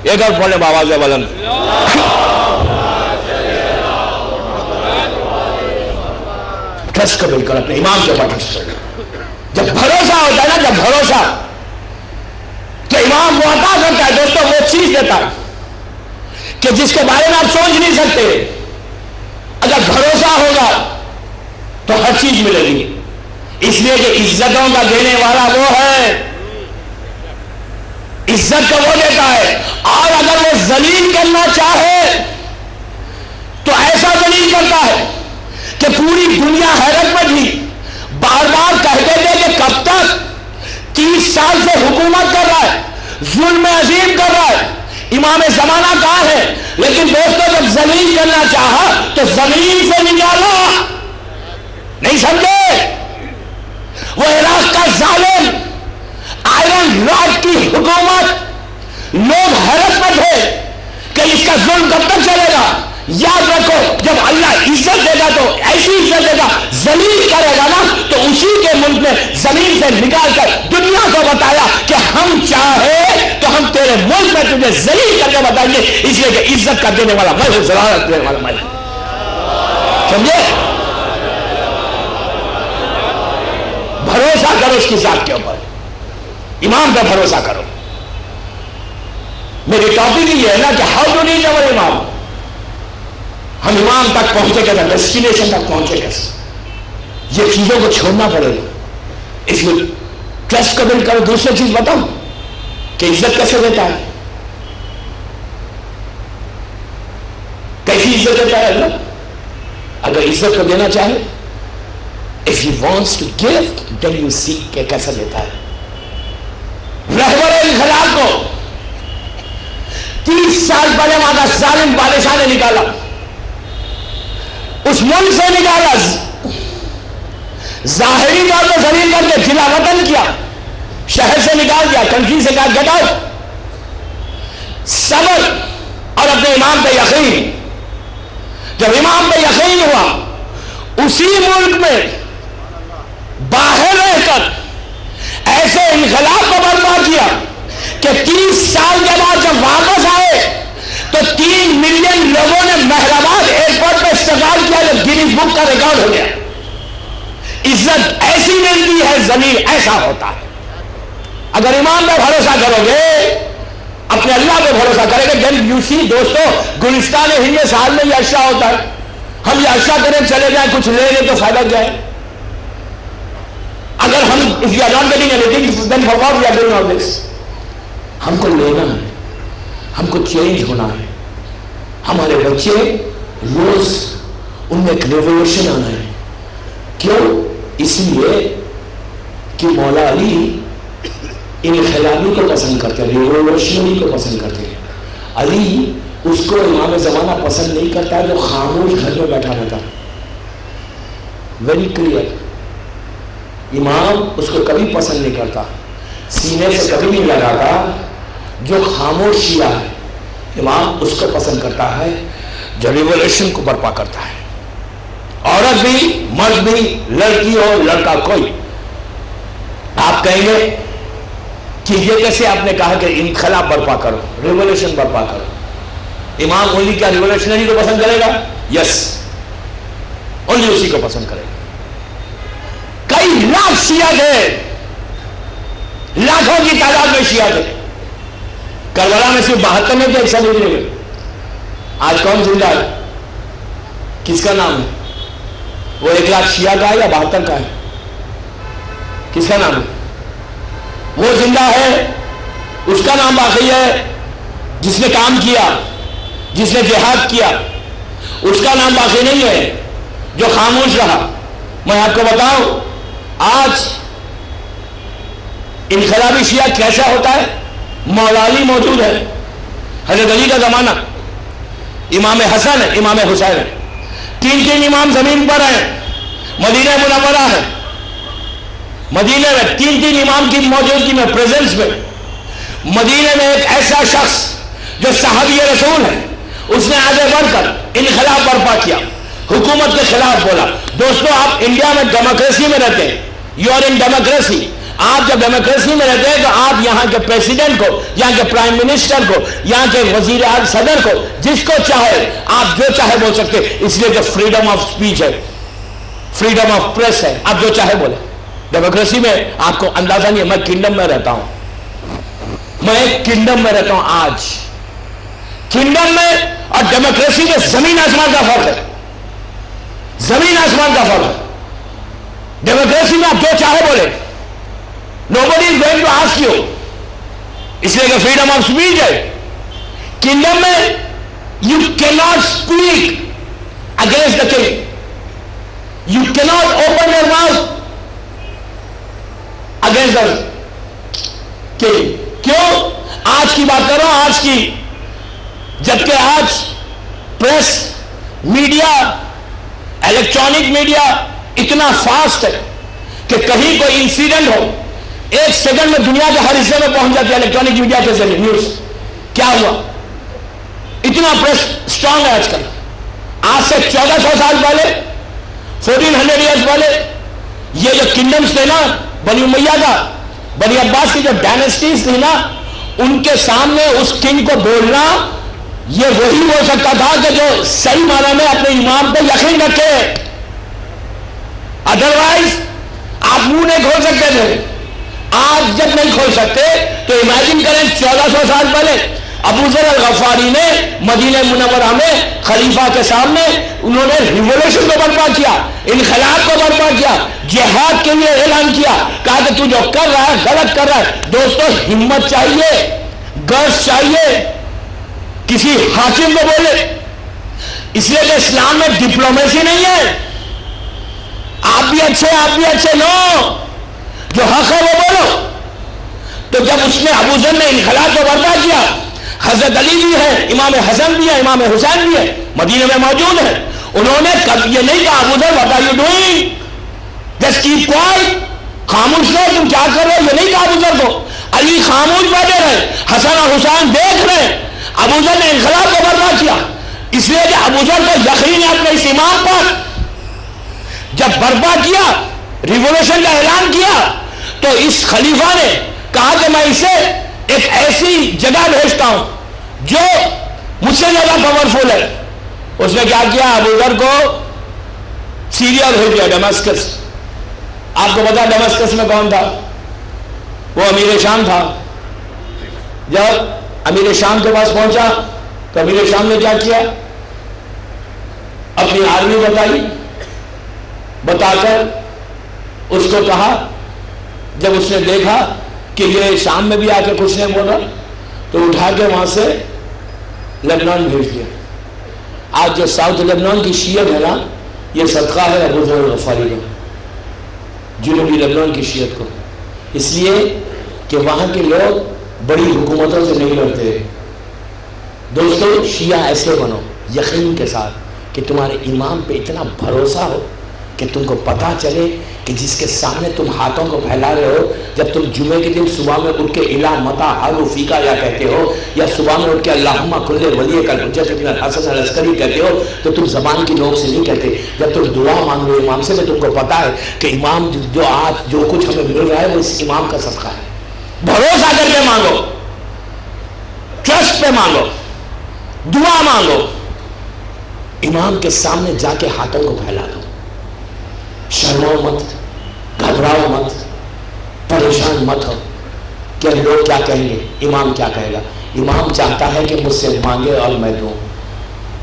ایک اور پڑھے بابا سے بلند. ٹرسٹ کو بالکل اپنے امام کے اوپر ٹرسٹ کرنا. جب بھروسہ ہوتا ہے نا, جب بھروسہ تو امام وہ عطا کرتا ہے دوستوں, وہ چیز دیتا ہے کہ جس کے بارے میں آپ سوچ نہیں سکتے. اگر بھروسہ ہوگا تو ہر چیز ملے گی. اس لیے کہ عزتوں کا دینے والا وہ ہے, عزت کا وہ دیتا ہے. اور اگر وہ ذلیل کرنا چاہے تو ایسا ذلیل کرتا ہے کہ پوری دنیا حیرت میں تھی. بار بار کہتے تھے کہ کب تک 30 سال سے حکومت کر رہا ہے, ظلم عظیم کر رہا ہے, امام زمانہ کہاں ہے. لیکن دوستوں جب ذلیل کرنا چاہا تو زمین سے نکالا. نہیں سمجھے؟ وہ عراق کا ظالم آئرن راڈ کی حکومت, لوگ حیرت میں تھے کہ اس کا ظلم کب تک چلے گا. یاد رکھو جب اللہ عزت دے گا تو ایسی عزت دے گا, ذلیل کرے گا نا تو اسی کے ملک میں زمین سے نکال کر دنیا کو بتایا کہ ہم چاہے تو ہم تیرے ملک میں تجھے ذلیل کر کے بتائیں گے. اس لیے کہ عزت کا دینے والا میں ہوں, ذلالت دینے والا میں ہوں. سمجھے؟ بھروسہ کرو اس کی ذات کے اوپر, امام پہ بھروسہ کرو. میری ٹاپک یہ ہے نا کہ ہاؤ ٹو ریچ اور امام. ہم امام تک پہنچے گا, ڈیسٹینیشن تک پہنچے گا. یہ چیزوں کو چھوڑنا پڑے گا. اس لیے ٹرسٹ کو بلڈ کرو. دوسری چیز بتاؤں کہ عزت کیسے دیتا ہے, کیسی عزت دیتا ہے اللہ. اگر عزت کو دینا چاہے, if he wants to give, then you see کہ کیسا دیتا ہے. رہبر انقلاب کو 30 سال پہلے ماتا ظالم بادشاہ نے نکالا, اس ملک سے نکالا, ظاہری طور پر ذلیل کر کے جلا وطن کیا, شہر سے نکال دیا, کنٹری سے کہا گیٹ آؤٹ. صبر اور اپنے امام پہ یقین. جب امام پہ یقین ہوا, اسی ملک میں باہر رہ کر ایسے انقلاب کو برپا کیا کہ 30 سال کے بعد جب واپس آئے تو 3 ملین لوگوں نے مہرآباد ایئرپورٹ پہ استقبال کیا, جو گینیز بک کا ریکارڈ ہو گیا. عزت ایسی ملتی ہے, ذلیل ایسا ہوتا ہے. اگر امام پہ بھروسہ کرو گے, اپنے اللہ پہ بھروسہ کرے گے, دین یو سی. دوستو گلستان ہند میں سال میں یہ عرصہ ہوتا ہے, ہم یہ عرصہ کریں چلے جائیں, کچھ لے لیں تو فائدہ کیا ہے. اگر ہم if you are not getting anything, then for what we are doing all this. ہم کو لینا ہے, ہم کو چینج ہونا ہے. ہمارے بچے روز ان میں ایک ریولیوشن آنا ہے. کیوں؟ اس لیے کہ مولا علی انقلابی کو پسند کرتے ہیں, ریولیوشنری کو پسند کرتے ہیں. علی اس کو امام زمانہ پسند نہیں کرتا ہے جو خاموش گھر میں بیٹھا رہتا. Very clear. امام اس کو کبھی پسند نہیں کرتا, سینے سے کبھی نہیں لگاتا جو خاموش شیعہ ہے, امام اس کو پسند کرتا ہے جو ریولیوشن کو برپا کرتا ہے. عورت بھی مرد بھی لڑکی ہو لڑکا کوئی. آپ کہیں گے کہ یہ کیسے آپ نے کہا کہ انقلاب برپا کرو ریولیوشن برپا کرو. امام اولی کیا ریولیوشنری کو پسند کرے گا؟ یس اولی اسی کو پسند کرے گا. کئی لاکھ شیعہ تھے, لاکھوں کی تعداد میں شیعہ تھے. کربلا میں صرف 72 میں تھے, 100 نہیں گئے. آج کون زندہ ہے؟ کس کا نام ہے؟ وہ 1 لاکھ شیعہ کا ہے یا 72 کا ہے؟ کس کا نام ہے؟ وہ زندہ ہے, اس کا نام باقی ہے. جس نے کام کیا, جس نے جہاد کیا, اس کا نام باقی نہیں ہے جو خاموش رہا. میں آپ کو بتاؤں آج انقلابی شیعہ کیسا ہوتا ہے. مولا علی موجود ہے, حضرت علی کا زمانہ, امام حسن ہے, امام حسین ہے, 3 امام زمین پر ہیں, مدینہ منورہ ہے. مدینہ میں 3 امام کی موجودگی میں, پریزنس میں, مدینہ میں ایک ایسا شخص جو صحابی رسول ہے, اس نے آگے بڑھ کر انقلاب برپا کیا, حکومت کے خلاف بولا. دوستو آپ انڈیا میں ڈیموکریسی میں رہتے ہیں, یو آر ان ڈیموکریسی. آپ جب ڈیموکریسی میں رہتے ہیں تو آپ یہاں کے پریسیڈنٹ کو, یہاں کے پرائم منسٹر کو, یہاں کے وزیر اعظم صدر کو, جس کو چاہے آپ جو چاہے بول سکتے, اس لیے کہ فریڈم آف سپیچ ہے, فریڈم آف پریس ہے, آپ جو چاہے بولے. ڈیموکریسی میں آپ کو اندازہ نہیں ہے. میں کنگڈم میں رہتا ہوں, میں ایک کنگڈم میں رہتا ہوں. آج کنگڈم میں اور ڈیموکریسی میں زمین آسمان کا فرق ہے, زمین آسمان کا فرق ہے. ڈیموکریسی میں آپ جو چاہے بولے, nobody is going to ask you, اس لیے کہ فریڈم آف سپیچ ہے. کنگڈم میں you cannot speak against the king, you cannot open your mouth against the king. کیوں؟ آج کی بات کرو, آج کی, جبکہ آج پریس میڈیا, الیکٹرانک میڈیا اتنا فاسٹ ہے کہ کہیں کوئی انسیڈنٹ ہو 1 سیکنڈ میں دنیا کے ہر حصے میں پہنچ جاتی ہے الیکٹرانک میڈیا کے ذریعے. نیوز کیا ہوا, اتنا پریس اسٹرانگ ہے آج کل. آج سے 1400 سال پہلے, 1400 ایئرس پہلے, یہ جو کنگڈمز تھے نا, بنی امیہ کا, بنی عباس کی جو ڈائنسٹیز تھی نا, ان کے سامنے اس کنگ کو بولنا یہ وہی بول سکتا تھا کہ جو صحیح معنی میں اپنے امام پہ یقین رکھے. ادروائز آپ منہ نہیں کھول سکتے تھے. آج جب نہیں کھول سکتے تو امیجن کریں 1400 سال پہلے ابو ذر الغفاری نے مدینہ منورہ میں خلیفہ کے سامنے انہوں نے ریولیوشن کو برپا کیا, انقلاب کو برپا کیا, جہاد کے لیے اعلان کیا, کہا کہ تو جو کر رہا ہے غلط کر رہا ہے. دوستو ہمت چاہیے, گرس چاہیے, کسی حاکم کو بولے. اس لیے کہ اسلام میں ڈپلومیسی نہیں ہے, آپ بھی اچھے نو, جو حق ہے وہ بولو. تو جب اس نے ابو ذر نے انقلاب کو برپا کیا, حضرت علی بھی ہے, امام حسن بھی ہے, امام حسین بھی ہے, مدینہ میں موجود ہے. انہوں نے یہ نہیں کہا ابو ذر what are you doing, just keep quiet, خاموش رہو, تم کیا کر رہے ہو, یہ نہیں کہا ابو ذر کو. علی خاموش بیٹھے رہے, حسن اور حسین دیکھ رہے. ابو ذر نے انقلاب کو برپا کیا, اس لیے کہ ابو ذر کو یقین ہے اپنے اس امام پر. جب برپا کیا, ریولیوشن کا اعلان کیا, تو اس خلیفہ نے کہا کہ میں اسے ایک ایسی جگہ بھیجتا ہوں جو مجھ سے زیادہ پاورفل ہے. اس نے کیا کیا, ابو ذر کو سیریا بھیج دیا, ڈیماسکس. آپ کو پتا ڈیماسکس میں کون تھا؟ وہ امیر شام تھا. جب امیر شام کے پاس پہنچا تو امیر شام نے کیا کیا, اپنی آرمی بتائی, بتا کر اس کو کہا, جب اس نے دیکھا کہ یہ شام میں بھی آ کے کچھ نہیں بولا تو اٹھا کے وہاں سے لبنان بھیج دیا. آج جو ساؤتھ لبنان کی شیعت ہے نا, یہ صدقہ ہے ابو ذر الغفاری کا, جنوبی لبنان کی شیعت کو. اس لیے کہ وہاں کے لوگ بڑی حکومتوں سے نہیں لڑتے. دوستو شیعہ ایسے بنو یقین کے ساتھ کہ تمہارے امام پہ اتنا بھروسہ ہو کہ تم کو پتا چلے کہ جس کے سامنے تم ہاتھوں کو پھیلا رہے ہو، جب تم جمعے کے دن صبح میں اٹھ کے الا متا حر فیکا یا کہتے ہو، یا صبح میں اٹھ کے اللہم کل ولی کا حجت ابن الحسن العسکری کہتے ہو، تو تم زبان کی نوک سے نہیں کہتے. جب تم دعا مانگ رہے ہو امام سے، تو تم کو پتا ہے کہ امام جو آج جو کچھ ہمیں مل رہا ہے وہ اس امام کا صدقہ ہے. بھروسہ کر کے مانگو، ٹرسٹ پہ مانگو، دعا مانگو. امام کے سامنے جا کے ہاتھوں کو پھیلا دو. شرمو مت، گھبراؤ مت، پریشان مت ہو کہ لوگ کیا کہیں گے، امام کیا کہے گا. امام چاہتا ہے کہ مجھ سے مانگے اور میں دوں.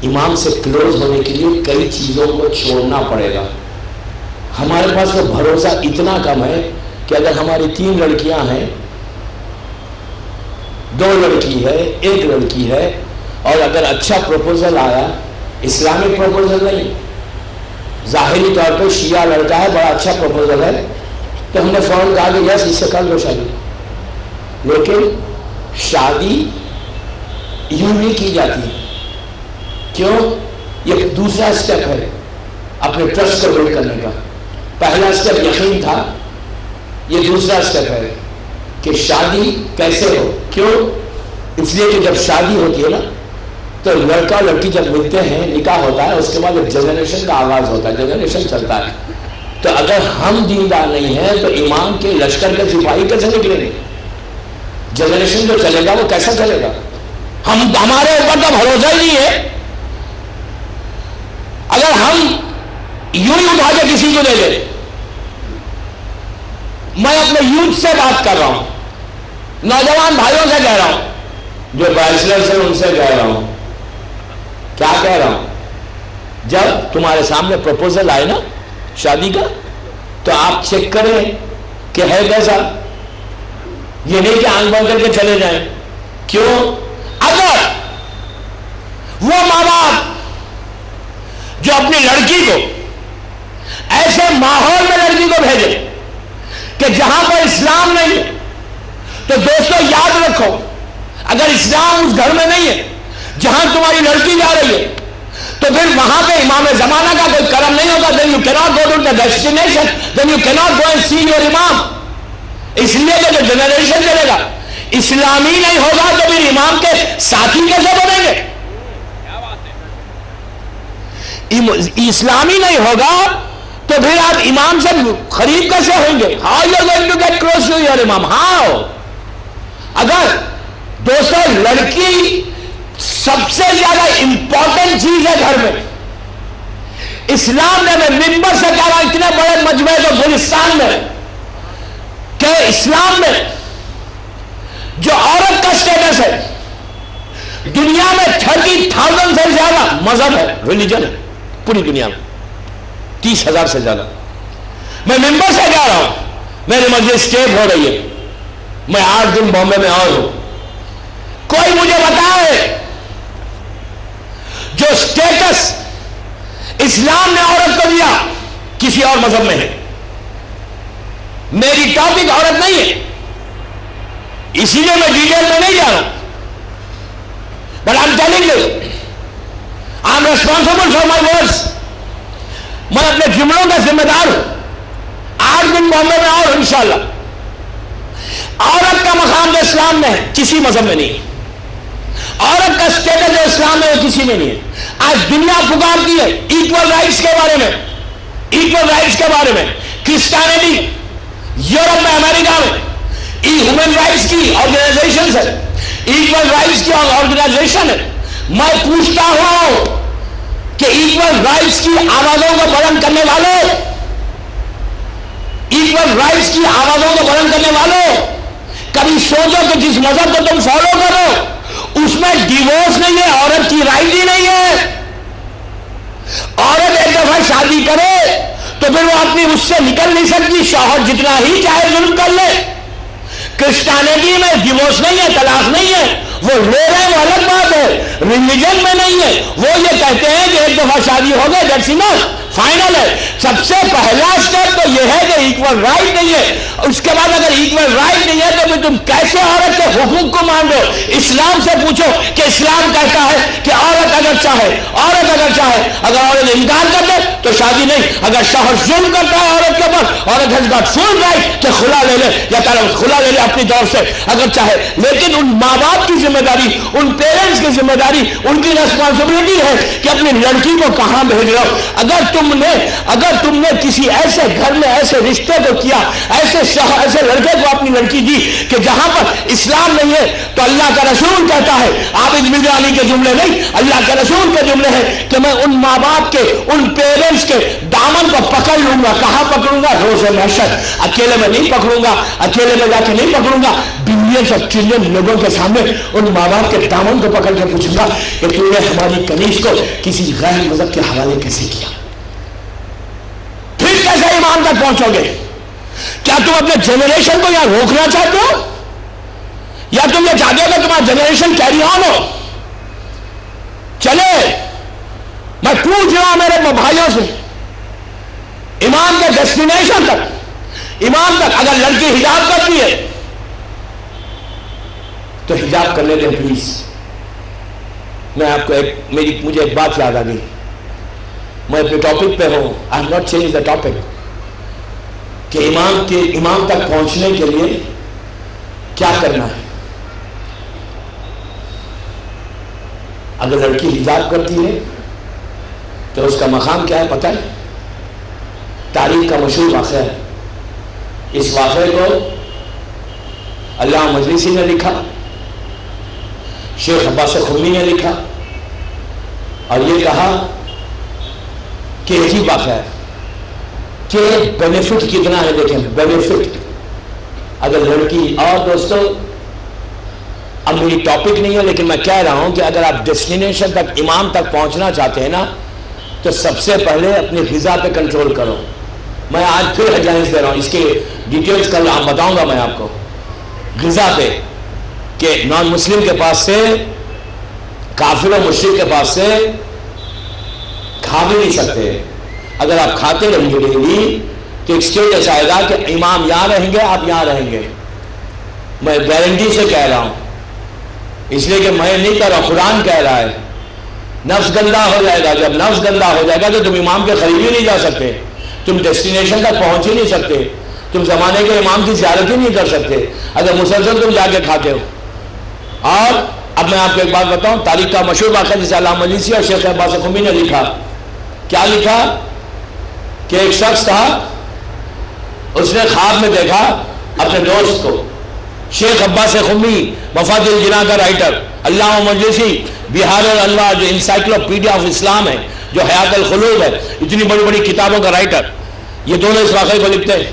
امام سے کلوز ہونے کے لیے کئی چیزوں کو چھوڑنا پڑے گا. ہمارے پاس تو بھروسہ اتنا کم ہے کہ اگر ہماری 3 لڑکیاں ہیں، 2 لڑکی ہے، 1 لڑکی ہے، اور اگر اچھا پروپوزل آیا، اسلامک پروپوزل نہیں، ظاہری طور پہ شیعہ لڑکا ہے، بڑا اچھا پروپوزل ہے، تو ہم نے فوراً کہا کہ یس اس سے کر لو شادی. لیکن شادی یوں نہیں کی جاتی. کیوں؟ یہ دوسرا اسٹیپ ہے اپنے ٹرسٹ کو بلڈ کرنے کا. پہلا اسٹیپ یقین تھا، یہ دوسرا اسٹیپ ہے کہ شادی کیسے ہو. کیوں؟ اس لیے کہ جب شادی ہوتی ہے نا، تو لڑکا اور لڑکی جب ملتے ہیں، نکاح ہوتا ہے، اس کے بعد ایک جنریشن کا آغاز ہوتا ہے، جنریشن چلتا ہے. تو اگر ہم دیندار نہیں ہیں تو امام کے لشکر کے سپاہی کیسے نکلیں گے؟ جنریشن جو چلے گا وہ کیسا چلے گا؟ ہمارے اوپر تو بھروسہ ہی نہیں ہے. اگر ہم یوں ہی اٹھا کے کسی کو دے دیں. میں اپنے یوتھ سے بات کر رہا ہوں، نوجوان بھائیوں سے کہہ رہا ہوں، جو بیچلرز ہیں ان سے کہہ رہا ہوں. کیا کہہ رہا ہوں؟ جب تمہارے سامنے پروپوزل آئے نا شادی کا، تو آپ چیک کریں کہ ہے کیسا. یہ نہیں کہ آنکھ بند کر کے چلے جائیں. کیوں؟ اگر وہ ماں باپ جو اپنی لڑکی کو ایسے ماحول میں لڑکی کو بھیجے کہ جہاں پر اسلام نہیں ہے، تو دوستو یاد رکھو، اگر اسلام اس گھر میں نہیں ہے جہاں تمہاری لڑکی جا رہی ہے، تو پھر وہاں پہ امام زمانہ کا کوئی کرم نہیں ہوگا. then you cannot go to the destination, then you cannot go and see your imam. اس لیے کہ جو جنریشن چلے گا اسلامی نہیں ہوگا تو پھر امام کے ساتھی کیسے بنیں گے؟ اسلامی نہیں ہوگا تو پھر آپ امام سے قریب کیسے ہوئیں گے؟ how you are going to get close to your imam? how? اگر دوستو لڑکی سب سے زیادہ امپورٹنٹ چیز ہے گھر میں. اسلام نے میں ممبر سے کہہ رہا اتنے بڑے مجمع تو گلستان میں کہ اسلام میں جو عورت کا سٹیٹس ہے، دنیا میں 30,000 سے زیادہ مذہب ہے، ریلیجن ہے پوری دنیا میں، 30,000 سے زیادہ. میں ممبر سے کہہ رہا ہوں، میری مجلس اسٹیٹ ہو رہی ہے، میں 8 دن بامبے میں اور ہوں. کوئی مجھے بتائے جو سٹیٹس اسلام نے عورت کو دیا کسی اور مذہب میں ہے. میری ٹاپک عورت نہیں ہے، اسی لیے میں ڈیٹیل میں نہیں جا رہا ہوں. But I am telling you, I am responsible for my words. میں اپنے جملوں کا ذمہ دار ہوں. 8 دن بامبے میں اور انشاءاللہ. عورت کا مقام جو اسلام میں ہے کسی مذہب میں نہیں ہے. عورت کا اسٹیٹس جو اسلام میں ہے کسی میں نہیں ہے. آج دنیا پکارتی ہے ایکول رائٹس کے بارے میں، ایکول رائٹس کے بارے میں. کرسچینٹی یورپ میں، امریکہ میں ہیومن رائٹس کی آرگنائزیشن ہے، ایکول رائٹس کی آرگنائزیشن ہے. میں پوچھتا ہوں کہ ایکول رائٹس کی آوازوں کو بلند کرنے والوں، ایکول رائٹس کی آوازوں کو بلند کرنے والوں، کبھی سوچو کہ جس مذہب کو تم فالو کرو اس میں ڈیورس نہیں ہے، عورت کی رائٹ ہی نہیں ہے. عورت ایک دفعہ شادی کرے تو پھر وہ اپنی اس سے نکل نہیں سکتی، شوہر جتنا ہی چاہے ظلم کر لے. کرسچینٹی میں ڈیورس نہیں ہے، طلاق نہیں ہے. وہ رو رہے ہیں وہ الگ بات ہے. ریلیجن میں نہیں ہے. وہ یہ کہتے ہیں کہ ایک دفعہ شادی ہو گئے دیٹس انف، فائنل ہے. سب سے پہلا اسٹیپ تو یہ ہے کہ ایکول رائٹ نہیں ہے. اس کے بعد اگر ایکول رائٹ نہیں ہے تو پھر تم کیسے عورت کے حقوق کو مان رہے ہو؟ اسلام سے پوچھو کہ اسلام کہتا ہے کہ عورت اگر چاہے اگر عورت انکار کر دے تو شادی نہیں. اگر شوہر ظلم کرتا ہے عورت کے اوپر، عورت has got full right کہ خلا لے لے یا خلا لے لے اپنی طرف سے اگر چاہے. لیکن ان ماں باپ کی ذمہ داری، ان پیرنٹس کی ذمہ داری، ان کی ریسپانسبلٹی ہے کہ اپنی لڑکی کو کہاں بھیج رہے ہو. اگر تم نے کسی ایسے گھر میں ایسے رشتے کو کیا، ایسے لڑکے کو اپنی لڑکی دی کہ جہاں پر اسلام نہیں ہے، تو اللہ کا رسول کہتا ہے، عابد مرزا علی کے جملے نہیں، اللہ کے رسول کے جملے ہیں کہ میں ان ماں باپ کے، ان پیرنٹس کے دامن کو پکڑ لوں گا. کہاں پکڑوں گا؟ روز محشر. اکیلے میں نہیں پکڑوں گا، اکیلے میں جا کے نہیں پکڑوں گا. بلینس اور ٹریلین لوگوں کے سامنے ان ماں باپ کے دامن کو پکڑ کے پوچھوں گا کہ تم نے ہماری کنیز کو کسی غیر مذہب کے حوالے کیسے کیا؟ پھر کیسے ایمان تک پہنچو گے؟ کیا تم اپنے جنریشن کو یہاں روکنا چاہتے ہو، یا تم یہ چاہتے ہو کہ تمہارا جنریشن کیری آن ہو؟ چلے میں پوچھ رہا ہوں میرے بھائیوں سے، ایمان کے ڈیسٹینیشن تک، ایمان تک اگر لڑکی حجاب کرتی ہے تو حجاب کرنے دیں پلیز. میں آپ کو مجھے ایک بات یاد آ گئی. میں اپنے ٹاپک پہ ہوں. I have not changed the topic. کہ ایمان تک پہنچنے کے لیے کیا کرنا ہے. اگر لڑکی حجاب کرتی ہے تو اس کا مقام کیا ہے پتہ ہے؟ تاریخ کا مشہور واقعہ ہے. اس واقعے کو علامہ مجلسی نے لکھا، شیخ عباس خمی نے لکھا، اور یہ کہا کہ عجیب واقعہ ہے کہ بینیفٹ کتنا ہے. دیکھیں بینیفٹ اگر لڑکی، اور دوستو اب میری ٹاپک نہیں ہے لیکن میں کہہ رہا ہوں کہ اگر آپ ڈیسٹینیشن تک، ایمان تک پہنچنا چاہتے ہیں نا، تو سب سے پہلے اپنی غذا پہ کنٹرول کرو. میں آج پھر ہیڈ لائنز دے رہا ہوں، اس کے ڈیٹیلز کل بتاؤں گا میں آپ کو. غذا پہ کہ نان مسلم کے پاس سے، کافر و مشرک کے پاس سے کھا بھی نہیں سکتے. اگر آپ کھاتے رہیں گے ڈیلی تو ایک اسٹیٹس آئے گا کہ امام یہاں رہیں گے، آپ یہاں رہیں گے. میں گارنٹی سے کہہ رہا ہوں، اس لیے کہ میں نہیں کہہ رہا، قرآن کہہ رہا ہے. نفس گندا ہو جائے گا. جب نفس گندا ہو جائے گا تو تم امام کے قریب ہی نہیں جا سکتے، تم ڈیسٹینیشن تک پہنچ ہی نہیں سکتے، تم زمانے کے امام کی زیارت ہی نہیں کر سکتے اگر مسلسل تم جا کے کھاتے ہو. اور اب میں آپ کو ایک بات بتاؤں، تاریخ کا مشہور واقعہ جسے علامہ مجلسی اور شیخ عباس خمی نے لکھا. کیا لکھا؟ کہ ایک شخص تھا، اس نے خواب میں دیکھا اپنے دوست کو. شیخ عباس خمی مفاد الجنا کا رائٹر، علامہ مجلسی بہار الانوار جو انسائکلوپیڈیا آف اسلام ہے، جو حیات القلوب ہے، اتنی بڑی بڑی کتابوں کا رائٹر، یہ دونوں اس واقعے کو لکھتے ہیں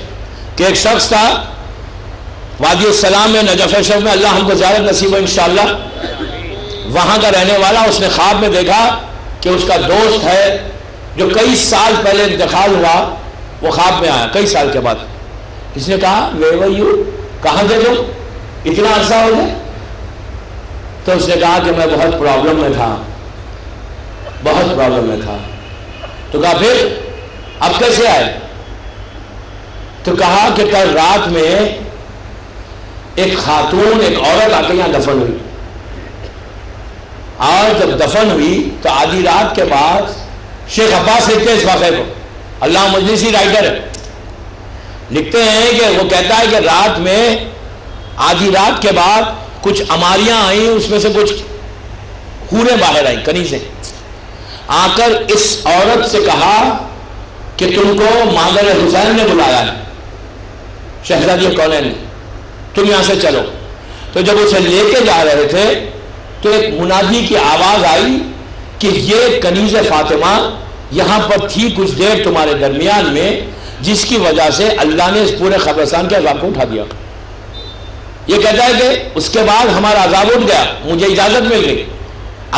کہ ایک شخص تھا وادی السلام میں، نجف شریف میں، اللہ ہم کو زیارت نصیب ہو انشاءاللہ، وہاں کا رہنے والا. اس نے خواب میں دیکھا کہ اس کا دوست ہے جو کئی سال پہلے انتقال ہوا، وہ خواب میں آیا کئی سال کے بعد. اس نے کہا ویئر ور یو، کہاں تھے تم، اتنا عرصہ ہو گیا؟ تو اس نے کہا کہ میں بہت پرابلم میں تھا، بہت پرابلم میں تھا. تو کہا پھر اب کیسے آئے؟ تو کہا کہ کل رات میں ایک خاتون، ایک عورت آ کے یہاں دفن ہوئی، اور جب دفن ہوئی تو آدھی رات کے بعد، شیخ عباس لکھتے ہیں اس واقعے کو، اللہ مجلسی رائٹر ہے، لکھتے ہیں کہ وہ کہتا ہے کہ رات میں آدھی رات کے بعد کچھ اماریاں آئیں، اس میں سے کچھ حوریں باہر آئیں، کنیزیں آ کر اس عورت سے کہا کہ تم کو مادر حسین نے بلایا ہے، شہزادی کونین نے، تم یہاں سے چلو. تو جب اسے لے کے جا رہے تھے تو ایک منادی کی آواز آئی کہ یہ کنیز فاطمہ یہاں پر تھی کچھ دیر تمہارے درمیان میں، جس کی وجہ سے اللہ نے اس پورے قبرستان کے عذاب کو اٹھا دیا. یہ کہتا ہے کہ اس کے بعد ہمارا عذاب اٹھ گیا، مجھے اجازت مل گئی.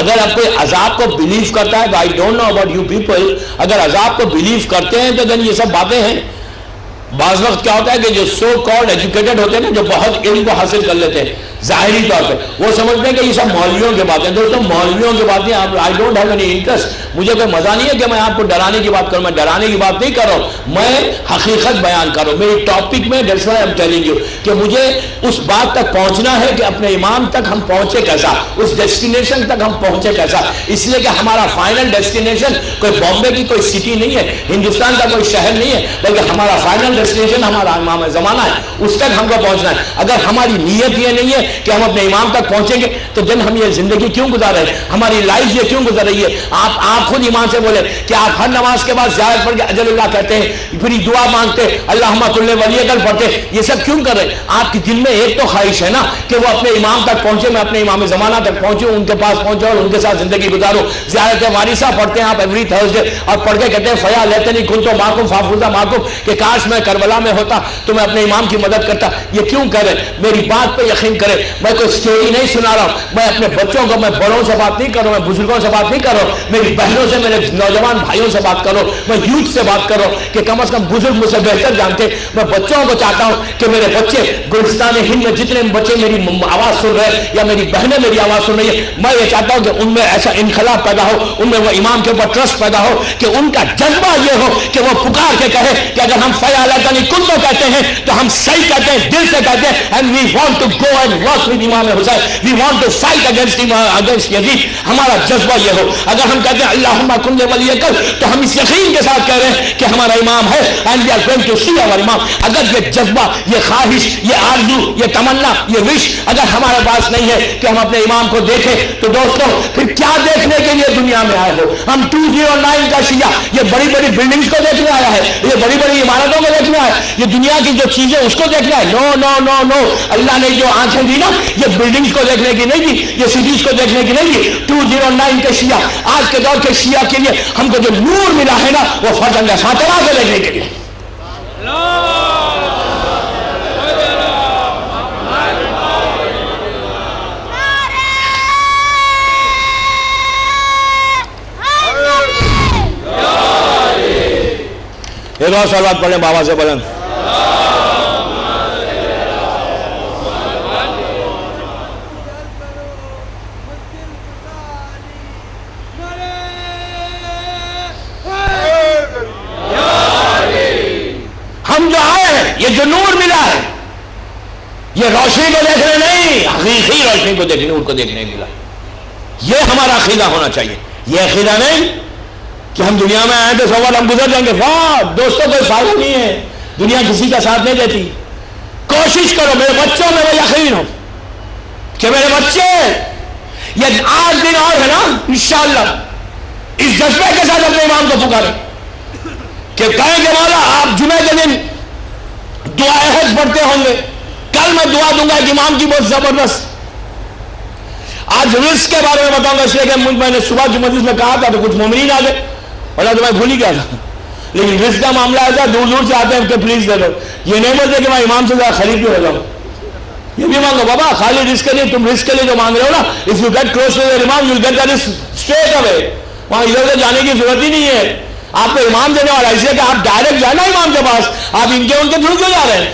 اگر آپ کوئی عذاب کو بلیو کرتا ہے تو I don't know about you people, اگر عذاب کو بلیو کرتے ہیں تو دن یہ سب باتیں ہیں. بعض وقت کیا ہوتا ہے کہ جو سو کالڈ ایجوکیٹڈ ہوتے ہیں نا، جو بہت علم کو حاصل کر لیتے ہیں، ظاہری طور پہ وہ سمجھتے ہیں کہ یہ سب مولویوں کی باتیں. دوستوں مولویوں کی باتیں آپ I don't have any interest. مجھے کوئی مزہ نہیں ہے کہ میں آپ کو ڈرانے کی بات کروں. میں ڈرانے کی بات نہیں کر رہا ہوں, میں حقیقت بیان کر رہا ہوں. میری ٹاپک میں that's why I am telling you کہ مجھے اس بات تک پہنچنا ہے کہ اپنے امام تک ہم پہنچے کیسا, اس ڈیسٹینیشن تک ہم پہنچے کیسا. اس لیے کہ ہمارا فائنل ڈیسٹینیشن کوئی بامبے کی کوئی سٹی نہیں ہے, ہندوستان کا کوئی شہر نہیں ہے, بلکہ ہمارا فائنل ڈیسٹینیشن ہمارا امام زمانہ ہے. اس تک ہم کو پہنچنا ہے. اگر ہماری نیت یہ نہیں ہے کہ ہم اپنے امام تک پہنچیں گے تو دن ہم یہ زندگی کیوں گزار رہے ہیں, ہماری لائف یہ کیوں گزر رہی ہے. آپ خود ایمان سے بولے کہ آپ ہر نماز کے بعد زیارت پڑھ کے اجل اللہ کہتے ہیں, پھر دعا مانگتے اللہم کل ولی کل پڑھتے, یہ سب کیوں کر رہے ہیں؟ آپ کے دل میں ایک تو خواہش ہے نا کہ وہ اپنے امام تک پہنچے, میں اپنے امام زمانہ تک پہنچوں, ان کے پاس پہنچوں اور ان کے ساتھ زندگی گزاروں. زیارت وارثہ پڑھتے ہیں آپ ایوری تھرسڈے اور پڑھ کے کہتے ہیں فیا لیتنی کنت معکم فافوزا معکم, کہ کاش میں کربلا میں ہوتا تو میں اپنے امام کی مدد کرتا. یہ کیوں کرے؟ میری بات پہ یقین کرے. میں کوئی اسٹوری نہیں سنا رہا ہوں, میں اپنے بچوں کو, میں بڑوں سے بات نہیں کر رہا ہوں, میں بزرگوں سے بات نہیں کر رہا ہوں, میری بہنوں سے, میرے نوجوان بھائیوں سے بات کرو, میں یوتھ سے بات کرو کہ کم از کم بزرگ مجھ سے بہتر جانتے. میں بچوں کو چاہتا ہوں کہ میرے بچے گلستان ہند میں جتنے بچے میری آواز سن رہے یا میری بہنیں میری آواز سن رہی ہے, میں یہ چاہتا ہوں کہ ان میں ایسا انقلاب پیدا ہو, ان میں وہ امام کے اوپر ٹرسٹ پیدا ہو کہ ان کا جذبہ یہ ہو کہ وہ پکار کے کہے کہ اگر ہم فیالتنی کن تو کہتے ہیں تو ہم صحیح کہتے ہیں, دل سے کہتے ہیں. And we want to go and work with Imam Hussain, we want to fight against Yazid. ہمارا جذبہ یہ ہو. اگر ہم کہتے ہیں اللہم کن ولی کل تو ہم اس یقین کے ساتھ کہہ رہے ہیں کہ ہمارا امام ہے, and we are going to see our Imam. اگر یہ جذبہ, یہ خواہش, یہ آرزو, یہ تمنا, یہ وش اگر ہمارے پاس نہیں ہے کہ ہم اپنے امام کو دیکھیں, تو دوستوں پھر کیا دیکھنے کے لیے دنیا میں آئے ہو؟ ہم 209 کا شیعہ یہ بڑی بڑی بلڈنگز کو دیکھنے آیا ہے, یہ بڑی بڑی عمارتوں کو دیکھنے آیا ہے, یہ دنیا کی جو چیزیں اس کو دیکھنا ہے. نو نو نو نو, اللہ نے جو آنکھیں دی نا یہ بلڈنگز کو دیکھنے کی نہیں دی, یہ سٹیز کو دیکھنے کی نہیں دی. 209 کے شیعہ, آج کے دور کے شیعہ کے لیے ہم کو جو نور ملا ہے نا وہ فرزند فاطمہ کو دیکھنے کے لیے. ایک اور سوالات پڑھیں بابا سے بلند. ہم جو آئے ہیں, یہ جو نور ملا ہے, یہ روشنی کو دیکھنے نہیں, حقیقی روشنی کو دیکھنے, نور کو دیکھنے ملا. یہ ہمارا عقیدہ ہونا چاہیے. یہ عقیدہ نہیں کہ ہم دنیا میں آئے تو سوال ہم گزر جائیں گے. واہ دوستوں, کوئی فائدہ نہیں ہے, دنیا کسی کا ساتھ نہیں دیتی. کوشش کرو میرے بچوں میں وہ یقین ہو کہ میرے بچے یہ 8 دن اور ہے نا انشاءاللہ اس جذبے کے ساتھ اپنے امام کو پکاریں کہ کہیں گے مولا آپ جمعے کے دن دعا عہد پڑھتے ہوں گے, کل میں دعا دوں گا ایک امام کی بہت زبردست. آج رزق کے بارے میں بتاؤں گا, اس لیے کہ میں نے صبح جو مجلس میں کہا تھا تو کچھ مومنین آ گئے, ورنہ تو میں بھول ہی گیا تھا. لیکن رزق کا معاملہ ایسا دور دور سے آتے ہیں کہ پلیز دے دو. یہ نہیں بولتے کہ میں امام سے ذرا خرید بھی ہو جاؤں, یہ بھی مانگو بابا خالی رزق کے لیے. تم رزق کے لیے جو مانگ رہے ہو نا, if you get close to the imam you will get the risk straight away. وہاں ادھر ادھر جانے کی ضرورت ہی نہیں ہے. آپ کو امام دینے والا, اس لیے کہ آپ ڈائریکٹ جانا امام کے پاس, آپ ان کے تھرو کیوں جا رہے ہیں,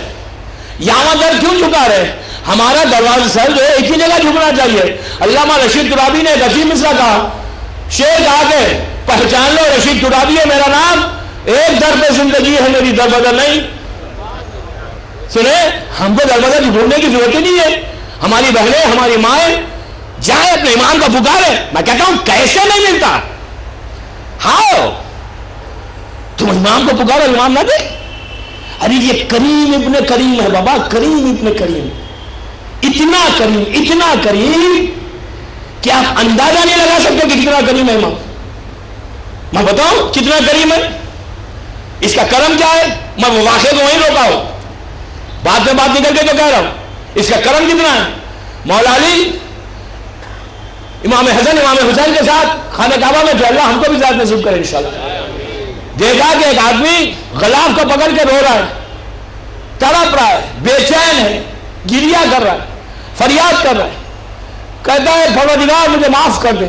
یہاں در کیوں جھکا رہے ہیں؟ ہمارا دروازہ سر جو ہے ایک ہی جگہ جھکنا چاہیے. علامہ رشید ترابی نے ایک عظیم مصرع کہا, شعر کہا کہ پہچان لو رشید ترابی ہے میرا نام, ایک در پہ زندگی ہے میری در بدر نہیں. سنے, ہم کو در بدر ڈھونڈنے کی ضرورت ہی نہیں ہے. ہماری بہنیں, ہماری مائیں جائیں اپنے امام کا پکارے. میں کہتا ہوں کیسے نہیں ملتا, ہاؤ تم امام کو پکارو امام نہ دے. ارے یہ کریم ابن کریم ہے بابا, کریم ابن کریم, اتنا کریم کہ آپ اندازہ نہیں لگا سکتے کہ کتنا کریم ہے امام. میں بتاؤں کتنا کریم ہے, اس کا کرم کیا ہے. میں وہ واقعے کو وہیں روکا ہوں, بات میں بات نکل کے جو کہہ رہا ہوں, اس کا کرم کتنا ہے. مولا علی امام حسن امام حسین کے ساتھ خانہ کعبہ میں جو, اللہ ہم کو بھی ذات نصیب کرے انشاءاللہ. دیکھا کہ ایک آدمی غلاف کو پکڑ کے رو رہا ہے, تڑپ رہا ہے, بے چین ہے, گریا کر رہا ہے, فریاد کر رہا ہے, کہتا ہے پروردگار مجھے معاف کر دے.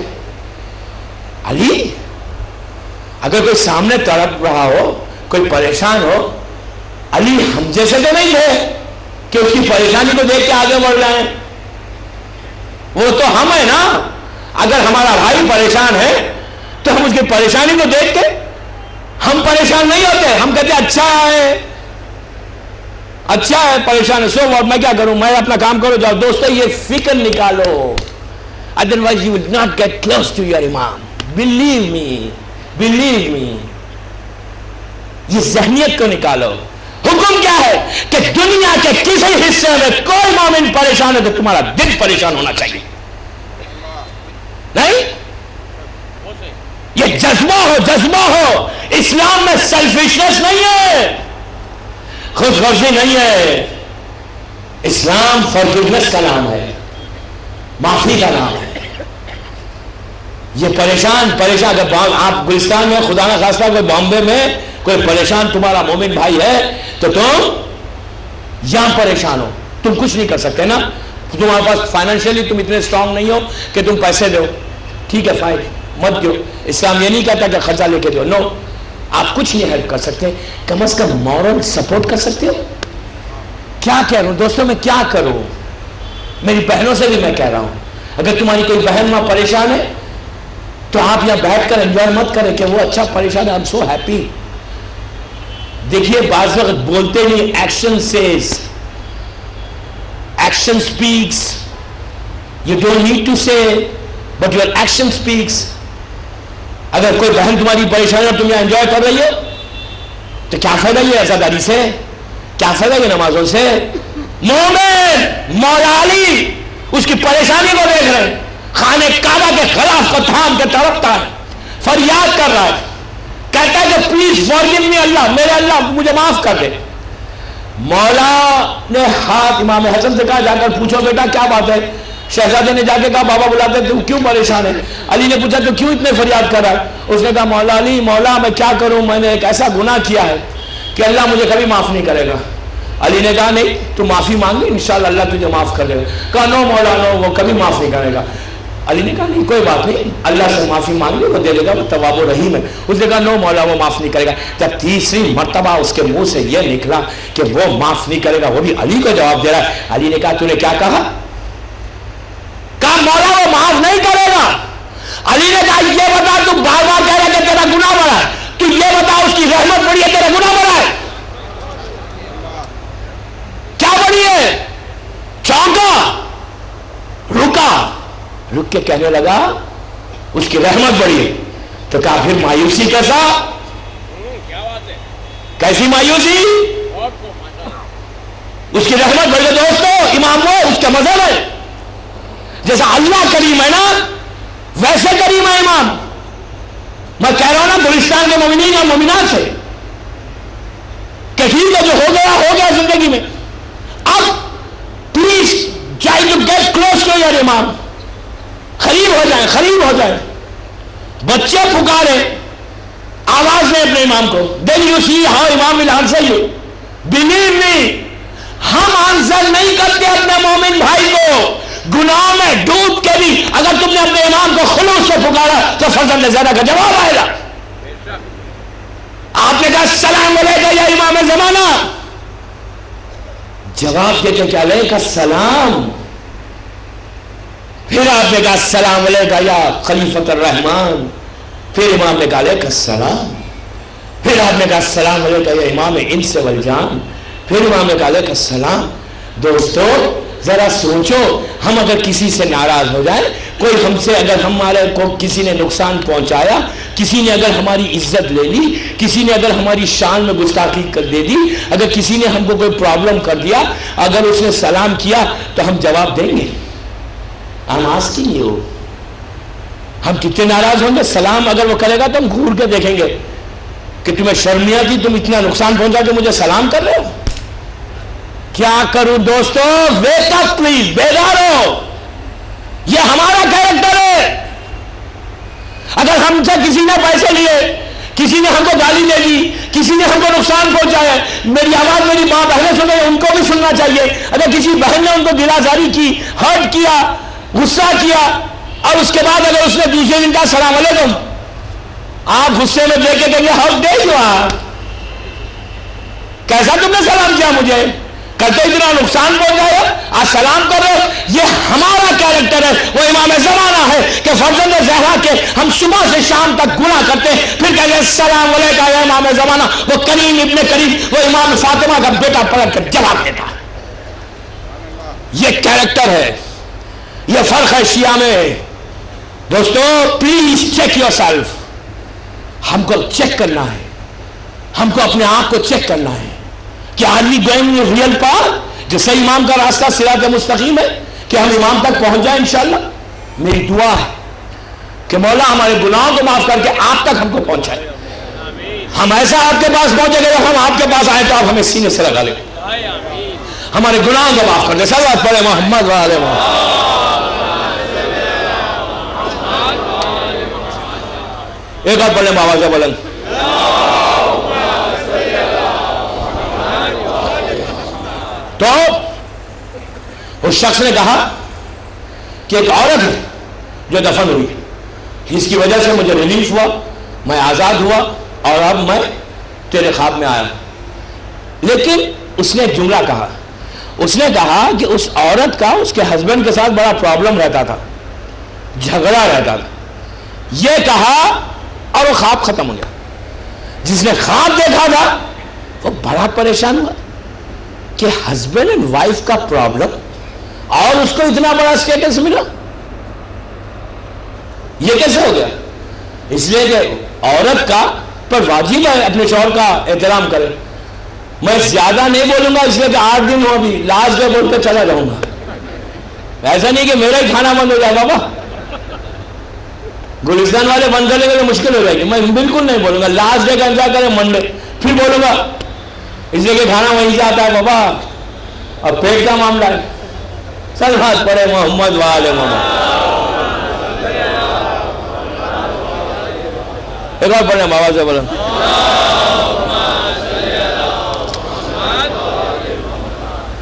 علی اگر کوئی سامنے تڑپ رہا ہو, کوئی پریشان ہو, علی ہم جیسے تو نہیں تھے کہ اس کی پریشانی کو دیکھ کے آگے بڑھ رہے ہیں. ہم ہیں نا. اگر ہمارا بھائی پریشان ہے تو ہم اس کی پریشانی کو دیکھ کے ہم پریشان نہیں ہوتے, ہم کہتے اچھا ہے پریشان ہے, سو میں کیا کروں, میں اپنا کام کرو جاؤ. دوستو یہ فکر نکالو, otherwise you will not get close to your imam. believe me, یہ ذہنیت کو نکالو. حکم کیا ہے کہ دنیا کے کسی حصے میں کوئی مومن پریشان ہے تو تمہارا دل پریشان ہونا چاہیے. نہیں, یہ جذبہ ہو. اسلام میں سیلفشنس نہیں ہے, خود غرضی نہیں ہے. اسلام فارگیونیس کا نام ہے, معافی کا نام ہے. یہ پریشان اگر آپ گلستان میں خدا نہ خواستہ کوئی بامبے میں کوئی پریشان تمہارا مومن بھائی ہے تو تم یہاں پریشان ہو, تم کچھ نہیں کر سکتے نا. تمہارے پاس فائنینشلی تم اتنے اسٹرانگ نہیں ہو کہ تم پیسے دو, ٹھیک ہے فائن مت دو. اسلام یہ نہیں کہتا کہ خرچہ لے کے دو, نو. آپ کچھ نہیں ہیلپ کر سکتے, کم از کم مورل سپورٹ کر سکتے ہو. کیا کہہ رہا ہوں دوستوں, میں کیا کروں. میری بہنوں سے بھی میں کہہ رہا ہوں, اگر تمہاری کوئی بہن وہاں پریشان ہے تو آپ یہاں بیٹھ کر انجوائے مت کریں کہ وہ اچھا پریشان ہے, آئی ایم سو ہیپی. دیکھیے بعض وقت بولتے نہیں, action says, action speaks. You don't need to say but your action speaks. اگر کوئی بہن تمہاری پریشان ہے اور تم یہاں انجوائے کر رہی ہو تو کیا فائدہ یہ عزاداری سے, کیا فائدہ یہ نمازوں سے. مومن مولا علی اس کی پریشانی کو دیکھ رہے ہیں, خانہ کعبہ کے خلاف کو تھام کے تڑپتا ہے, فریاد کر رہا ہے, کہتا ہے کہ پلیز فارگیو می اللہ, میرے اللہ مجھے معاف کر دے. مولا نے ہاتھ امام حسن سے کہا جا کر پوچھو بیٹا کیا بات ہے. شہزادے نے جا کے کہا بابا بلاتے تم کیوں پریشان ہے. علی نے پوچھا تو کیوں اتنے فریاد کر رہا ہے. اس نے کہا مولا علی, مولا میں کیا کروں, میں نے ایک ایسا گناہ کیا ہے کہ اللہ مجھے کبھی معاف نہیں کرے گا. علی نے کہا نہیں, تو معافی مانگ لے, انشاءاللہ اللہ تجھے معاف کر دے گا. کہا نو مولا نو, وہ کبھی معاف نہیں کرے گا. علی نے کہا نہیں کوئی بات نہیں, اللہ سے معافی مانگ لے, وہ دے دے گا, وہ تواب و رحیم ہے. اس نے کہا نو مولا وہ معاف نہیں کرے گا. جب تیسری مرتبہ اس کے منہ سے یہ نکلا کہ وہ معاف نہیں کرے گا, وہ بھی علی کو جواب دے رہا ہے. علی نے کہا تو نے کیا کہا مولا وہ معاف نہیں کرے گا. علی نے کہا یہ بتا, تو بار بار کہہ رہا کہ تیرا گناہ بڑا ہے, تو یہ بتا اس کی رحمت بڑی ہے تیرا گناہ بڑا ہے, کیا بڑی ہے. چونکا, رک کے کہنے لگا اس کی رحمت بڑی ہے. تو کہا پھر مایوسی کیسا, کیسی مایوسی, اس کی رحمت بڑی ہے. دوستو امام وہ اس کا مذہب ہے, جیسا اللہ کریم ہے نا ویسے کریم ہے امام. میں کہہ رہا ہوں نا گلستان کے مومنین اور مومنات سے کہ ٹھیک ہے جو ہو گیا زندگی میں, اب please try to get close to your امام. قریب ہو جائیں. بچے پکارے, آواز دیں اپنے امام کو. دین یو سی ہاؤ امام will answer you. Believe me, ہم آنسر نہیں کرتے اپنے مومن بھائی کو گناہ میں ڈوب کے بھی. اگر تم نے اپنے امام کو خلوص سے پکارا تو فضل زیادہ کا جواب آئے گا. آپ نے کہا السلام علیکم یا امام زمانہ, جواب دیتے کہ علیکم السلام. پھر آپ نے کہا السلام علیکم یا خلیفۃ الرحمن. پھر امام نے کہا علیکم السلام. پھر آپ نے کہا السلام علیکم یا امام انس والجان. پھر امام نے کہا علیکم السلام. دوستو ذرا سوچو, ہم اگر کسی سے ناراض ہو جائے, کوئی ہم سے اگر ہمارے کو کسی نے نقصان پہنچایا, کسی نے اگر ہماری عزت لے لی, کسی نے اگر ہماری شان میں گستاخی کر دے دی, اگر کسی نے ہم کو کوئی پرابلم کر دیا, اگر اس نے سلام کیا تو ہم جواب دیں گے. ہم آسکنگ یو, ہم کتنے ناراض ہوں گے. سلام اگر وہ کرے گا تو ہم گھور کے دیکھیں گے کہ تمہیں شرم نہیں آتی, تم اتنا نقصان پہنچا کے مجھے سلام کر رہے ہو. کیا کروں دوستو, ویک اپ پلیز, بیدار ہو. یہ ہمارا کیریکٹر ہے. اگر ہم سے کسی نے پیسے لیے, کسی نے ہم کو گالی دے دی, کسی نے ہم کو نقصان پہنچایا, میری آواز میری ماں بہنیں سنے, ان کو بھی سننا چاہیے. اگر کسی بہن نے ان کو دلازاری کی, ہرٹ کیا, غصہ کیا, اور اس کے بعد اگر اس نے دوسرے دن کہا السلام علیکم, آپ غصے میں دیکھ کے کہیں گے ہاؤ ڈیئر یو آر, کیسا تم نے سلام کیا مجھے, کل تو اتنا نقصان پہنچایا, آج سلام کر رہے. یہ ہمارا کیا کیریکٹر ہے، وہ امام زمانہ ہے کہ فرزند زہرا کے ہم صبح سے شام تک گناہ کرتے ہیں، پھر کہتے ہیں السلام علیکم یا امام زمانہ، وہ کریم ابن کریم، وہ امام فاطمہ کا بیٹا پلٹ کر جواب دیتا ہے۔ یہ کیریکٹر ہے، یہ فرق ہے شیعہ میں۔ دوستو پلیز چیک یور سیلف، ہم کو چیک کرنا ہے، ہم کو اپنے آپ کو چیک کرنا ہے کہ are we going real path, جو صحیح امام کا راستہ صراط مستقیم ہے، کہ ہم امام تک پہنچ جائیں انشاءاللہ۔ میری دعا ہے کہ مولا ہمارے گناہوں کو معاف کر کے آپ تک ہم کو پہنچائے، ہم ایسا آپ کے پاس پہنچے گا، ہم آپ کے پاس آئے تو آپ ہمیں سینے سے لگا لیں، ہمارے گناہوں کو معاف کر دیں۔ صلوات پڑھیں محمد وعلى محمد۔ ایک اور پڑھیں آواز سے بلند۔ تو اس شخص نے کہا کہ ایک عورت ہے جو دفن ہوئی، جس کی وجہ سے مجھے ریلیف ہوا، میں آزاد ہوا اور اب میں تیرے خواب میں آیا۔ لیکن اس نے ایک جملہ کہا، اس نے کہا کہ اس عورت کا اس کے ہسبینڈ کے ساتھ بڑا پرابلم رہتا تھا، جھگڑا رہتا تھا، یہ کہا اور وہ خواب ختم ہو گیا۔ جس نے خواب دیکھا تھا وہ بڑا پریشان ہوا کہ ہسبینڈ اینڈ وائف کا پرابلم اور اس کو اتنا بڑا اسٹیٹس ملا، یہ کیسے ہو گیا؟ اس لیے کہ عورت کا پر واجب ہے اپنے شوہر کا احترام کرے۔ میں زیادہ نہیں بولوں گا اس لیے کہ 8 دن ہو ابھی، لاسٹ ڈے بول کے چلا جاؤں گا، ایسا نہیں کہ میرا ہی کھانا بند ہو جائے بابا، گلستان والے بند کرنے کے لیے مشکل ہو جائے گی۔ میں بالکل نہیں بولوں گا، لاسٹ ڈے کا انتظار کریں منڈے، پھر بولوں گا، اس لیے کہ کھانا وہیں سے آتا ہے بابا اور پیٹ کا معاملہ ہے۔ صلوات پڑھے محمد وعلى محمد۔ ایک اور پڑھیں آواز سے بولیں۔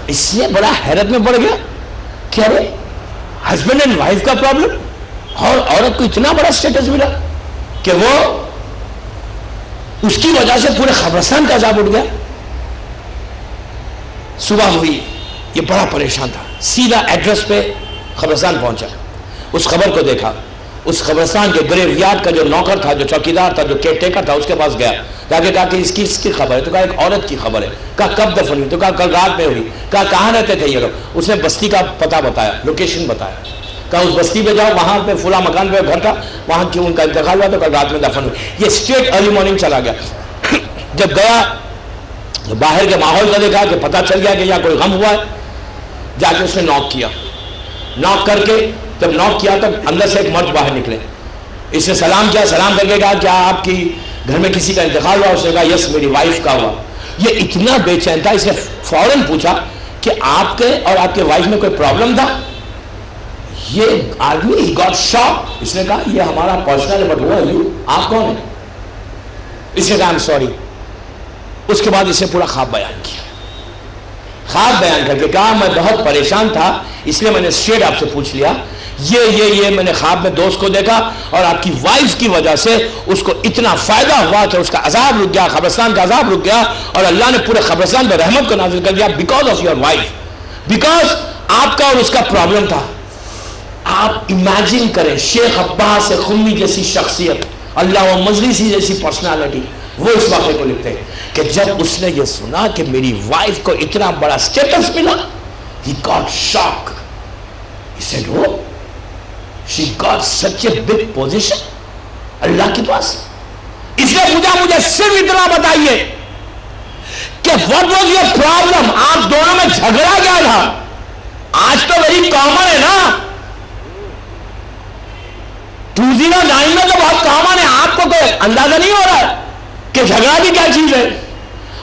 اس سے بڑا حیرت میں پڑ گیا کہ ارے ہسبینڈ اینڈ وائف کا پرابلم اور عورت کو اتنا بڑا سٹیٹس ملا کہ وہ اس کی وجہ سے پورے خبرستان کا عذاب اٹھ گیا۔ صبح ہوئی، یہ بڑا پریشان تھا، سیدھا ایڈریس پہ خبرستان پہنچا، اس خبر کو دیکھا، اس خبرستان کے گریو یارڈ کا جو نوکر تھا، جو چوکیدار تھا، جو کیئر ٹیکر تھا، اس کے پاس گیا، جا کے کہا کہ اس کی خبر ہے، تو کہا ایک عورت کی خبر ہے، کہا کب دفن ہوئی، تو کہا کل رات میں ہوئی، کہا کہاں رہتے تھے یہ لوگ، اس نے بستی کا پتہ بتایا، لوکیشن بتایا، کہا اس بستی پہ جاؤ، وہاں پہ فلاں مکان پہ گھر تھا، وہاں کیوں ان کا انتقال ہوا، تو کل رات میں دفن ہوئی۔ یہ اسٹریٹ ارلی مارننگ چلا گیا، جب گیا باہر کے ماحول کا دیکھا کہ پتہ چل گیا کہ یہاں کوئی غم ہوا ہے، جا کے اس نے ناک کیا، ناک کر کے جب ناک کیا تو اندر سے ایک مرد باہر نکلے، اس نے سلام کیا، سلام کر کے کہا کیا آپ کی گھر میں کسی کا انتقال ہوا؟ اس نے کہا یس میری وائف کا ہوا۔ یہ اتنا بے چین تھا، اس نے فوراً پوچھا کہ آپ کے اور آپ کے وائف میں کوئی پرابلم تھا؟ یہ آدمی ہی گاٹ شاک، اس نے کہا یہ ہمارا پرسنل ہے، بٹ ہوا ہے آپ کون ہیں؟ اس نے کہا I'm sorry۔ اس کے بعد اسے پورا خواب بیان کیا، خواب بیان کر کے کہا میں بہت پریشان تھا، اس لیے میں نے اسٹریٹ آپ سے پوچھ لیا، یہ میں نے خواب میں دوست کو دیکھا اور آپ کی وائف کی وجہ سے اس کو اتنا فائدہ ہوا کہ اس کا عذاب رک گیا، خبرستان کا عذاب رک گیا، اور اللہ نے پورے خبرستان پہ رحمت کو نازل کر دیا because of your wife, because آپ کا اور اس کا پرابلم تھا۔ آپ امیجن کریں شیخ عباس خمی جیسی شخصیت، اللہ مجلسی جیسی پرسنالٹی، وہ اس واقعے کو لکھتے ہیں کہ جب اس نے یہ سنا کہ میری وائف کو اتنا بڑا سٹیٹس ملا، he got shocked. He said, oh, she got such a big position اللہ کے پاس۔ اس نے پوچھا مجھے صرف اتنا بتائیے کہ what was your problem؟ آپ دونوں میں جھگڑا کیا تھا؟ آج تو وہی کامن ہے نا، 2009 میں تو بہت کامن ہے، آپ کو کوئی اندازہ نہیں ہو رہا ہے کہ جھگڑا بھی کیا چیز ہے۔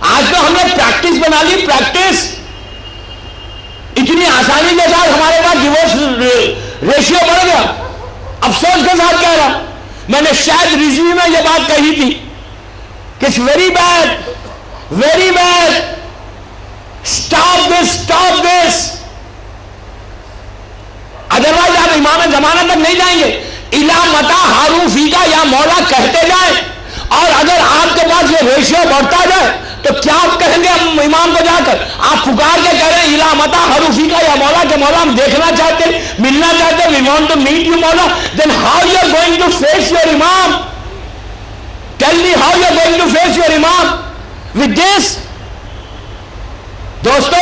آج تو ہم نے پریکٹس بنا لی، پریکٹس اتنی آسانی کے ساتھ ہمارے پاس ڈیورس ریشیو بڑھ گیا۔ افسوس کے ساتھ کہہ رہا، میں نے شاید ریزیو میں یہ بات کہی تھی کہ it's very bad, very bad, stop this, stop this, otherwise آپ امام زمانہ تک نہیں جائیں گے۔ الا متا ہارو فیکا، یا مولا کہتے جائیں، اور اگر آپ کے پاس یہ ریشیو بڑھتا جائے تو کیا آپ کہیں گے امام کو جا کر؟ آپ پکار کے کہہ رہے ہیں الہ متا حروفی کا یا مولا کے مولا ہم دیکھنا چاہتے ہیں، ملنا چاہتے ہیں، we want to meet you مولا. Then how you are going to face your imam? Tell me how you are going to face your imam with this. دوستو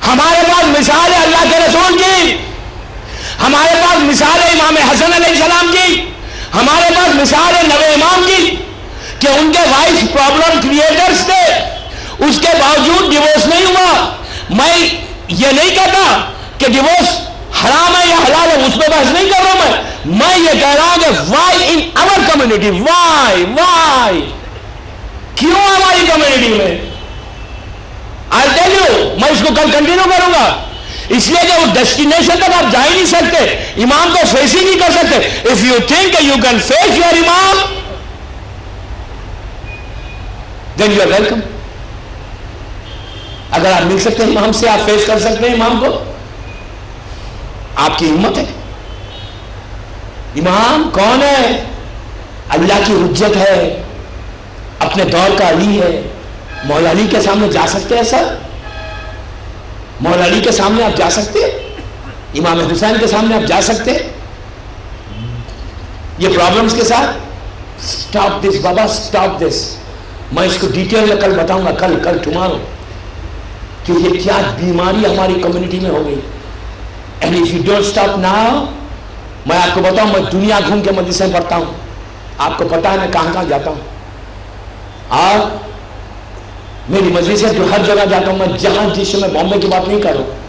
ہمارے پاس مثال ہے اللہ کے رسول کی، ہمارے پاس مثال ہے امام حسن علیہ السلام کی، ہمارے پاس مثال ہے نوے امام کی کہ ان کے وائف پرابلم کریٹرز تھے، اس کے باوجود ڈیورس نہیں ہوا. میں یہ نہیں کہتا کہ ڈیورس حرام ہے یا حلال ہے، اس پہ بحث نہیں کر رہا ہوں. میں یہ کہہ رہا ہوں کہ وائی ان آور کمیونٹی، وائی کیوں ہماری کمیونٹی میں؟ I'll tell you، میں اس کو کل کنٹینیو کروں گا. اس لیے کہ وہ ڈیسٹینیشن تک آپ جا ہی نہیں سکتے، امام کو فیس ہی نہیں کر سکتے. If you think you can face your imam, then you are welcome. اگر آپ مل سکتے ہیں امام سے، آپ فیس کر سکتے ہیں امام کو، آپ کی ہمت ہے. امام کون ہے؟ اللہ کی حجت ہے، اپنے دور کا علی ہے. مولا علی کے سامنے جا سکتے ہیں سر؟ مولا علی کے سامنے آپ جا سکتے ہیں؟ امام حسین کے سامنے آپ جا سکتے ہیں یہ پرابلمز کے ساتھ؟ سٹاپ دس بابا، سٹاپ دس. میں اس کو ڈیٹیل میں کل بتاؤں گا، کل ٹمارو، کہ یہ کیا بیماری ہماری کمیونٹی میں ہو گئی. And if you don't stop now, میں آپ کو بتاؤں، میں دنیا گھوم کے مدرسے پڑھتا ہوں، آپ کو پتا ہے میں کہاں کہاں جاتا ہوں، اور میری مجلس ہے جو ہر جگہ جاتا ہوں. میں جہاں جس میں بامبے کی بات نہیں کر رہا ہوں،